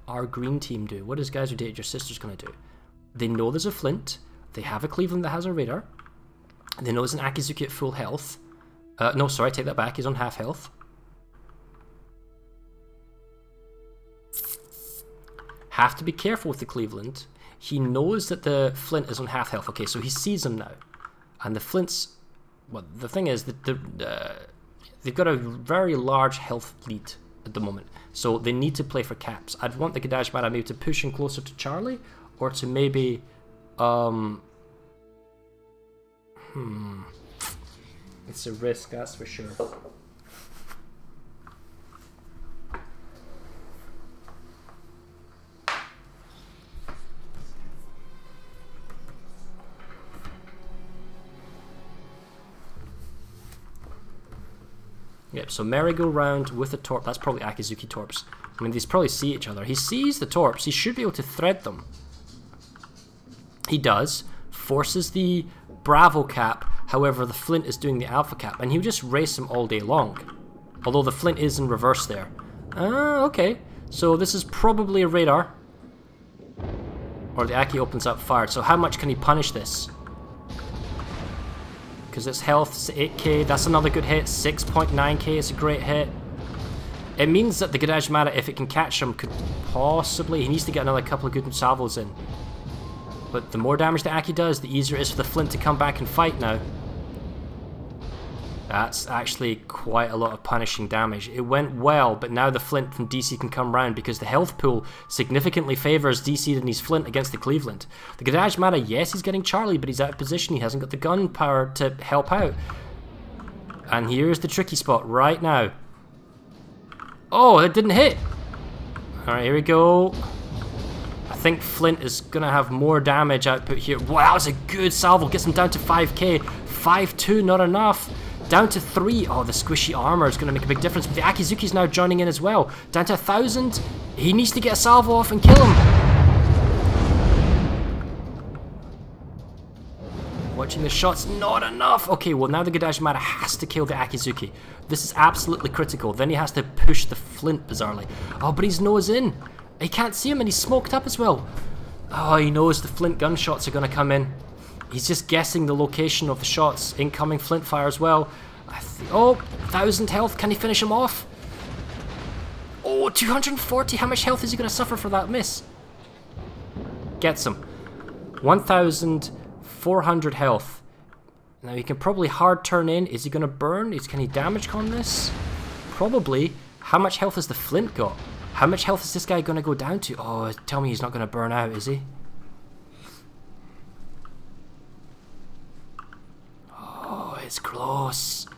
our green team do? What is guys who dated your sister's going to do? They know there's a Flint. They have a Cleveland that has a radar. They know there's an Akizuki at full health. No, sorry, take that back. He's on half health. Have to be careful with the Cleveland. He knows that the Flint is on half health. Okay, so he sees him now. And the Flint's... Well, the thing is that they've got a very large health lead at the moment. So they need to play for caps. I'd want the Gadash Mara maybe to push in closer to Charlie, or to maybe it's a risk, that's for sure. Yep, so merry-go-round with a torp. That's probably Akizuki torps. I mean, these probably see each other. He sees the torps. He should be able to thread them. He does. Forces the Bravo cap. However, the Flint is doing the Alpha cap. And he'll just race him all day long. Although the Flint is in reverse there. Okay. So this is probably a radar. Or the Aki opens up fire. So how much can he punish this? Because its health is 8k, that's another good hit. 6.9k is a great hit. It means that the Gadash Mara, if it can catch him, could possibly... He needs to get another couple of good salvos in. But the more damage the Aki does, the easier it is for the Flint to come back and fight now. That's actually quite a lot of punishing damage. It went well, but now the Flint from DC can come round because the health pool significantly favours DC and his Flint against the Cleveland. The Gadash Mara, yes, he's getting Charlie, but he's out of position. He hasn't got the gun power to help out. And here's the tricky spot right now. Oh, it didn't hit. Alright, here we go. I think Flint is going to have more damage output here. Wow, that was a good salvo. Gets him down to 5k. 5-2, not enough. Down to 3. Oh, the squishy armor is going to make a big difference. But the Akizuki's now joining in as well. Down to 1,000. He needs to get a salvo off and kill him. Watching the shots, not enough. Okay, well now the Gadash Mara has to kill the Akizuki. This is absolutely critical. Then he has to push the Flint, bizarrely. Oh, but he's nose in. He can't see him and he's smoked up as well. Oh, he knows the Flint gunshots are going to come in. He's just guessing the location of the shots. Incoming Flint fire as well. Oh, 1,000 health. Can he finish him off? Oh, 240. How much health is he going to suffer for that miss? Gets him. 1,400 health. Now he can probably hard turn in. Is he going to burn? Can he damage con this? Probably. How much health has the Flint got? How much health is this guy going to go down to? Oh, tell me he's not going to burn out, is he? Oh, it's close.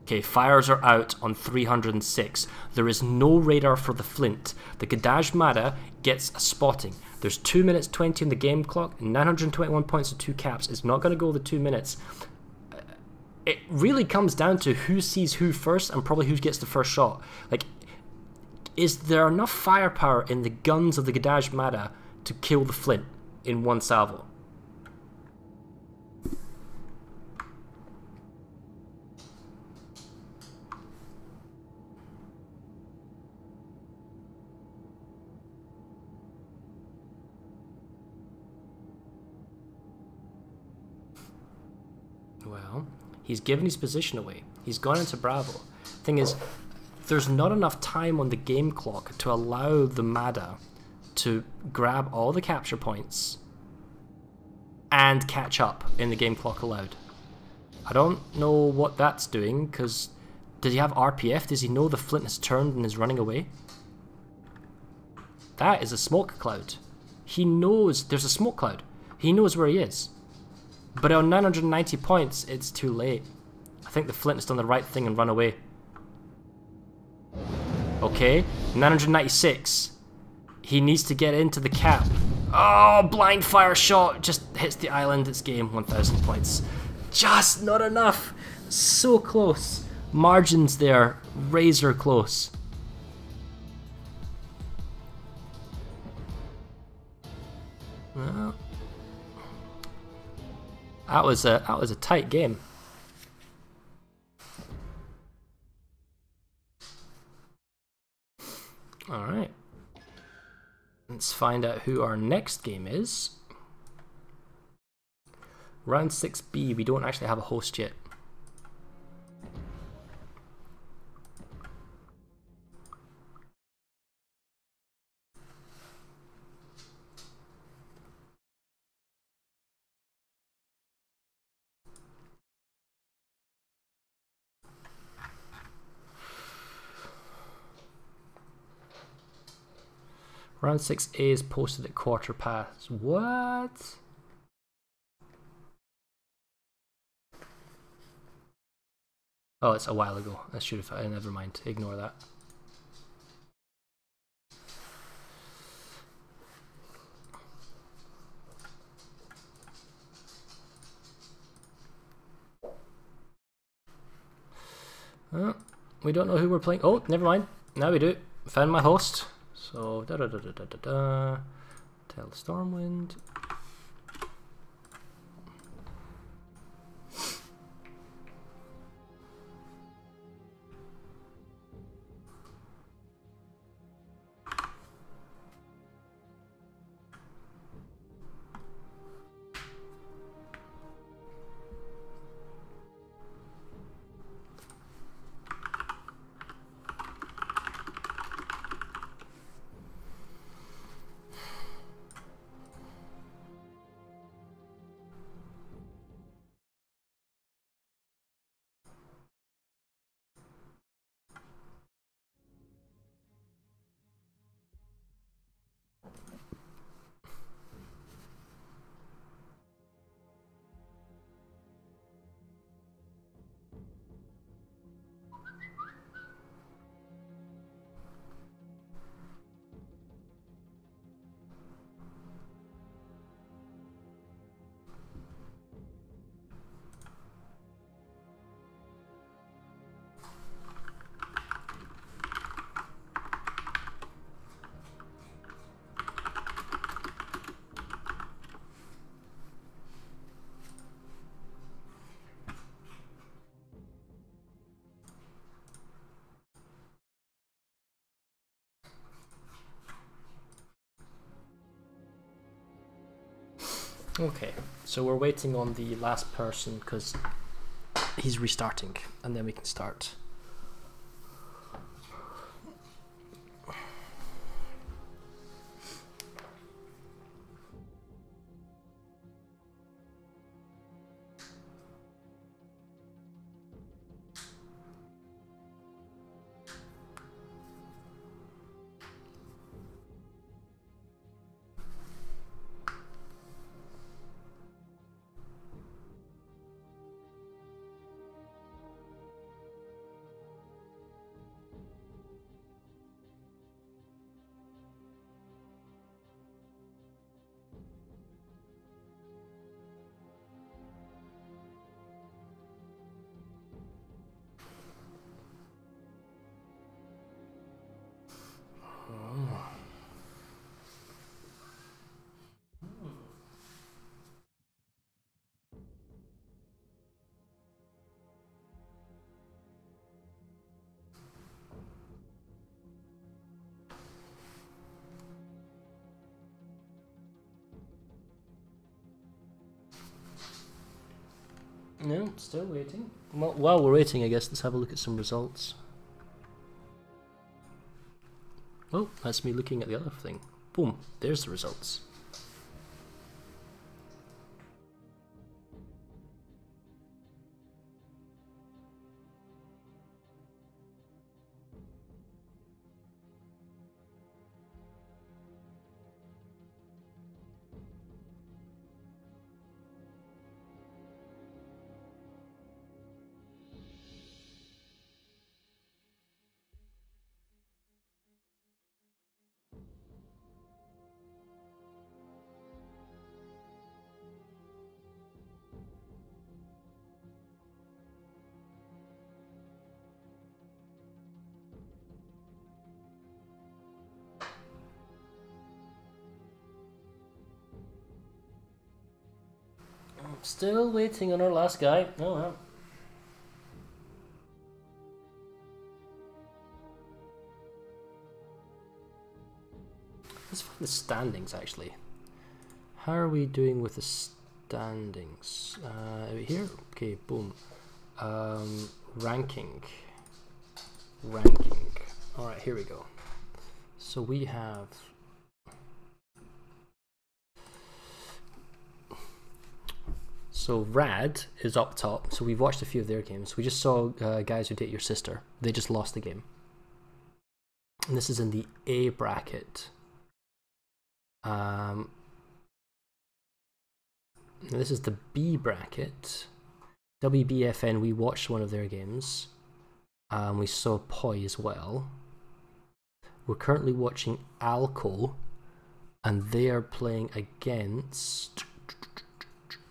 Okay, fires are out on 306. There is no radar for the Flint. The Gadash Mara gets a spotting. There's 2 minutes 20 in the game clock, 921 points and 2 caps. It's not going to go the 2 minutes. It really comes down to who sees who first and probably who gets the first shot. Like, is there enough firepower in the guns of the Gadash Mara to kill the flint in one salvo. Well, he's given his position away. He's gone into Bravo. Thing is, there's not enough time on the game clock to allow the Mada to grab all the capture points and catch up in the game clock allowed. I don't know what that's doing, because does he have RPF? Does he know the flint has turned and is running away? That is a smoke cloud. He knows there's a smoke cloud. He knows where he is. But on 990 points, it's too late. I think the flint has done the right thing and run away. Okay, 996. He needs to get into the cap. Oh, blind fire shot. Just hits the island. It's game. 1,000 points. Just not enough. So close. Margins there. Razor close. Well, that was a tight game. All right. Let's find out who our next game is. Round 6B, we don't actually have a host yet. Round 6A is posted at quarter past. What? Oh, it's a while ago. I should have. Never mind. Ignore that. Oh, we don't know who we're playing. Oh, never mind. Now we do. Found my host. So tell Stormwind. Okay, so we're waiting on the last person because he's restarting, and then we can start. Still waiting. Well, while we're waiting, I guess let's have a look at some results. Oh, that's me looking at the other thing. Boom, there's the results. Still waiting on our last guy. Oh well. Let's find the standings actually. How are we doing with the standings? Over here? Okay, boom. Ranking. Alright, here we go. So we have... So Rad is up top, so we've watched a few of their games. We just saw Guys Who Date Your Sister. They just lost the game. And this is in the A bracket. This is the B bracket. WBFN, we watched one of their games. We saw Poi as well. We're currently watching Alco, and they are playing against...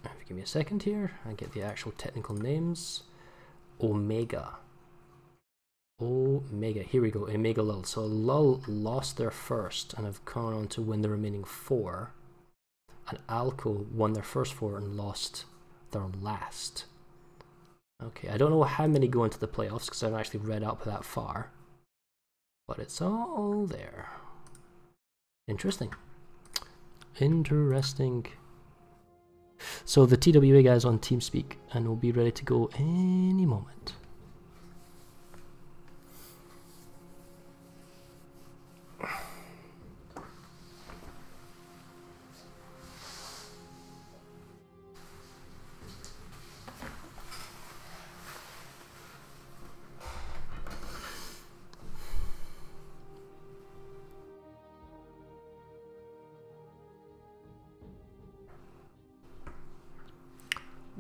If you give me a second here, I get the actual technical names. Omega. Here we go, Omega Lull. So Lull lost their first and have gone on to win the remaining 4. And Alco won their first 4 and lost their last. Okay, I don't know how many go into the playoffs because I haven't actually read up that far. But it's all there. Interesting. So the TWA guys on TeamSpeak, and we'll be ready to go any moment.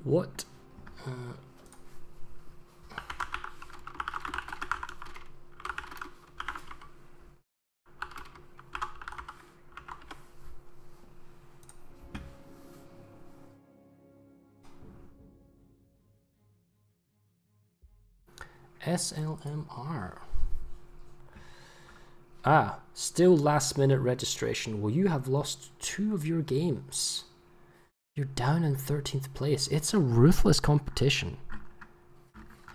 What? SLMR. Ah, still last minute registration. Well, you have lost 2 of your games. You're down in 13th place. It's a ruthless competition.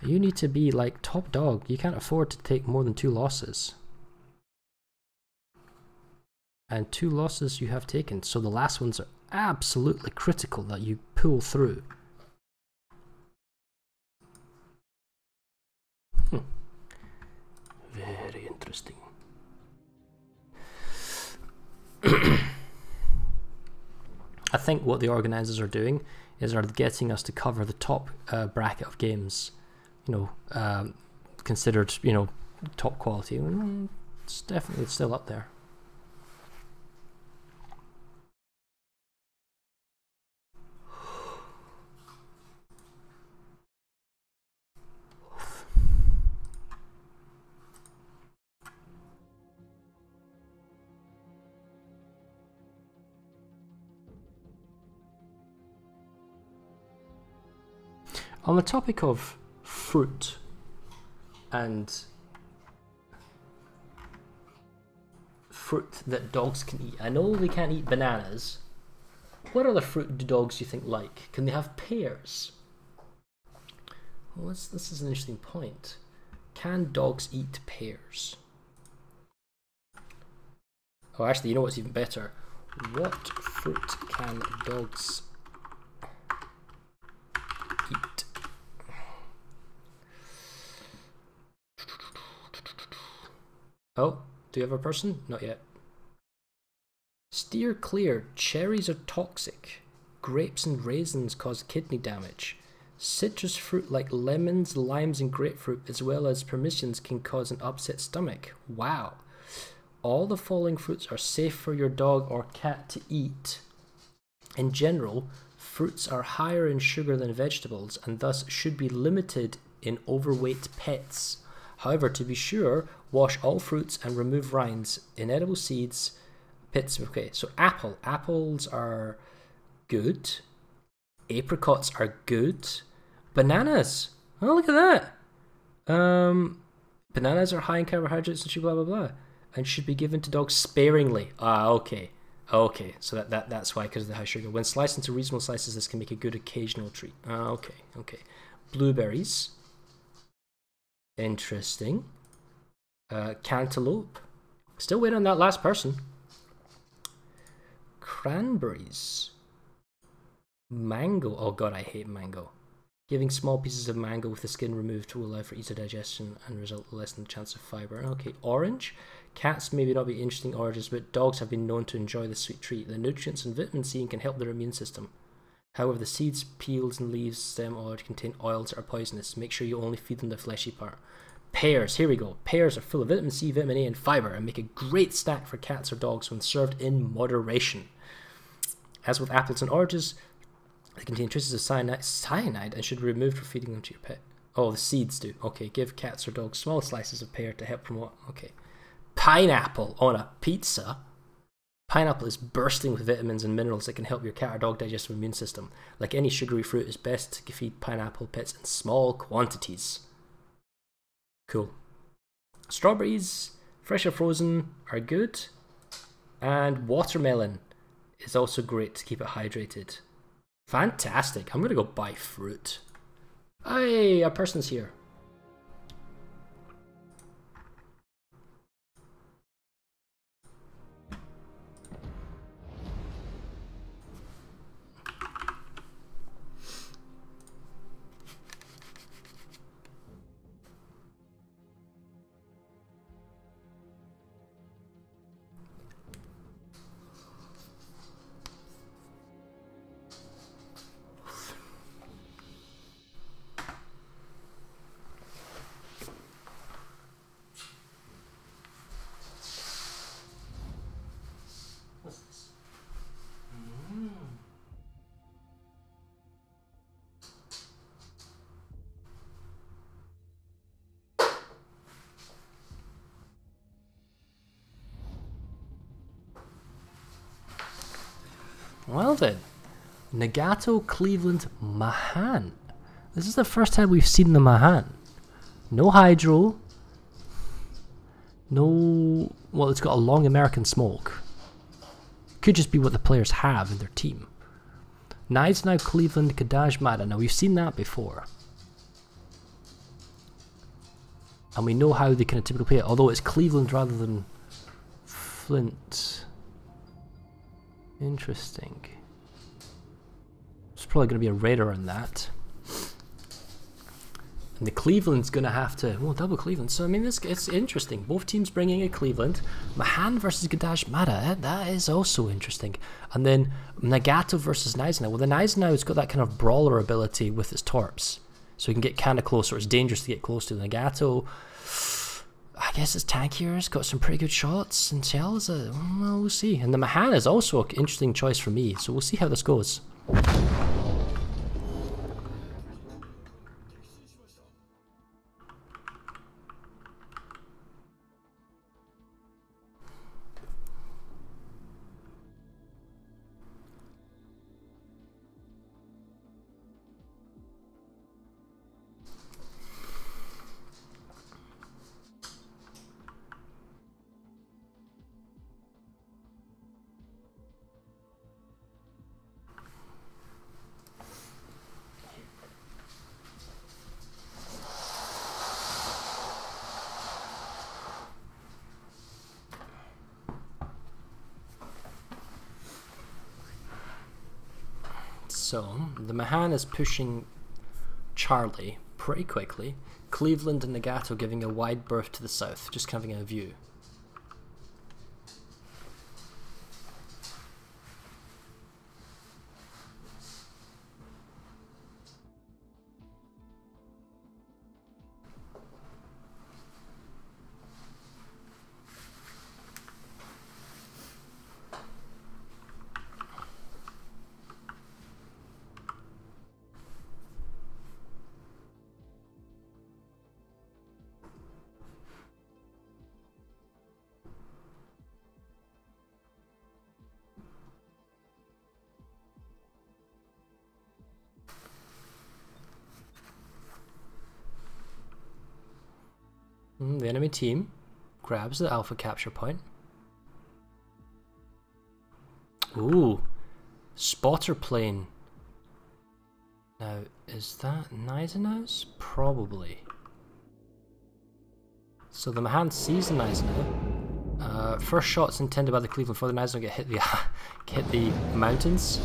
You need to be like top dog. You can't afford to take more than 2 losses. And 2 losses you have taken. So the last ones are absolutely critical that you pull through. Very interesting. I think what the organisers are doing is are getting us to cover the top bracket of games, you know, considered, you know, top quality. It's definitely still up there. On the topic of fruit and fruit that dogs can eat, I know they can't eat bananas. What other fruit do dogs you think like? Can they have pears? Well, this is an interesting point. Can dogs eat pears? Oh, actually, you know what's even better? What fruit can dogs eat? Oh, do you have a person? Not yet. Steer clear. Cherries are toxic. Grapes and raisins cause kidney damage. Citrus fruit like lemons, limes, and grapefruit, as well as persimmons, can cause an upset stomach. Wow. All the following fruits are safe for your dog or cat to eat. In general, fruits are higher in sugar than vegetables and thus should be limited in overweight pets. However, to be sure, wash all fruits and remove rinds, inedible seeds, pits. Okay, so apples are good. Apricots are good. Bananas. Oh, look at that. Bananas are high in carbohydrates and sugar, blah, blah, blah. And should be given to dogs sparingly. Ah, okay. Okay, so that's why, because of the high sugar. When sliced into reasonable slices, this can make a good occasional treat. Ah, okay, okay. Blueberries. Interesting. Cantaloupe. Still waiting on that last person. Cranberries. Mango. Oh god, I hate mango. Giving small pieces of mango with the skin removed will allow for easier digestion and result in less than the chance of fiber. Okay, orange. Cats maybe not be interesting oranges, but dogs have been known to enjoy the sweet treat. The nutrients and vitamin C can help their immune system. However, the seeds, peels, and leaves, stem oil contain oils that are poisonous. Make sure you only feed them the fleshy part. Pears. Here we go. Pears are full of vitamin C, vitamin A, and fiber, and make a great snack for cats or dogs when served in moderation. As with apples and oranges, they contain traces of cyanide and should be removed for feeding them to your pet. Oh, the seeds do. Okay, give cats or dogs small slices of pear to help promote. Okay. Pineapple on a pizza. Pineapple is bursting with vitamins and minerals that can help your cat or dog digestive immune system. Like any sugary fruit, it's best to feed pineapple pets in small quantities. Cool. Strawberries, fresh or frozen, are good. And watermelon is also great to keep it hydrated. Fantastic. I'm going to go buy fruit. Hey, a person's here. Well then, Nagato, Cleveland, Mahan. This is the first time we've seen the Mahan. No hydro. No... Well, it's got a long American smoke. Could just be what the players have in their team. Knives now, Cleveland, Kadaj, Mada. Now, we've seen that before. And we know how they kind of typically play it, although it's Cleveland rather than Flint. Interesting. There's probably going to be a radar on that. And the Cleveland's going to have to... Well, double Cleveland. So, I mean, it's interesting. Both teams bringing in Cleveland. Mahan versus Gadash Mada. That is also interesting. And then Nagato versus Naizenau. Well, the Naizenau's got that kind of brawler ability with its torps. So he can get kind of close, or it's dangerous to get close to. The Nagato... I guess it's tankier, it's got some pretty good shots and shells. Well, we'll see. And the Mahan is also an interesting choice for me, so we'll see how this goes. So, the Mahan is pushing Charlie pretty quickly. Cleveland and Nagato giving a wide berth to the south, just having a view. The enemy team grabs the alpha capture point. Ooh, spotter plane. Now, is that Gneisenau's? Probably. So the Mahan sees the Gneisenau. First shot's intended by the Cleveland for the Gneisenau get hit the mountains.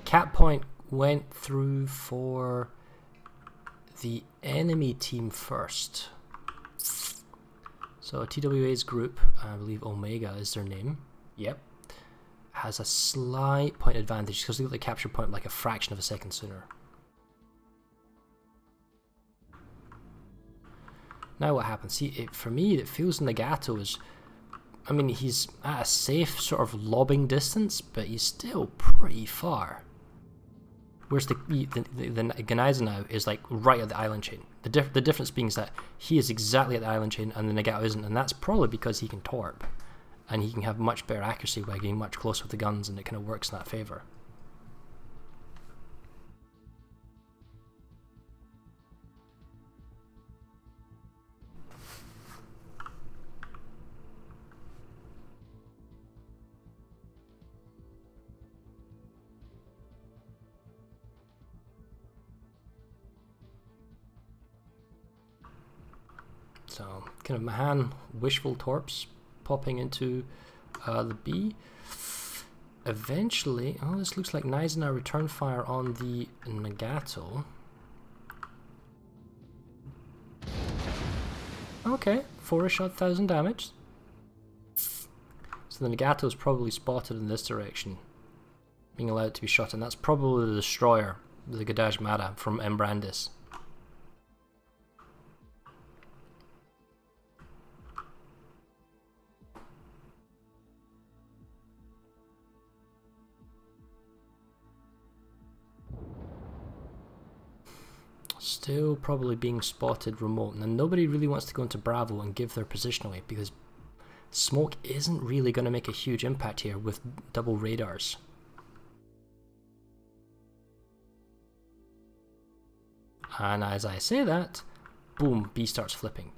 Cap point went through for the enemy team first. So TWA's group, I believe Omega is their name. Yep. Has a slight point advantage because they got the capture point like a fraction of a second sooner. Now what happens? See, for me, it feels Nagato is... I mean, he's at a safe sort of lobbing distance, but he's still pretty far. Whereas the Gneisenau is like right at the island chain. The difference being is that he is exactly at the island chain and the Nagato isn't, and that's probably because he can torp. And he can have much better accuracy by getting much closer with the guns, and it kind of works in that favour. So, kind of Mahan wishful torps popping into the B. Eventually, oh, this looks like Gneisenau return fire on the Nagato. Okay, 4-ish odd thousand damage. So the Nagato is probably spotted in this direction, being allowed to be shot, and that's probably the destroyer, the Gadash Mada from Embrandis. Still probably being spotted remote, and nobody really wants to go into Bravo and give their position away because smoke isn't really going to make a huge impact here with double radars. And as I say that, boom, B starts flipping.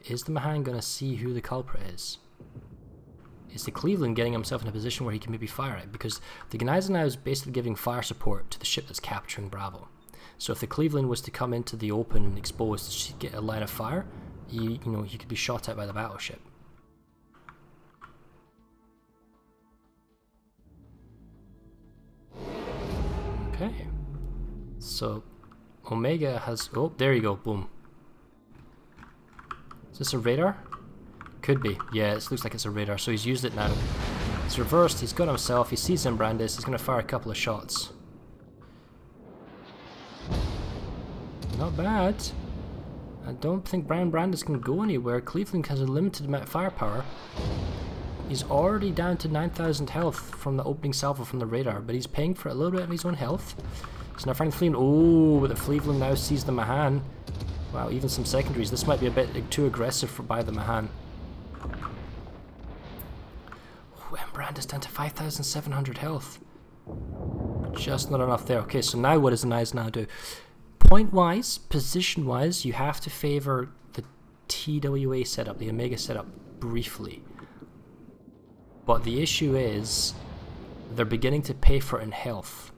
Is the Mahan going to see who the culprit is? Is the Cleveland getting himself in a position where he can maybe fire it? Because the Gneisenau is basically giving fire support to the ship that's capturing Bravo. So if the Cleveland was to come into the open and exposed to get a line of fire, you know, he could be shot at by the battleship. Okay. So Omega has... Oh, there you go. Boom. Is this a radar? Could be. Yeah, it looks like it's a radar. So he's used it now. It's reversed. He's got himself. He sees Embrandis. He's going to fire a couple of shots. Not bad. I don't think Brian Brandis can go anywhere. Cleveland has a limited amount of firepower. He's already down to 9,000 health from the opening salvo from the radar, but he's paying for a little bit of his own health. So now Frank Cleveland, oh, but the Cleveland now sees the Mahan. Wow, even some secondaries. This might be a bit too aggressive by the Mahan. Oh, Brandis down to 5,700 health. Just not enough there. Okay, so now what does the Gneisenau do? Point-wise, position-wise, you have to favour the TWA setup, the Omega setup, briefly. But the issue is, they're beginning to pay for it in health.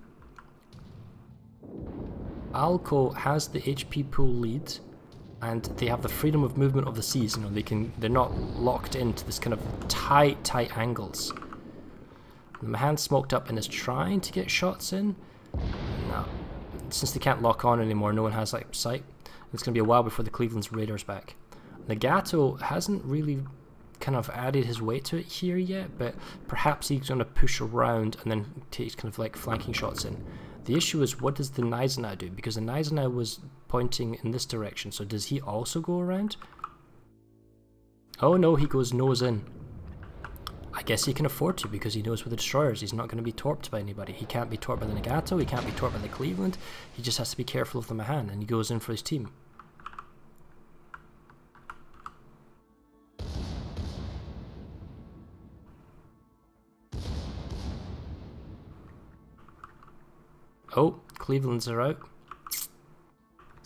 Alco has the HP pool lead, and they have the freedom of movement of the seas. You know, they're not locked into this kind of tight angles. The Mahan smoked up and is trying to get shots in. No. Since they can't lock on anymore, no one has like sight. It's going to be a while before the Cleveland's radar's back. Nagato hasn't really kind of added his weight to it here yet, but perhaps he's going to push around and then take kind of like flanking shots in. The issue is, what does the Gneisenau do? Because the Gneisenau was pointing in this direction, so does he also go around? Oh no, he goes nose in. I guess he can afford to because he knows where the destroyer is. He's not going to be torped by anybody. He can't be torped by the Nagato, he can't be torped by the Cleveland. He just has to be careful of the Mahan, and he goes in for his team. Oh, Cleveland's are out. Is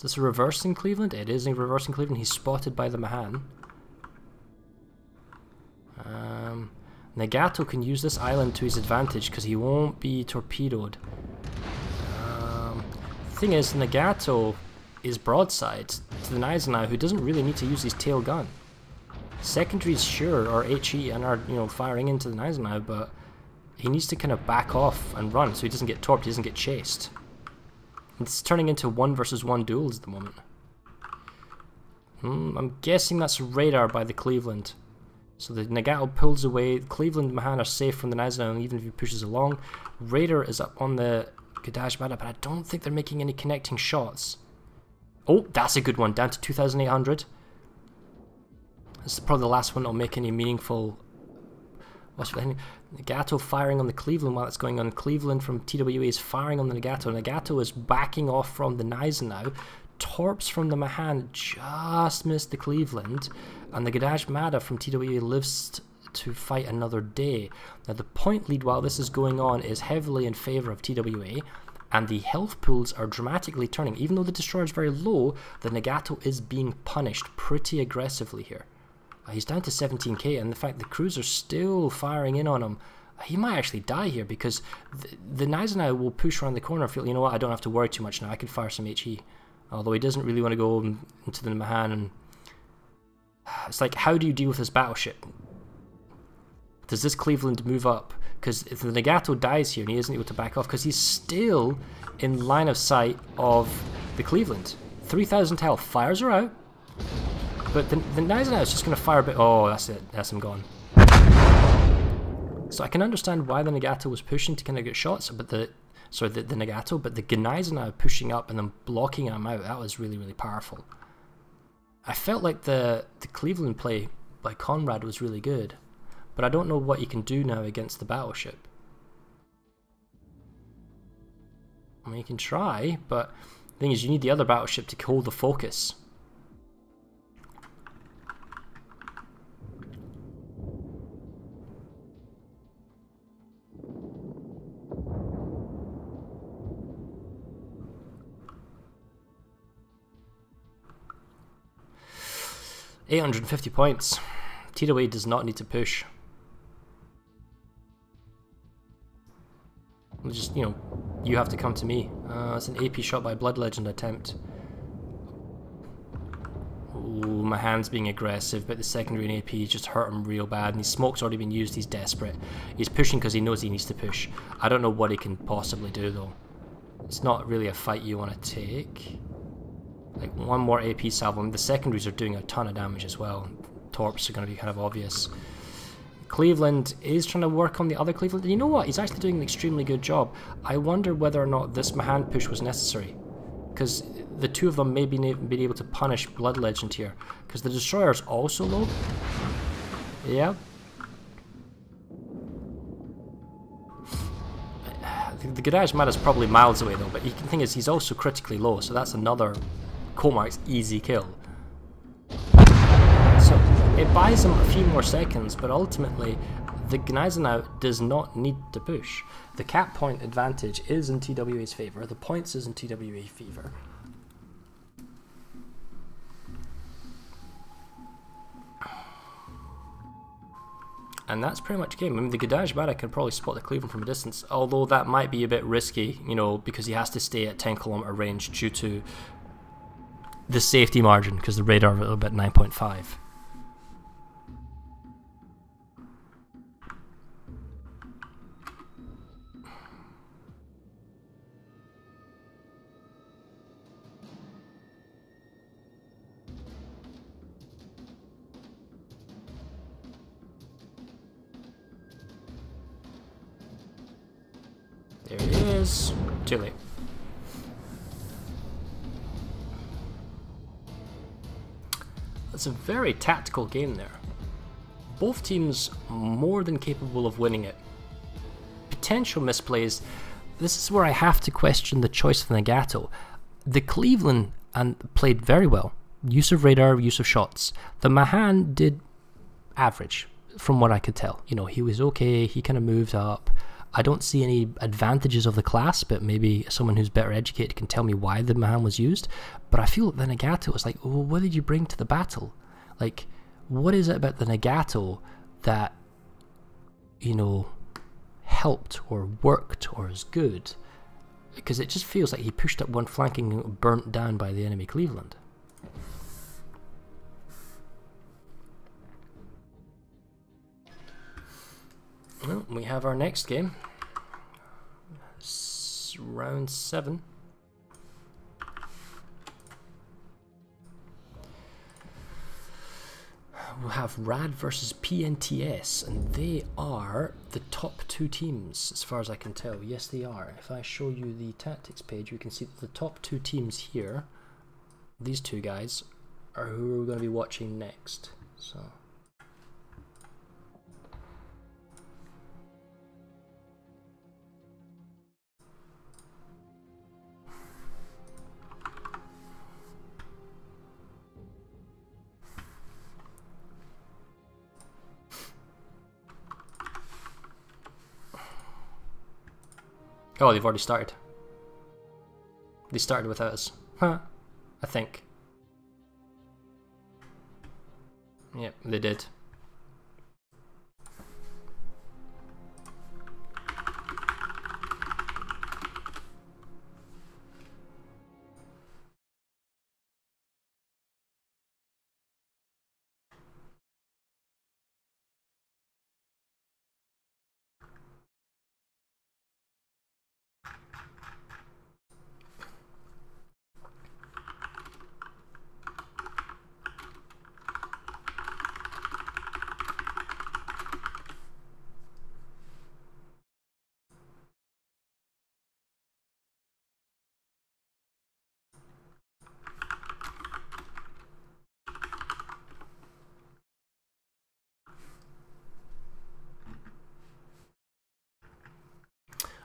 this a reversing Cleveland? It is a reversing Cleveland. He's spotted by the Mahan. Nagato can use this island to his advantage because he won't be torpedoed. The thing is, Nagato is broadside to the Gneisenau, who doesn't really need to use his tail gun. Secondaries, sure, or HE and are, you know, firing into the Gneisenau, but he needs to kind of back off and run so he doesn't get torped, he doesn't get chased. It's turning into 1 versus 1 duels at the moment. I'm guessing that's radar by the Cleveland. So the Nagato pulls away, Cleveland and Mahan are safe from the Gneisenau, even if he pushes along. Radar is up on the Gadajmada, but I don't think they're making any connecting shots. Oh, that's a good one, down to 2,800. This is probably the last one that'll make any meaningful... Nagato firing on the Cleveland while it's going on. Cleveland from TWA is firing on the Nagato. Nagato is backing off from the Gneisenau. Torps from the Mahan just missed the Cleveland. And the Gadajmada from TWA lives to fight another day. Now the point lead while this is going on is heavily in favour of TWA. And the health pools are dramatically turning. Even though the destroyer is very low, the Nagato is being punished pretty aggressively here. He's down to 17k, and the fact the crews are still firing in on him, he might actually die here because the Gneisenau will push around the corner and feel, you know what, I don't have to worry too much now, I can fire some HE. Although he doesn't really want to go into the Mahan, and it's like, how do you deal with this battleship? Does this Cleveland move up? Because if the Nagato dies here and he isn't able to back off, because he's still in line of sight of the Cleveland. 3,000 health, fires are out. But the Gneisenau is just going to fire a bit. Oh, that's it. That's him gone. So I can understand why the Nagato was pushing to kind of get shots, but the Nagato, but the Gneisenau pushing up and then blocking him out, that was really, really powerful. I felt like the Cleveland play by Conrad was really good, but I don't know what you can do now against the battleship. I mean, you can try, but the thing is, you need the other battleship to hold the focus. $850 points. TWA does not need to push. Just, you know, you have to come to me. It's an AP shot by Blood Legend attempt. Ooh, my hand's being aggressive, but the secondary in AP just hurt him real bad, and his smoke's already been used, he's desperate. He's pushing because he knows he needs to push. I don't know what he can possibly do though. It's not really a fight you want to take. Like, one more AP salvo. The secondaries are doing a ton of damage as well. Torps are going to be kind of obvious. Cleveland is trying to work on the other Cleveland. And you know what? He's actually doing an extremely good job. I wonder whether or not this Mahan push was necessary. Because the two of them may be able to punish Blood Legend here. Because the destroyer is also low. Yeah. The Gadajmada is probably miles away though. But the thing is, he's also critically low. So that's another Comark's easy kill. So it buys him a few more seconds, but ultimately the Gneisenau does not need to push. The cap point advantage is in TWA's favour, the points is in TWA's favour. And that's pretty much game. I mean, the Gadajmada can probably spot the Cleveland from a distance, although that might be a bit risky, you know, because he has to stay at 10km range due to the safety margin, because the radar are about 9.5. There he is. Too late. It's a very tactical game there. Both teams more than capable of winning it. Potential misplays. This is where I have to question the choice of Nagato. The Cleveland played very well. Use of radar, use of shots. The Mahan did average, from what I could tell. You know, he was okay, he kind of moved up. I don't see any advantages of the class, but maybe someone who's better educated can tell me why the Mahan was used. But I feel that the Nagato was like, oh, what did you bring to the battle? Like, what is it about the Nagato that you know, helped or worked or is good, because it just feels like he pushed up one flank and got burnt down by the enemy Cleveland. Well, we have our next game. Round 7. We'll have RAD versus PNTS, and they are the top 2 teams as far as I can tell. Yes, they are. If I show you the tactics page, you can see that the top 2 teams here, these 2 guys, are who we're going to be watching next. So oh, they've already started. They started without us. Huh. I think. Yep, they did.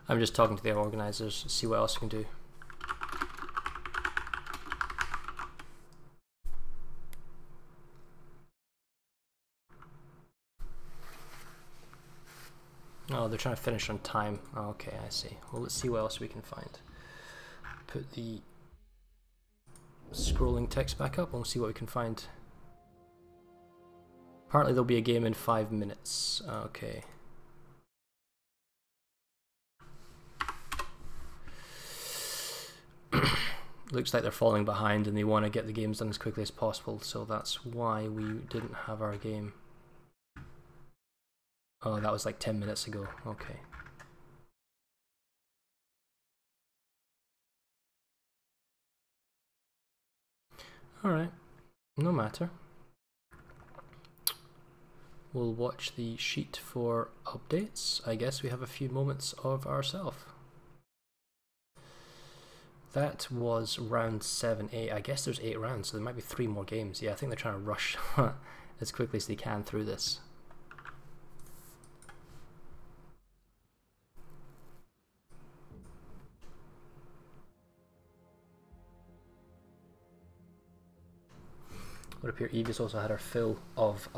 I'm just talking to the organisers to see what else we can do. Oh, they're trying to finish on time. Oh, okay, I see. Well, let's see what else we can find. Put the scrolling text back up and we'll see what we can find. Apparently there'll be a game in 5 minutes. Okay. Looks like they're falling behind and they want to get the games done as quickly as possible, so that's why we didn't have our game. Oh, that was like 10 minutes ago. Okay. Alright, no matter. We'll watch the sheet for updates. I guess we have a few moments of ourselves. That was round 7, 8. I guess there's 8 rounds, so there might be 3 more games. Yeah, I think they're trying to rush as quickly as they can through this. It would appear Evie's also had her fill of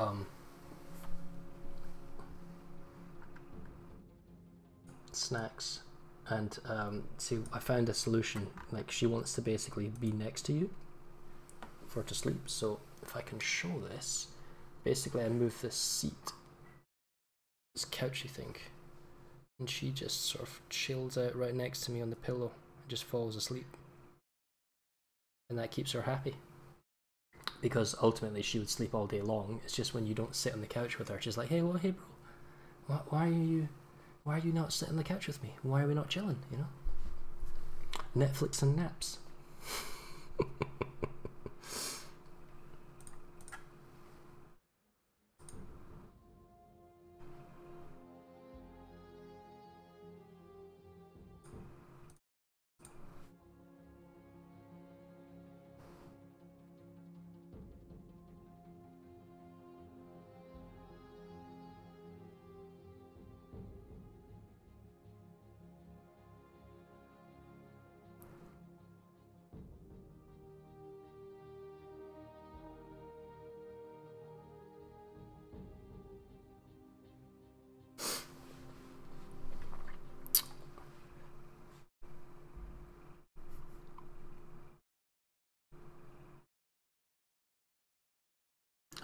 snacks. And see, I found a solution. Like, she wants to basically be next to you for her to sleep. So if I can show this, basically I move this seat, this couchy thing, and she just sort of chills out right next to me on the pillow and just falls asleep. And that keeps her happy. Because ultimately she would sleep all day long. It's just when you don't sit on the couch with her, she's like, hey, well, hey bro, why are you not sitting on the couch with me? Why are we not chilling, you know? Netflix and naps.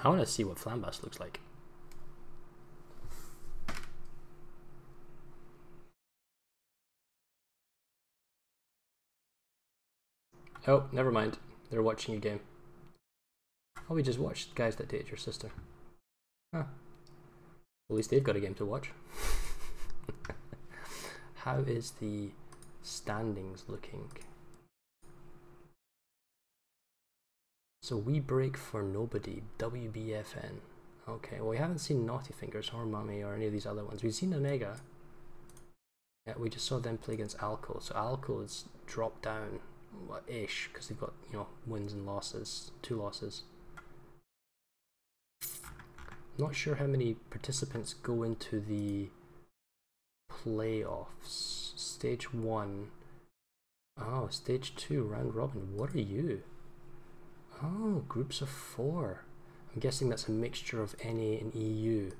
I want to see what Flambast looks like. Oh, never mind. They're watching a game. Oh, we just watched Guys That Dated Your Sister. Huh. At least they've got a game to watch. How is the standings looking? So we break for nobody. WBFN. Okay, well we haven't seen Naughty Fingers or Mummy or any of these other ones. We've seen Omega. Yeah, we just saw them play against Alco. So Alco's dropped down, ish, because they've got, you know, wins and losses, 2 losses. Not sure how many participants go into the playoffs. Stage 1. Oh, stage 2, round robin. What are you? Oh, groups of 4. I'm guessing that's a mixture of NA and EU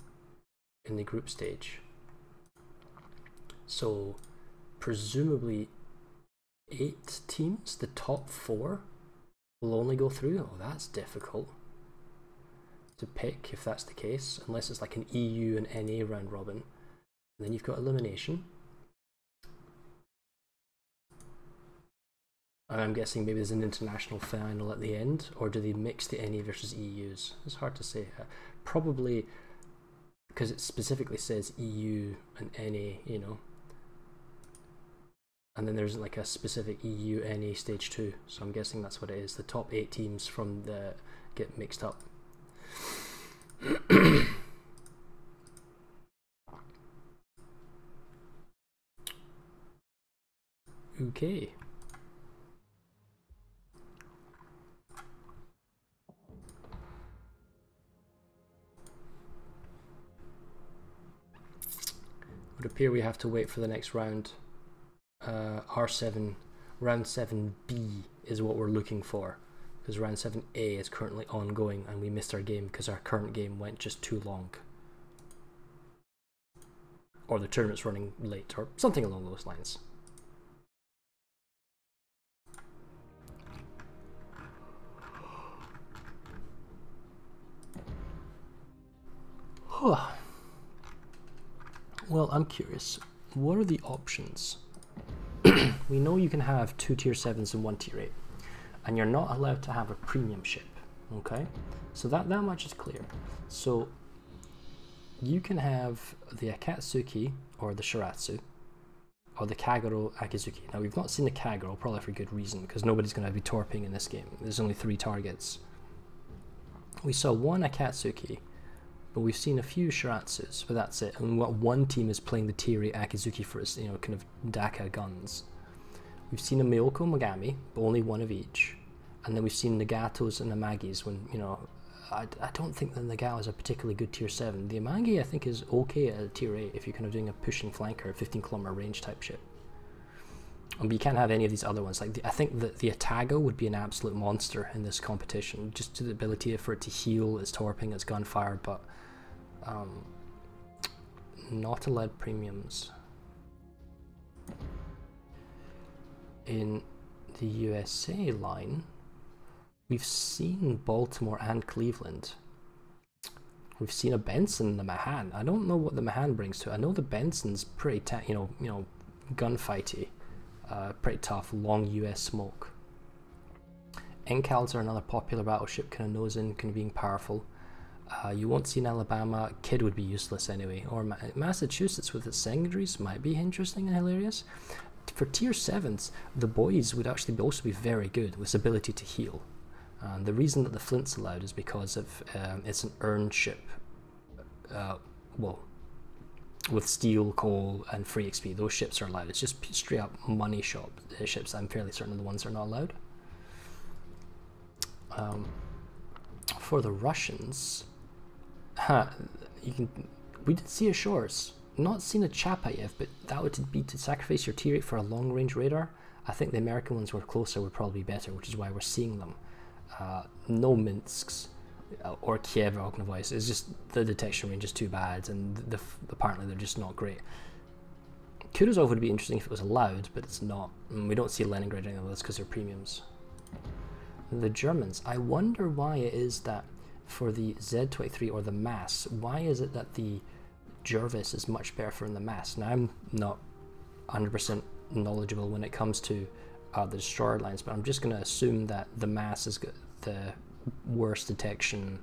in the group stage. So, presumably 8 teams, the top 4 will only go through. Oh, that's difficult to pick if that's the case, unless it's like an EU and NA round robin. And then you've got elimination. And I'm guessing maybe there's an international final at the end, or do they mix the NA versus EUs? It's hard to say. Probably because it specifically says EU and NA, you know. And then there's like a specific EU NA stage 2, so I'm guessing that's what it is. The top 8 teams from the get mixed up. Okay. It would appear we have to wait for the next round. R7, round 7B is what we're looking for, because round 7A is currently ongoing and we missed our game because our current game went just too long. Or the tournament's running late, or something along those lines. Well, I'm curious, what are the options? We know you can have 2 tier 7s and 1 tier 8, and you're not allowed to have a premium ship, okay? So that much is clear. So you can have the Akatsuki or the Shiratsu or the Kagero Akizuki. Now we've not seen the Kagero, probably for good reason, because nobody's going to be torping in this game. There's only 3 targets. We saw 1 Akatsuki, but we've seen a few Shiratsus, but that's it. And what 1 team is playing the tier 8 Akizuki for its, you know, kind of Daka guns. We've seen a Miyoko Mogami, but only 1 of each. And then we've seen Nagatos and Amagis when, you know, I don't think the Nagato is a particularly good tier 7. The Amagi I think is okay at a tier 8 if you're kind of doing a pushing flanker, 15km range type ship. But you can't have any of these other ones. Like I think that the Atago would be an absolute monster in this competition, just to the ability for it to heal, its torping, its gunfire, but not allowed premiums. In the USA line, we've seen Baltimore and Cleveland. We've seen a Benson and the Mahan. I don't know what the Mahan brings to it. I know the Benson's pretty, you know, gunfighty, pretty tough, long US smoke. Encals are another popular battleship, kind of nose in, kind of being powerful. You won't see in Alabama. Kid would be useless anyway. Or Massachusetts with its secondaries might be interesting and hilarious. For tier 7s, the boys would actually also be very good with its ability to heal. The reason that the Flint's allowed is because of it's an earned ship. Well, with steel, coal, and free XP, those ships are allowed. It's just straight up money shop ships. I'm fairly certain of the ones that are not allowed. For the Russians, we did see Ashores. Not seen a Chapayev, but that would be to sacrifice your tier 8 for a long-range radar. I think the American ones were closer, would probably be better, which is why we're seeing them. No Minsks or Kiev or Ognovois. It's just the detection range is too bad, and apparently they're just not great. Kutuzov would be interesting if it was allowed, but it's not. We don't see Leningrad or any of this because they're premiums. The Germans, I wonder why it is that for the Z23 or the MAS, why is it that the Jervis is much better for in the MAS? Now I'm not 100% knowledgeable when it comes to the destroyer lines, but I'm just going to assume that the mass has got the worst detection.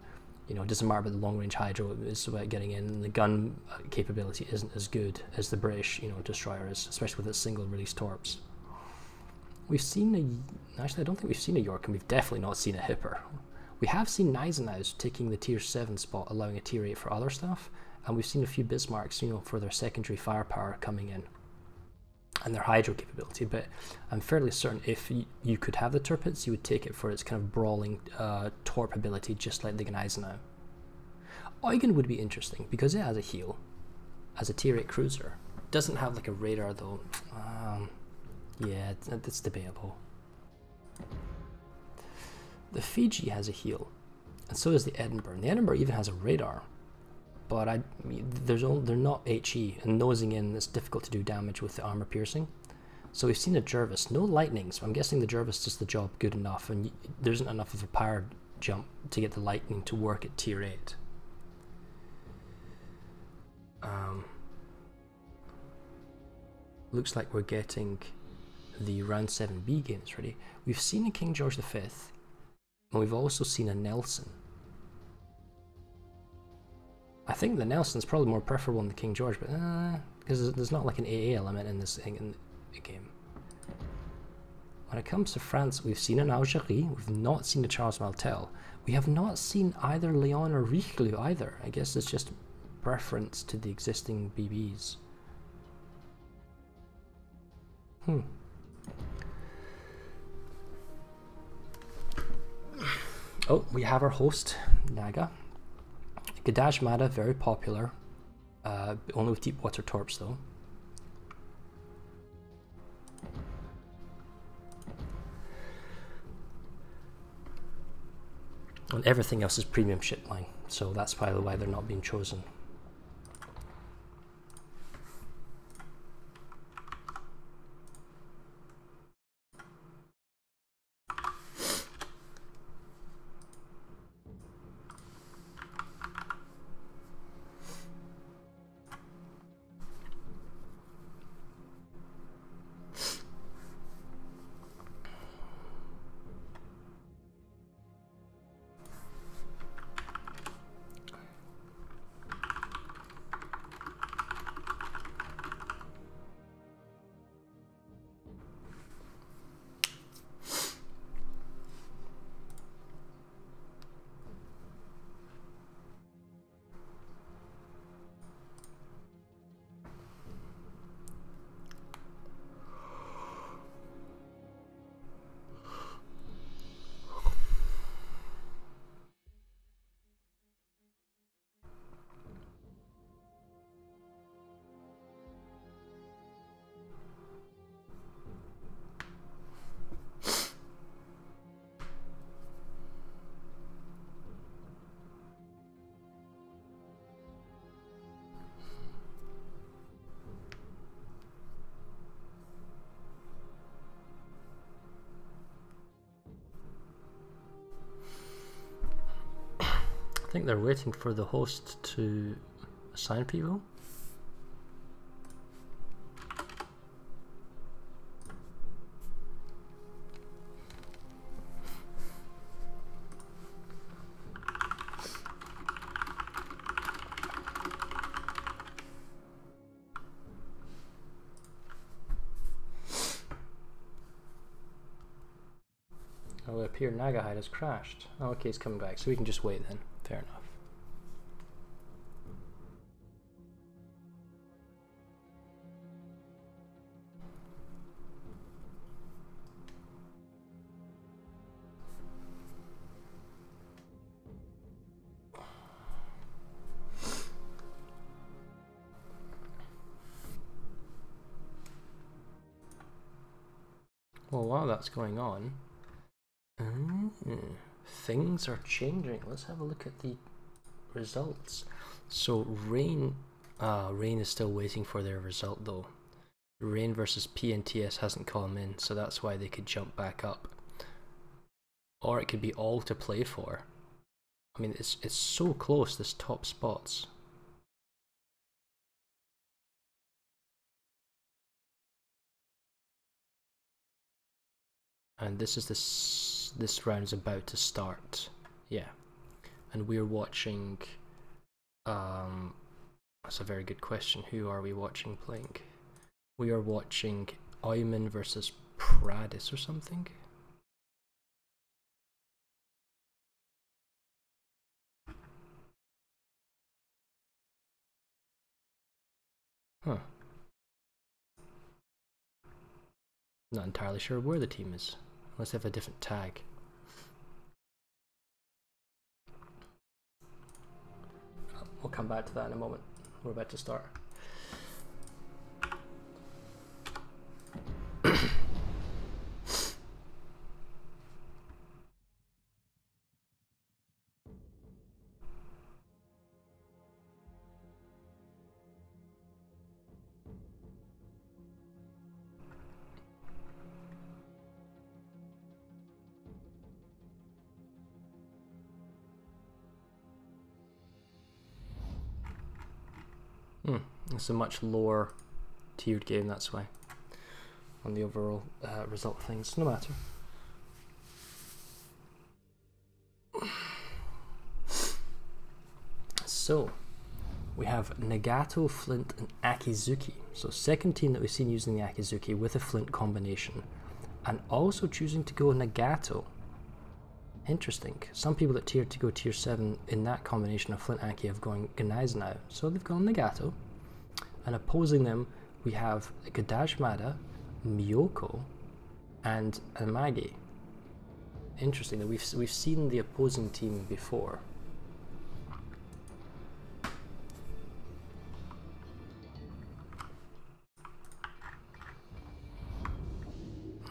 You know, it doesn't matter about the long-range hydro, it's about getting in. The gun capability isn't as good as the British, you know, destroyer is, especially with its single-release torps. We've seen actually I don't think we've seen a York, and we've definitely not seen a Hipper. We have seen Gneisenau's taking the tier 7 spot, allowing a tier 8 for other stuff, and we've seen a few Bismarcks, you know, for their secondary firepower coming in, and their hydro capability, but I'm fairly certain if you could have the Tirpitz, you would take it for its kind of brawling torp ability, just like the Gneisenau. Eugen would be interesting, because it has a heal, as a tier 8 cruiser. Doesn't have like a radar though. Yeah, it's debatable. The Fiji has a heal, and so does the Edinburgh. And the Edinburgh even has a radar, but they're not HE, and nosing in, it's difficult to do damage with the armor piercing. So we've seen a Jervis, no lightning, so I'm guessing the Jervis does the job good enough, and there isn't enough of a power jump to get the lightning to work at tier 8. Looks like we're getting the round 7B games ready. We've seen a King George V, and we've also seen a Nelson. I think the Nelson's probably more preferable than the King George, but because there's not like an AA element in this thing in the game. When it comes to France, we've seen an Algerie, we've not seen a Charles Martel. We have not seen either Leon or Richelieu either. I guess it's just preference to the existing BBs. Oh, we have our host, Naga. Gadash Mada, very popular, only with deep water torps though. And everything else is premium ship line, so that's probably why they're not being chosen. I think they're waiting for the host to assign people. Oh, it appears Nagahide has crashed. Oh, okay, he's coming back, so we can just wait then. Fair enough. Well, while that's going on, things are changing. Let's have a look at the results. So Rain is still waiting for their result though. Rain versus PNTS hasn't come in, so that's why they could jump back up. Or it could be all to play for. I mean, it's so close, this top spots. And this is this round is about to start. Yeah. And we're watching, that's a very good question. Who are we watching playing? We are watching Oyman versus Pradis or something. Huh. Not entirely sure where the team is, unless they have a different tag. We'll come back to that in a moment. We're about to start. It's a much lower tiered game, that's why, on the overall result of things. No matter. So, we have Nagato, Flint, and Akizuki. So, second team that we've seen using the Akizuki with a Flint combination, and also choosing to go Nagato. Interesting. Some people that tiered to go tier 7 in that combination of Flint Aki have gone Gneisenau now. So they've gone Nagato. And opposing them, we have Gadajmada, Miyoko, and Amagi. Interesting that we've seen the opposing team before.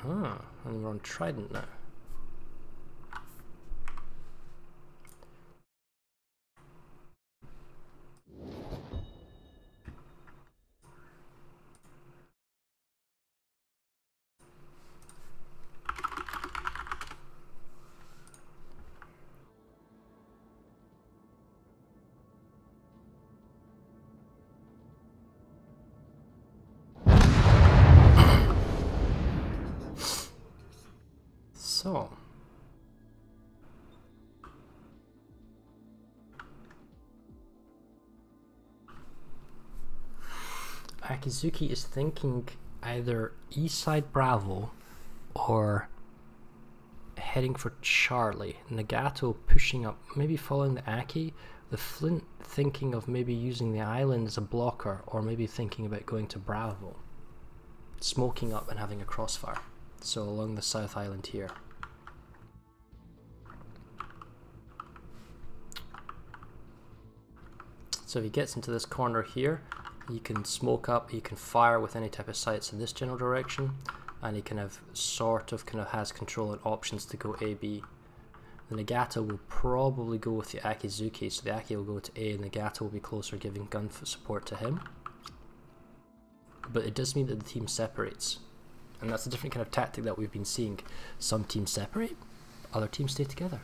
And we're on Trident now. So, Akizuki is thinking either east side Bravo or heading for Charlie. Nagato pushing up, maybe following the Aki. The Flint thinking of maybe using the island as a blocker, or maybe thinking about going to Bravo, smoking up and having a crossfire. So along the South Island here. So if he gets into this corner here, you can smoke up, you can fire with any type of sights in this general direction, and he kind of has control and options to go A, B. The Nagato will probably go with the Akizuki, so the Aki will go to A and the Nagato will be closer, giving gun support to him. But it does mean that the team separates, and that's a different kind of tactic that we've been seeing. Some teams separate, other teams stay together.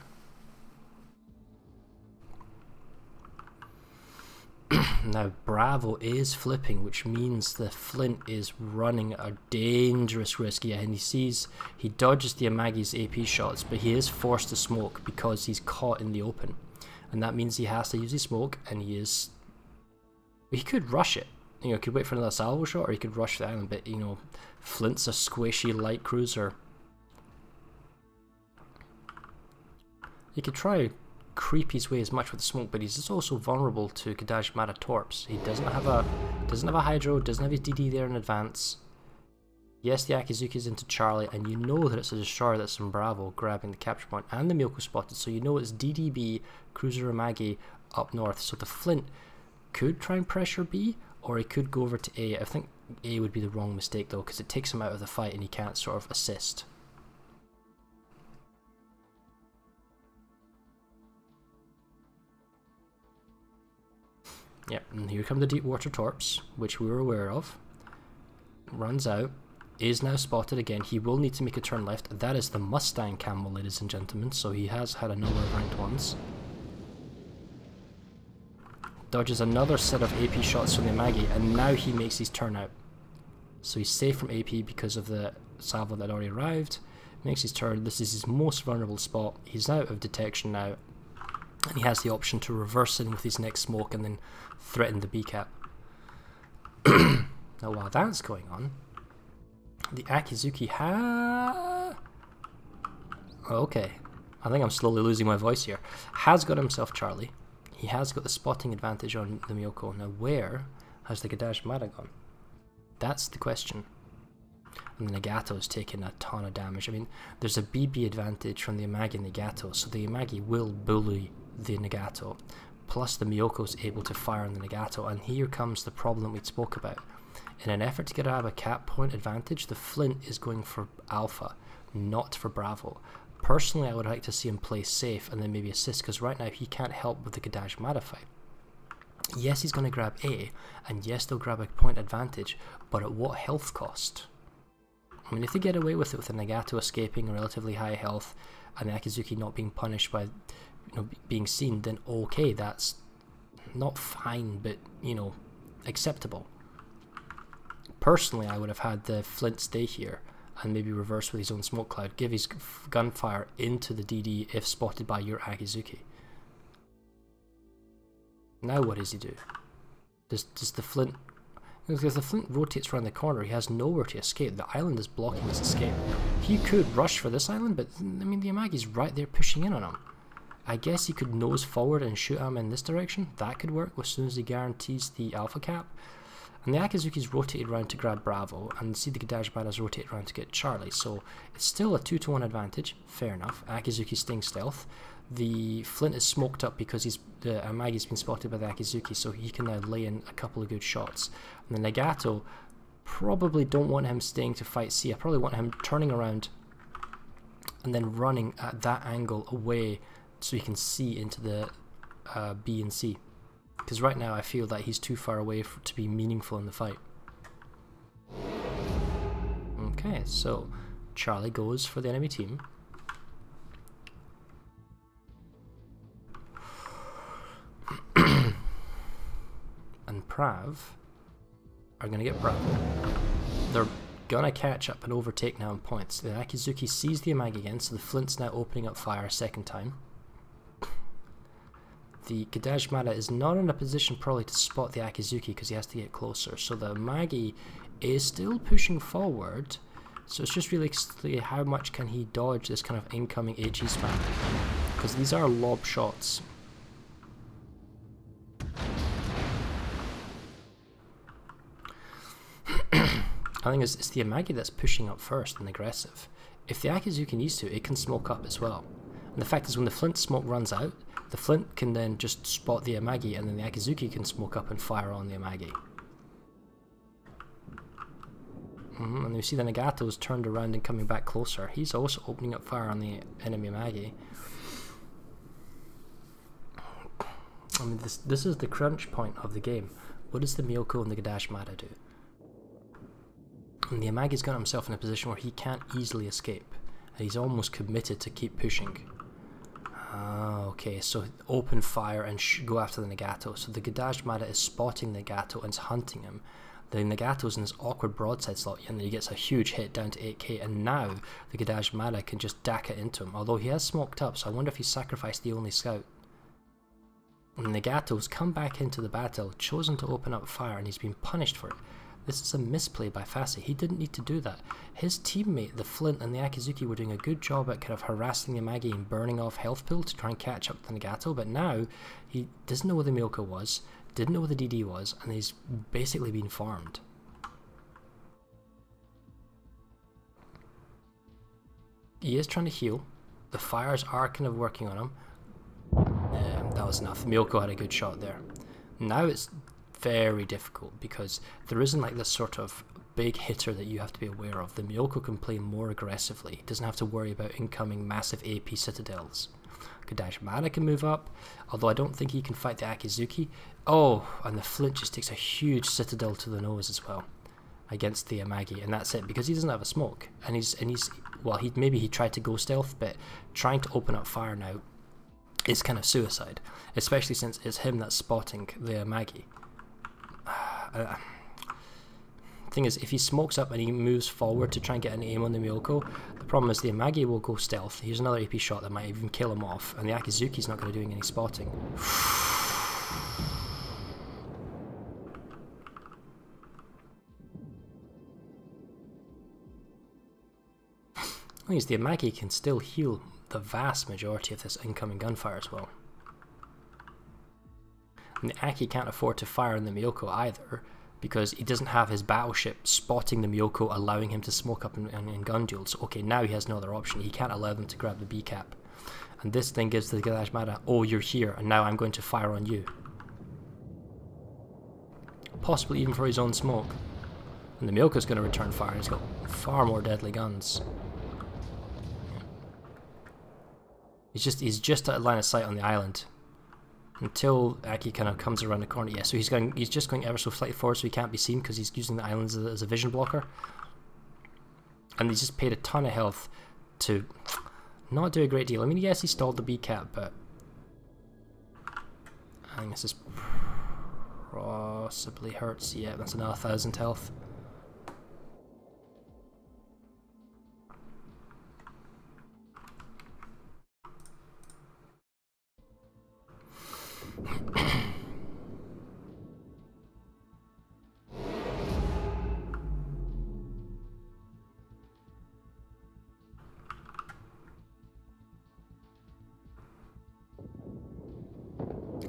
Now Bravo is flipping, which means the Flint is running a dangerous risk. Yeah, and he dodges the Amagi's AP shots, but he is forced to smoke because he's caught in the open, and that means he has to use his smoke. And he could rush it, you know, could wait for another salvo shot, or he could rush the island. But you know, Flint's a squishy light cruiser. He could try creep his way as much with the smoke, but he's just also vulnerable to Gadajmada torps. He doesn't have a hydro, doesn't have his DD there in advance. Yes, the Akizuki's into Charlie, and you know that it's a destroyer that's in Bravo grabbing the capture point, and the Miyoko spotted, so you know it's DDB, Cruiser Amagi up north. So the Flint could try and pressure B, or he could go over to A. I think A would be the wrong mistake though, because it takes him out of the fight and he can't sort of assist. Yep, and here come the deep water torps, which we were aware of. Runs out, is now spotted again. He will need to make a turn left. That is the Mustang camel, ladies and gentlemen, so he has had a number of ranked ones. Dodges another set of AP shots from the Amagi, and now he makes his turn out. So he's safe from AP because of the salvo that already arrived. makes his turn. This is his most vulnerable spot. He's out of detection now, and he has the option to reverse in with his next smoke and then threaten the B cap. Now while that's going on, the Akizuki okay, I think I'm slowly losing my voice here. Has got himself Charlie. He has got the spotting advantage on the Miyoko. Now where has the Gadash Mada gone? That's the question. And the Nagato's taken a ton of damage. I mean, there's a BB advantage from the Amagi and the Nagato, so the Amagi will bully the Nagato. Plus the Miyoko's able to fire on the Nagato, and here comes the problem we spoke about. In an effort to get out of a cap point advantage, the Flint is going for Alpha, not for Bravo. Personally, I would like to see him play safe and then maybe assist, because right now he can't help with the Gadash Mada fight. Yes, he's going to grab A, and yes, they'll grab a point advantage, but at what health cost? I mean, if they get away with it with the Nagato escaping relatively high health and the Akizuki not being punished by, being seen, then okay, that's not fine, but, acceptable. Personally, I would have had the Flint stay here and maybe reverse with his own smoke cloud, give his gunfire into the DD if spotted by your Akizuki. Now what does he do? Does the Flint... Because the Flint rotates around the corner, he has nowhere to escape. The island is blocking his escape. He could rush for this island, but I mean the Amagi's right there pushing in on him. I guess he could nose forward and shoot him in this direction. That could work as soon as he guarantees the alpha cap. And the Akizuki's rotated around to grab Bravo, and see the Gadash Mada's rotated around to get Charlie. So it's still a 2-to-1 advantage. Fair enough. Akizuki's staying stealth. The Flint is smoked up because the Amagi's been spotted by the Akizuki, so he can now lay in a couple of good shots. And the Nagato, probably don't want him staying to fight C. I probably want him turning around and then running at that angle away so he can see into the B and C. Because right now I feel that he's too far away to be meaningful in the fight. Okay, so Charlie goes for the enemy team. And Prav are going to get Bravo. They're going to catch up and overtake now in points. The Akizuki sees the Amagi again, so the Flint's now opening up fire a second time. The Gadash Mada is not in a position probably to spot the Akizuki because he has to get closer. So the Amagi is still pushing forward. So it's just realistically how much can he dodge this kind of incoming HE spam. Because these are lob shots. I think it's the Amagi that's pushing up first and aggressive. If the Akizuki needs to, it can smoke up as well. And the fact is when the Flint smoke runs out, the Flint can then just spot the Amagi and then the Akizuki can smoke up and fire on the Amagi. And you see the Nagato's turned around and coming back closer. He's also opening up fire on the enemy Amagi. I mean, this is the crunch point of the game. What does the Miyoko and the Gadash Mada do? And the Amagi's got himself in a position where he can't easily escape. And he's almost committed to keep pushing. Okay, so open fire and go after the Nagato. So the Gadash Mada is spotting the Nagato and is hunting him. The Nagato's in this awkward broadside slot and then he gets a huge hit down to 8k, and now the Gadash Mada can just dack it into him. Although he has smoked up, so I wonder if he sacrificed the only scout. And the Nagato's come back into the battle, chosen to open up fire, and he's been punished for it. This is a misplay by Fasi. He didn't need to do that. His teammate, the Flint and the Akizuki, were doing a good job at kind of harassing the Amagi and burning off health pool to try and catch up to the Nagato, but now he doesn't know where the Miyoko was, didn't know where the DD was, and he's basically been farmed. He is trying to heal. The fires are kind of working on him. That was enough. Miyoko had a good shot there. Now it's very difficult because there isn't like this sort of big hitter that you have to be aware of. The Miyoko can play more aggressively. He doesn't have to worry about incoming massive AP citadels. Gadash Mada can move up, although I don't think he can fight the Akizuki. Oh, and the Flint just takes a huge citadel to the nose as well against the Amagi, and that's it because he doesn't have a smoke. And he's well, maybe he tried to go stealth, but trying to open up fire now is kind of suicide, especially since it's him that's spotting the Amagi. thing is, if he smokes up and he moves forward to try and get an aim on the Miyoko, the problem is the Amagi will go stealth. Here's another AP shot that might even kill him off, and the Akizuki's not going to be doing any spotting. The Amagi can still heal the vast majority of this incoming gunfire as well. And the Aki can't afford to fire on the Miyoko either, because he doesn't have his battleship spotting the Miyoko, allowing him to smoke up in gun duels. So, okay, now he has no other option. He can't allow them to grab the B cap. And this thing gives the Garage Mada, oh, you're here, and now I'm going to fire on you. Possibly even for his own smoke. And the Miyoko's going to return fire. He's got far more deadly guns. He's just at line of sight on the island until Aki kind of comes around the corner. Yeah, so he's just going ever so slightly forward so he can't be seen because he's using the islands as a vision blocker. And he's just paid a ton of health to not do a great deal. I mean, yes, he stalled the B cap, but I think this is possibly hurts. Yeah, that's another 1,000 health.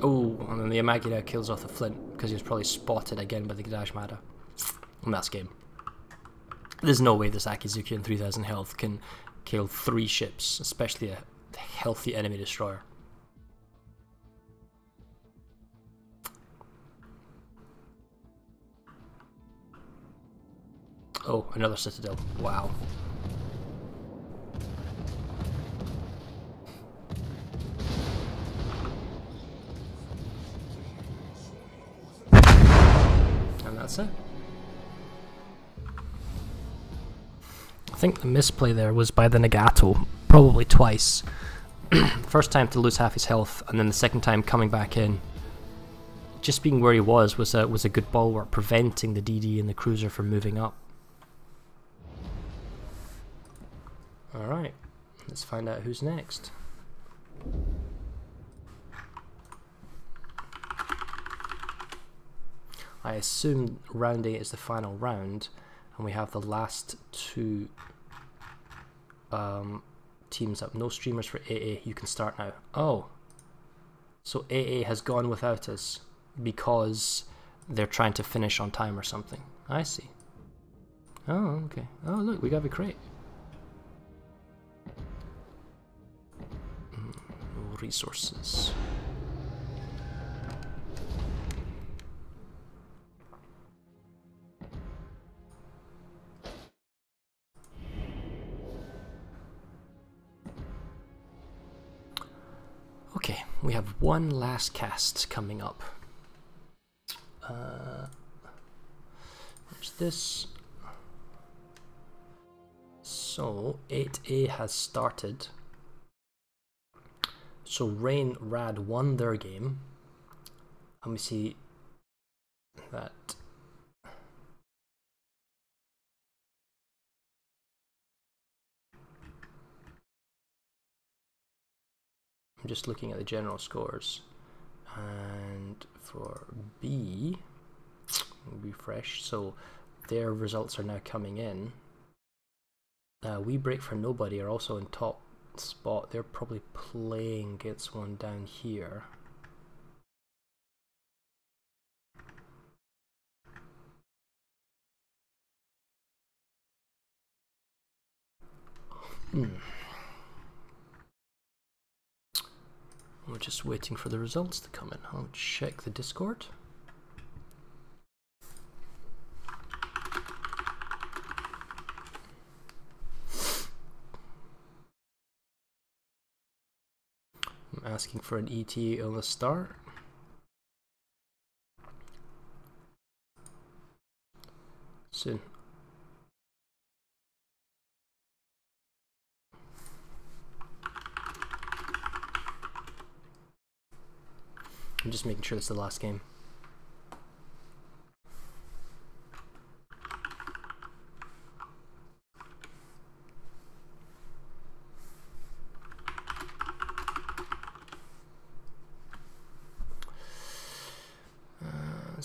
Oh, and then the Amagi now kills off the Flint because he was probably spotted again by the Garage Mada. And that's game. There's no way this Akizuki on 3,000 health can kill 3 ships, especially a healthy enemy destroyer. Oh, another Citadel. Wow. And that's it. I think the misplay there was by the Nagato, probably twice. First time to lose half his health, and then the second time coming back in. Just being where he was a good bulwark, preventing the DD and the cruiser from moving up. Alright, let's find out who's next. I assume round 8 is the final round, and we have the last 2 teams up. No streamers for AA, you can start now. Oh, so AA has gone without us because they're trying to finish on time or something. I see. Oh, okay. Oh, look, we got a crate. Resources. Okay, we have one last cast coming up. Where's this? So 8A has started. So Rain Rad won their game, and we see that I'm just looking at the general scores, and for B, refresh, so their results are now coming in. We Break for Nobody are also in top spot. They're probably playing against one down here. We're just waiting for the results to come in. I'll check the Discord. I'm asking for an ETA on the start. Soon. I'm just making sure it's the last game.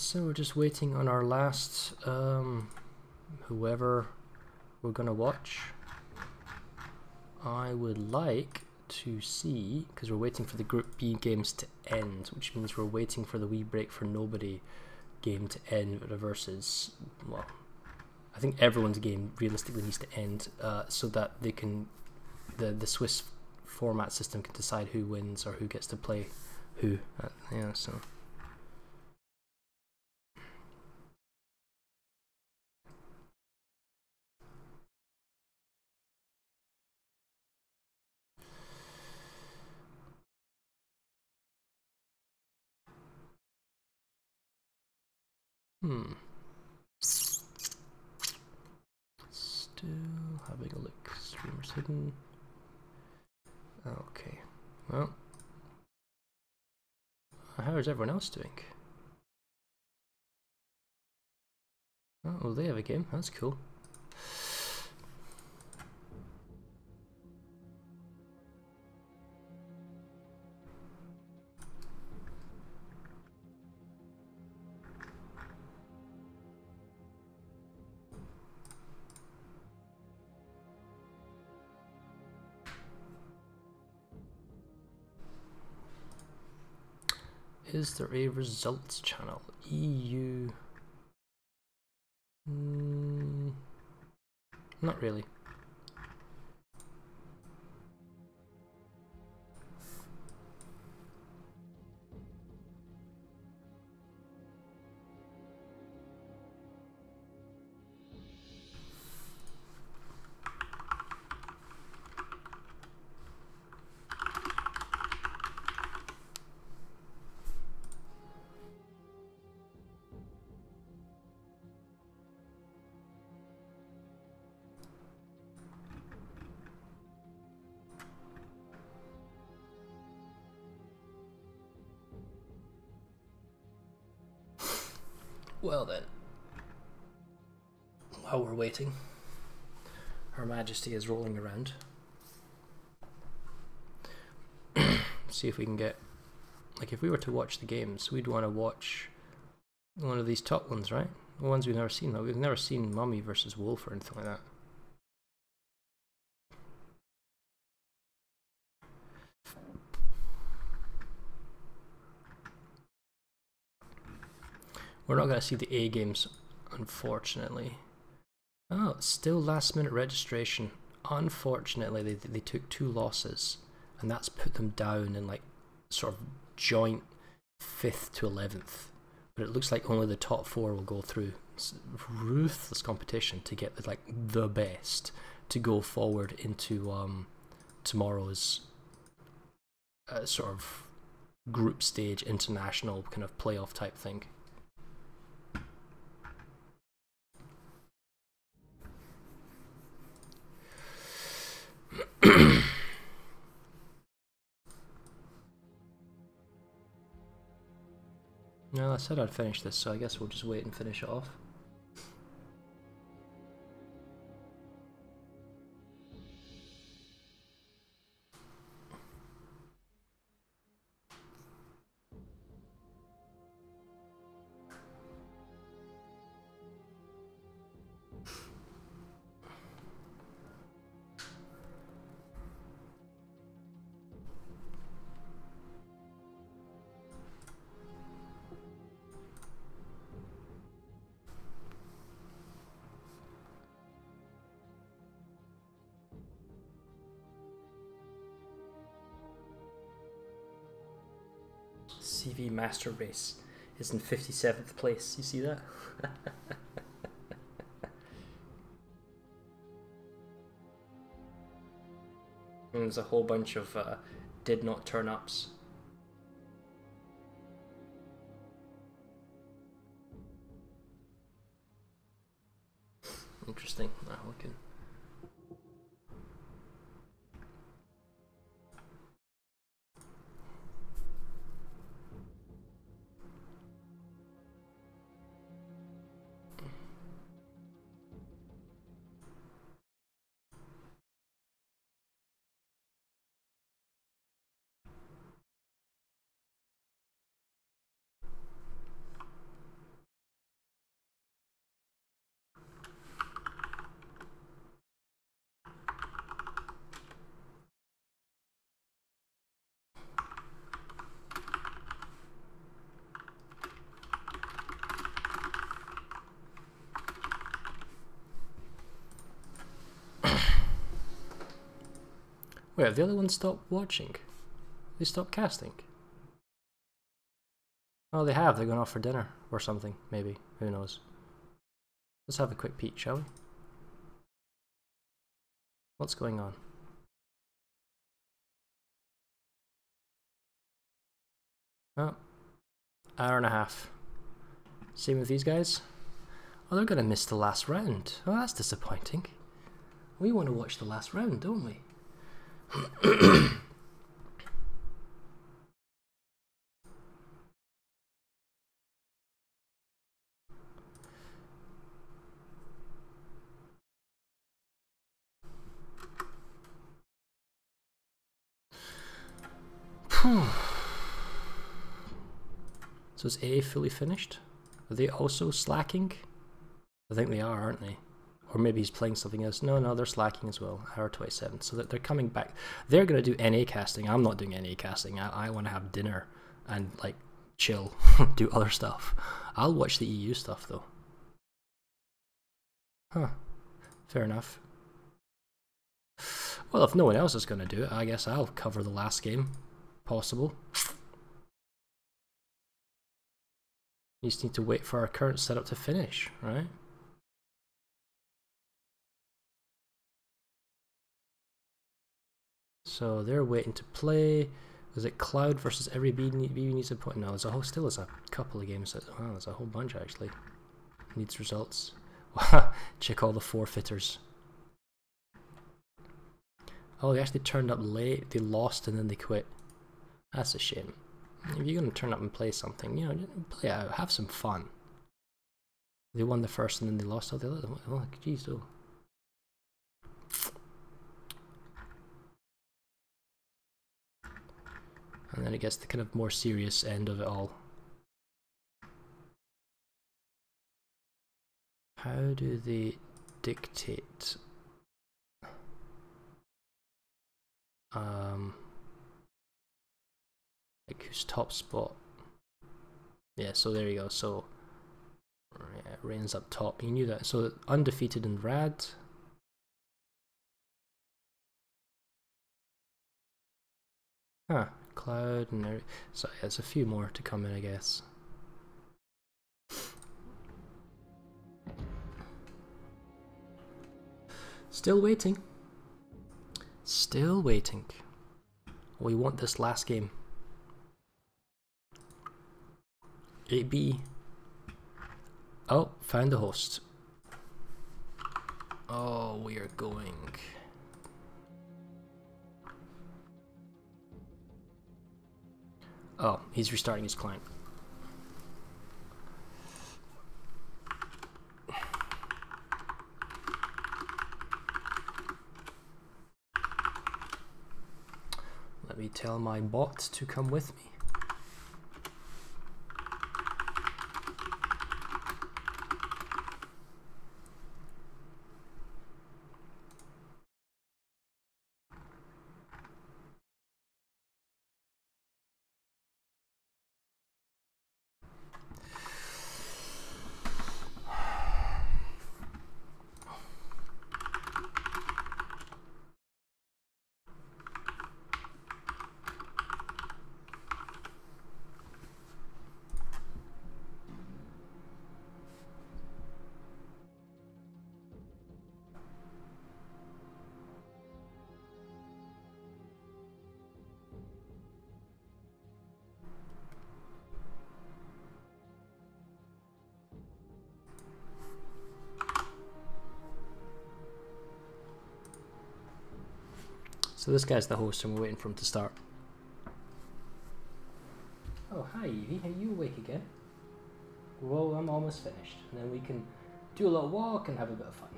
So we're just waiting on our last whoever we're gonna watch. I would like to see, because we're waiting for the Group B games to end, which means we're waiting for the wee break for nobody game to end versus, well, I think everyone's game realistically needs to end so that they can, the Swiss format system can decide who wins or who gets to play who. Yeah, so. Still having a look. Streamers hidden. Okay. Well, how is everyone else doing? Oh, well, they have a game. That's cool. Is there a results channel? EU? Not really. Well then, while we're waiting, Her Majesty is rolling around. See if we can get, like, if we were to watch the games, we'd want to watch one of these top ones, right? The ones we've never seen. Like, we've never seen Mummy versus Wolf or anything like that. We're not going to see the A games, unfortunately. Oh, still last minute registration. Unfortunately, they took 2 losses, and that's put them down in like sort of joint 5th to 11th. But it looks like only the top 4 will go through. It's ruthless competition to get the best to go forward into tomorrow's sort of group stage international kind of playoff type thing. No, I said I'd finish this, so I guess we'll just wait and finish it off. CV Master Race is in 57th place. You see that? And there's a whole bunch of did not turn ups. Interesting. Looking. Wait, have the other ones stopped watching? They stopped casting? Oh, they have. They're going off for dinner or something, maybe. Who knows? Let's have a quick peek, shall we? What's going on? Oh, hour and a half. Same with these guys. Oh, they're going to miss the last round. Oh, that's disappointing. We want to watch the last round, don't we? So is A fully finished? Are they also slacking? I think they are, aren't they? Or maybe he's playing something else. No, they're slacking as well. Hour 27. So that they're coming back. They're going to do NA casting. I'm not doing NA casting. I want to have dinner and like chill, do other stuff. I'll watch the EU stuff though. Huh. Fair enough. Well, if no one else is going to do it, I guess I'll cover the last game. Possible. You just need to wait for our current setup to finish, right? So they're waiting to play. Is it Cloud versus every BB needs a point? No, there's still a couple of games. Wow, there's a whole bunch actually. Needs results. Check all the forfeiters. Oh, they actually turned up late. They lost and then they quit. That's a shame. If you're going to turn up and play something, you know, play out, have some fun. They won the first and then they lost all the other. Oh, jeez, oh. And then it gets the kind of more serious end of it all. How do they dictate? Like who's top spot? Yeah, so there you go. So yeah, Rain's up top. You knew that. So undefeated in Rad. Huh, Cloud and there. So yeah, there's a few more to come in, I guess. Still waiting. Still waiting. We want this last game. 8B. Oh, found the host. Oh, we are going. Oh, he's restarting his client. Let me tell my bot to come with me. So this guy's the host and we're waiting for him to start. Oh, hi Evie, are you awake again? Well, I'm almost finished. And then we can do a little walk and have a bit of fun.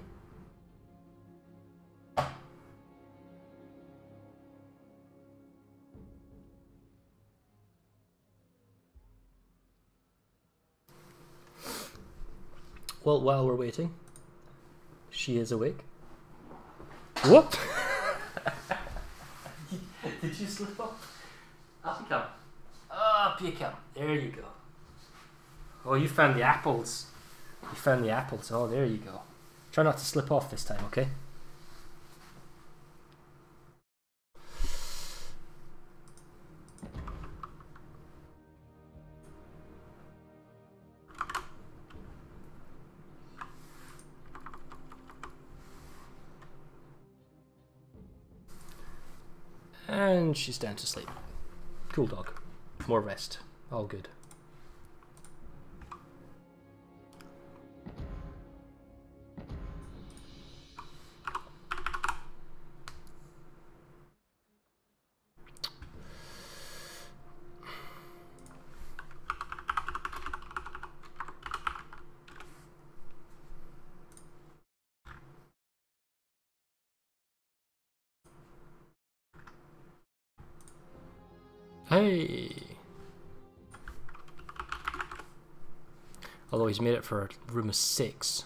Well, while we're waiting, she is awake. Whoop! Did you slip off? Up you come. Up you come. There you go. Oh, you found the apples. You found the apples. Oh, there you go. Try not to slip off this time, okay? And she's down to sleep. Cool dog. More rest. All good. Hey! Although he's made it for a room of 6.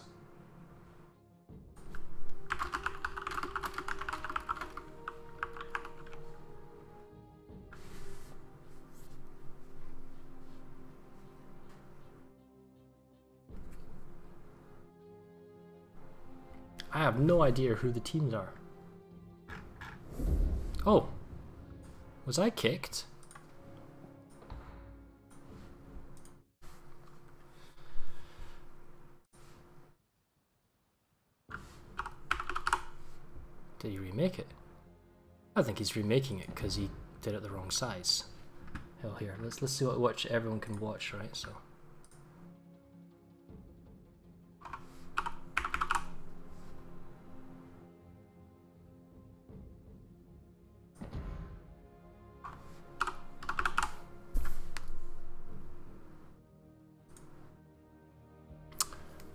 I have no idea who the teams are. Oh! Was I kicked? Did he remake it? I think he's remaking it because he did it the wrong size. Hell, here, let's see what everyone can watch, right? So.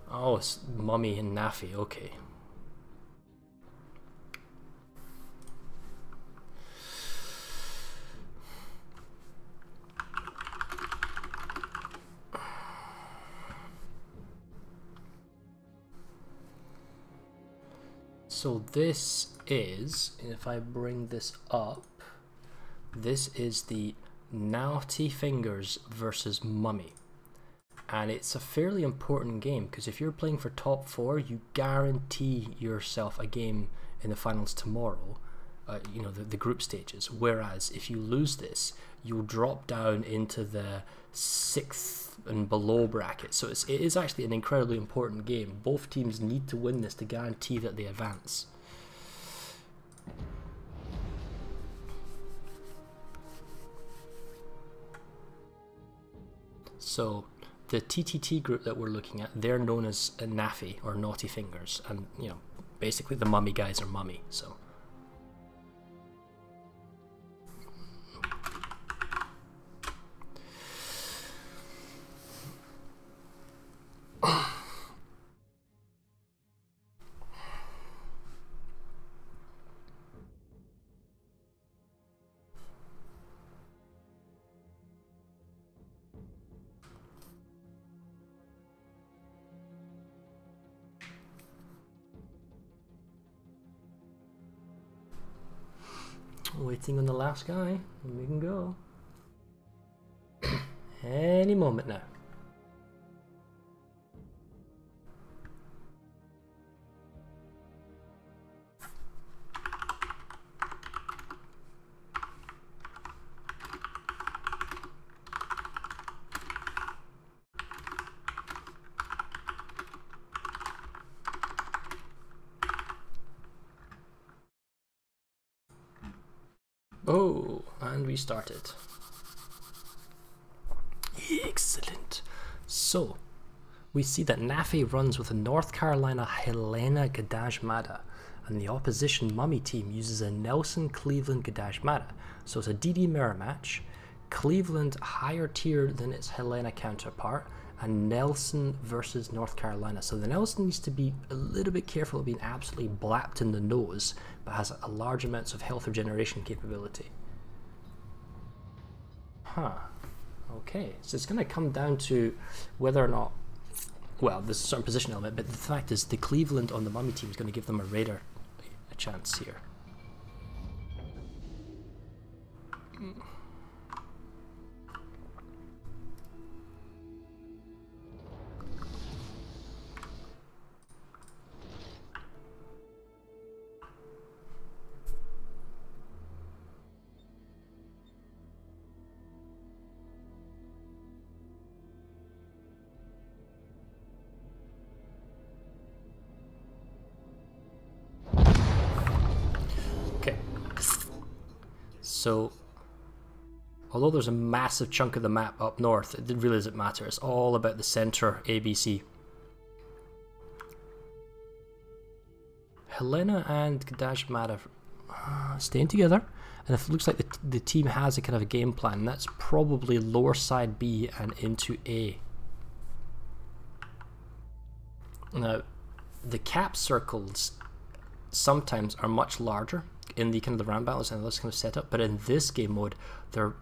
Oh, it's Mummy and Naffy, okay. So this is, if I bring this up, this is the Naughty Fingers versus Mummy. And it's a fairly important game because if you're playing for top 4, you guarantee yourself a game in the finals tomorrow, you know, the group stages. Whereas if you lose this, you'll drop down into the 6th and below bracket. So it is actually an incredibly important game. Both teams need to win this to guarantee that they advance. So the TTT group that we're looking at, they're known as Naffy or Naughty Fingers, and you know, basically the Mummy guys are Mummy. So waiting on the last guy, and we can go. Any moment now. Oh, and we started. Excellent. So, we see that Naffy runs with a North Carolina Helena Gadajmada, and the opposition Mummy team uses a Nelson Cleveland Gadajmada. So it's a DD mirror match. Cleveland higher tier than its Helena counterpart, and Nelson versus North Carolina. So the Nelson needs to be a little bit careful of being absolutely blapped in the nose, but has a large amounts of health regeneration capability. Huh. Okay, so it's going to come down to whether or not, well, there's a certain position element, but the fact is the Cleveland on the Mummy team is going to give them a chance here. So, although there's a massive chunk of the map up north, it really doesn't matter. It's all about the center ABC. Helena and Gdash Mada staying together. And if it looks like the team has a kind of a game plan, that's probably lower side B and into A. Now, the cap circles sometimes are much larger in the kind of the round battles and this kind of setup, but in this game mode, they're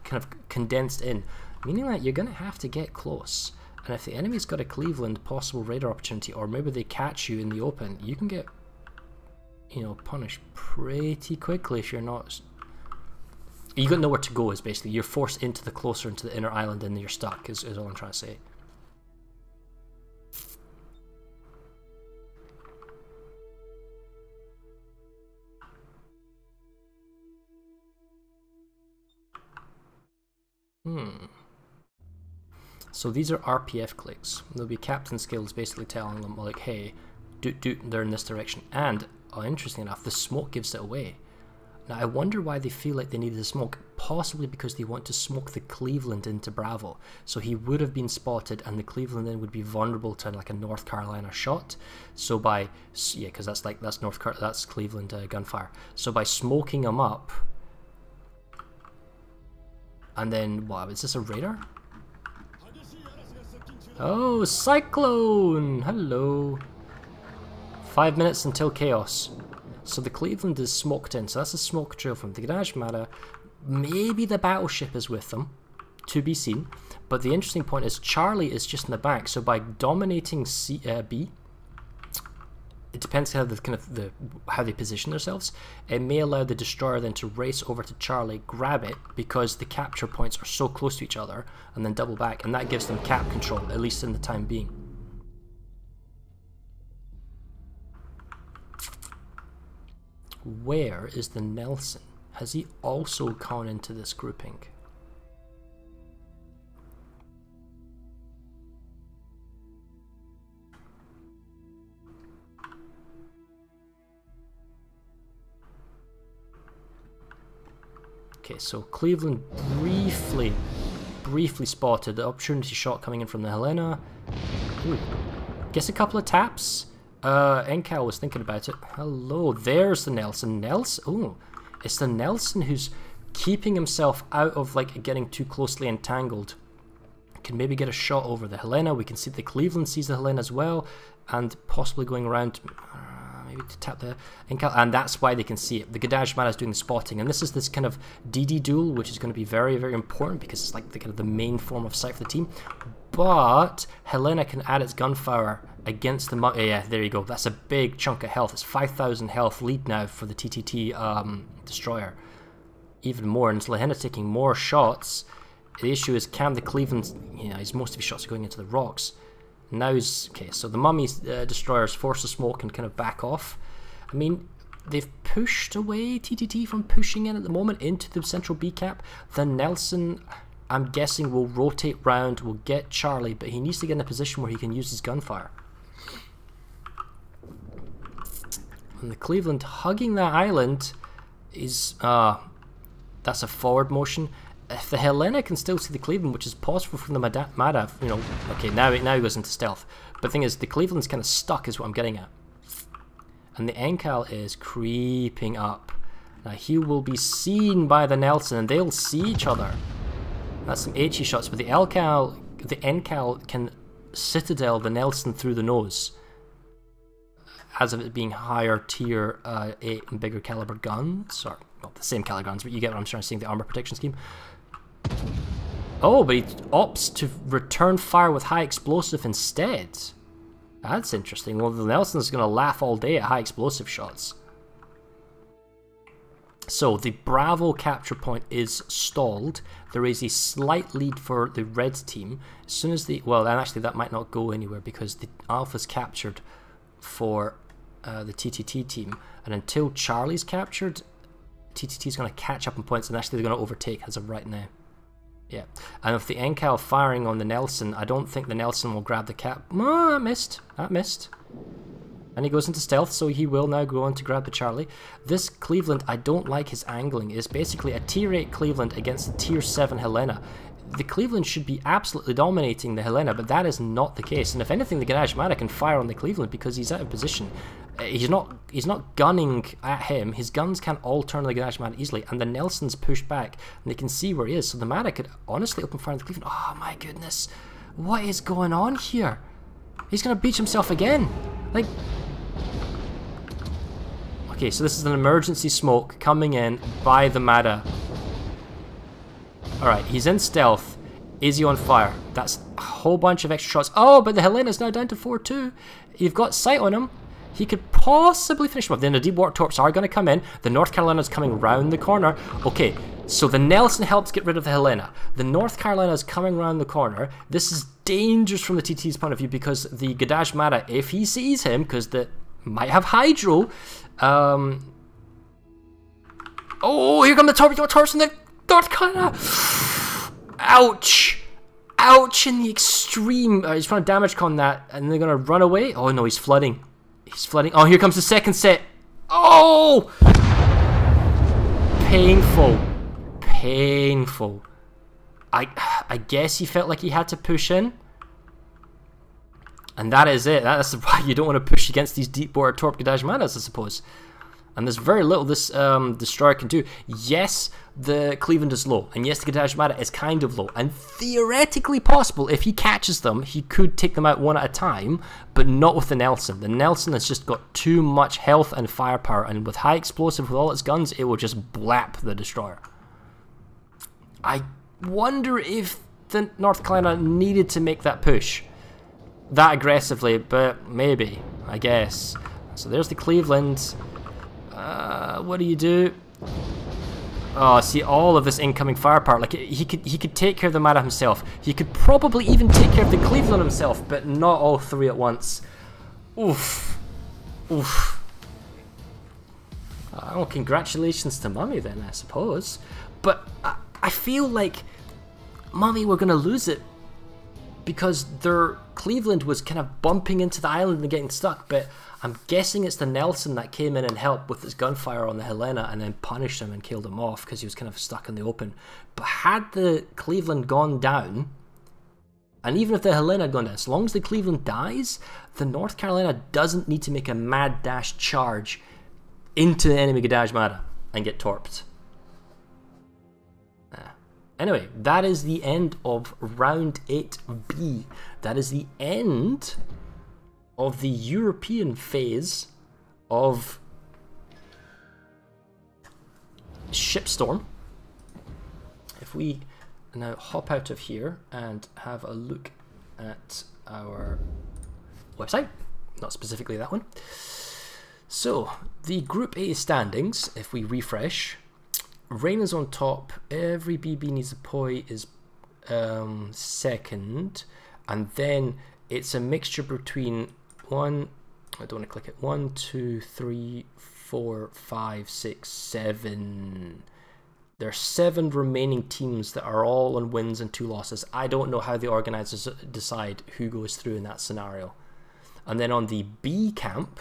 kind of condensed in, meaning that you're going to have to get close. And if the enemy's got a Cleveland possible radar opportunity, or maybe they catch you in the open, you can get, you know, punished pretty quickly if you're not. You got nowhere to go. Is basically you're forced into the closer into the inner island, and you're stuck. Is all I'm trying to say. So these are RPF clicks. There'll be captain skills basically telling them like, hey, they're in this direction. And interesting enough, the smoke gives it away. Now I wonder why they feel like they needed the smoke. Possibly because they want to smoke the Cleveland into Bravo. So he would have been spotted, and the Cleveland then would be vulnerable to like a North Carolina shot. So by because that's Cleveland gunfire. So by smoking him up, and then what? Is this a radar? Oh, Cyclone! Hello. 5 minutes until chaos. So the Cleveland is smoked in, so that's a smoke trail from the Gdash Mada. Maybe the battleship is with them, to be seen. But the interesting point is Charlie is just in the back, so by dominating B, it depends how how they position themselves. It may allow the destroyer then to race over to Charlie, grab it, because the capture points are so close to each other, and then double back, and that gives them cap control, at least in the time being. Where is the Nelson? Has he also gone into this grouping? Okay, so Cleveland briefly spotted the opportunity shot coming in from the Helena. Ooh. Guess a couple of taps. Encal was thinking about it. Hello, there's the Nelson. Nelson? Oh, it's the Nelson who's keeping himself out of like getting too closely entangled. Can maybe get a shot over the Helena. We can see the Cleveland sees the Helena as well, and possibly going around maybe to tap the Encal, and that's why they can see it. The Gdash Mada is doing the spotting, and this is this kind of DD duel, which is going to be very, very important because it's like the kind of the main form of sight for the team. But Helena can add its gunfire against the yeah, there you go. That's a big chunk of health. It's 5,000 health lead now for the TTT destroyer. Even more, and Helena taking more shots. The issue is, can the Cleveland, you know, most of his shots are going into the rocks. Now he's, okay, so the Mummy's destroyers force the smoke and kind of back off. I mean, they've pushed away TTT from pushing in at the moment into the central B cap. The Nelson, I'm guessing, will rotate round, will get Charlie, but he needs to get in a position where he can use his gunfire. And the Cleveland hugging that island is, that's a forward motion. If the Helena can still see the Cleveland, which is possible from the Mada, you know, okay, now he goes into stealth. But the thing is, the Cleveland's kind of stuck is what I'm getting at. And the Encal is creeping up. Now he will be seen by the Nelson, and they'll see each other. That's some HE shots, but the Encal can Citadel the Nelson through the nose. As of it being higher tier 8 and bigger caliber guns, or well, the same caliber guns, but you get what I'm trying to say, the armor protection scheme. Oh, but he opts to return fire with high explosive instead. That's interesting. Well, the Nelson's going to laugh all day at high explosive shots. So the Bravo capture point is stalled. There is a slight lead for the red team. As soon as the, well, and actually that might not go anywhere because the Alpha's captured for the TTT team, and until Charlie's captured, TTT's going to catch up in points, and actually they're going to overtake as of right now. Yeah, and if the Encal firing on the Nelson, I don't think the Nelson will grab the cap. Oh, that missed. That missed. And he goes into stealth, so he will now go on to grab the Charlie. This Cleveland, I don't like his angling. It's basically a tier 8 Cleveland against a tier 7 Helena. The Cleveland should be absolutely dominating the Helena, but that is not the case. And if anything, the Garage Mara can fire on the Cleveland because he's out of position. He's not gunning at him. His guns can't all turn on the Garage Mara easily, and the Nelson's pushed back, and they can see where he is. So the Mara could honestly open fire on the Cleveland. Oh my goodness. What is going on here? He's going to beach himself again. Like... Okay, so this is an emergency smoke coming in by the Mara. Alright, he's in stealth. Is he on fire? That's a whole bunch of extra shots. Oh, but the Helena's now down to 4-2. You've got sight on him. He could possibly finish him off. Then the deep water torps are going to come in. The North Carolina's coming round the corner. Okay, so the Nelson helps get rid of the Helena. The North Carolina's coming round the corner. This is dangerous from the TT's point of view because the Gadaj Mara, if he sees him, because the might have hydro. Oh, here come the torps in the North Carolina. Ouch. Ouch in the extreme. He's trying to damage con that, and they're going to run away. Oh no, he's flooding. He's flooding. Oh, here comes the second set. Oh! Painful. Painful. I guess he felt like he had to push in. And that is it. That's why you don't want to push against these deep water torp Gadaj Maras, I suppose. And there's very little this destroyer can do. Yes, the Cleveland is low. And yes, the Gadaj Mara is kind of low. And theoretically possible, if he catches them, he could take them out one at a time. But not with the Nelson. The Nelson has just got too much health and firepower. And with high explosive, with all its guns, it will just blap the destroyer. I wonder if the North Carolina needed to make that push that aggressively, but maybe, I guess. So there's the Cleveland. What do you do? Oh, see all of this incoming firepower. Like he could take care of the Mara himself. He could probably even take care of the Cleveland himself, but not all three at once. Oof, oof. Oh, congratulations to Mummy then, I suppose. But I feel like Mummy were gonna lose it because their Cleveland was kind of bumping into the island and getting stuck, but I'm guessing it's the Nelson that came in and helped with his gunfire on the Helena and then punished him and killed him off because he was kind of stuck in the open. But had the Cleveland gone down, and even if the Helena had gone down, as long as the Cleveland dies, the North Carolina doesn't need to make a mad dash charge into the enemy Gadaj Mara and get torped. Anyway, that is the end of round 8B. That is the end of the European phase of ShipStorm. If we now hop out of here and have a look at our website, not specifically that one. So, the Group A standings, if we refresh, Rain is on top, every BB needs a poi is second, and then it's a mixture between I don't want to click it, 1, 2, 3, 4, 5, 6, 7. There are 7 remaining teams that are all on wins and 2 losses. I don't know how the organisers decide who goes through in that scenario. And then on the B camp,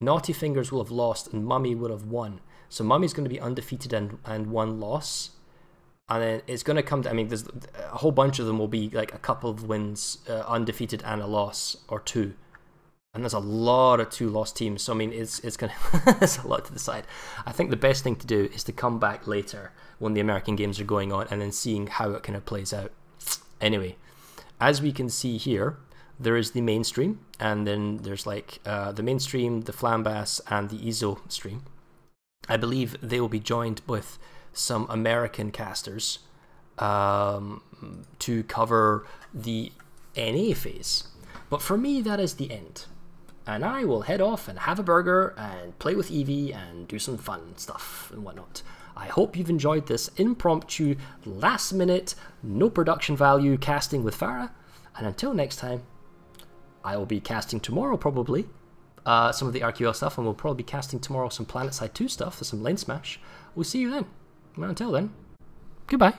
Naughty Fingers will have lost and Mummy would have won. So Mummy's going to be undefeated and 1 loss. And then it's going to come to, I mean, there's a whole bunch of them will be like a couple of wins, undefeated and a loss, or 2. And there's a lot of 2-loss teams. So, I mean, it's going to, there's a lot to decide. I think the best thing to do is to come back later when the American games are going on and then seeing how it kind of plays out. Anyway, as we can see here, there is the mainstream, and then there's like the mainstream, the Flambas, and the EZO stream. I believe they will be joined with some American casters to cover the NA phase. But for me, that is the end. And I will head off and have a burger and play with Evie and do some fun stuff and whatnot. I hope you've enjoyed this impromptu, last minute, no production value casting with Fara. And until next time, I will be casting tomorrow probably some of the RQL stuff, and we'll probably be casting tomorrow some PlanetSide 2 stuff, some Lane Smash. We'll see you then. Well, until then, goodbye.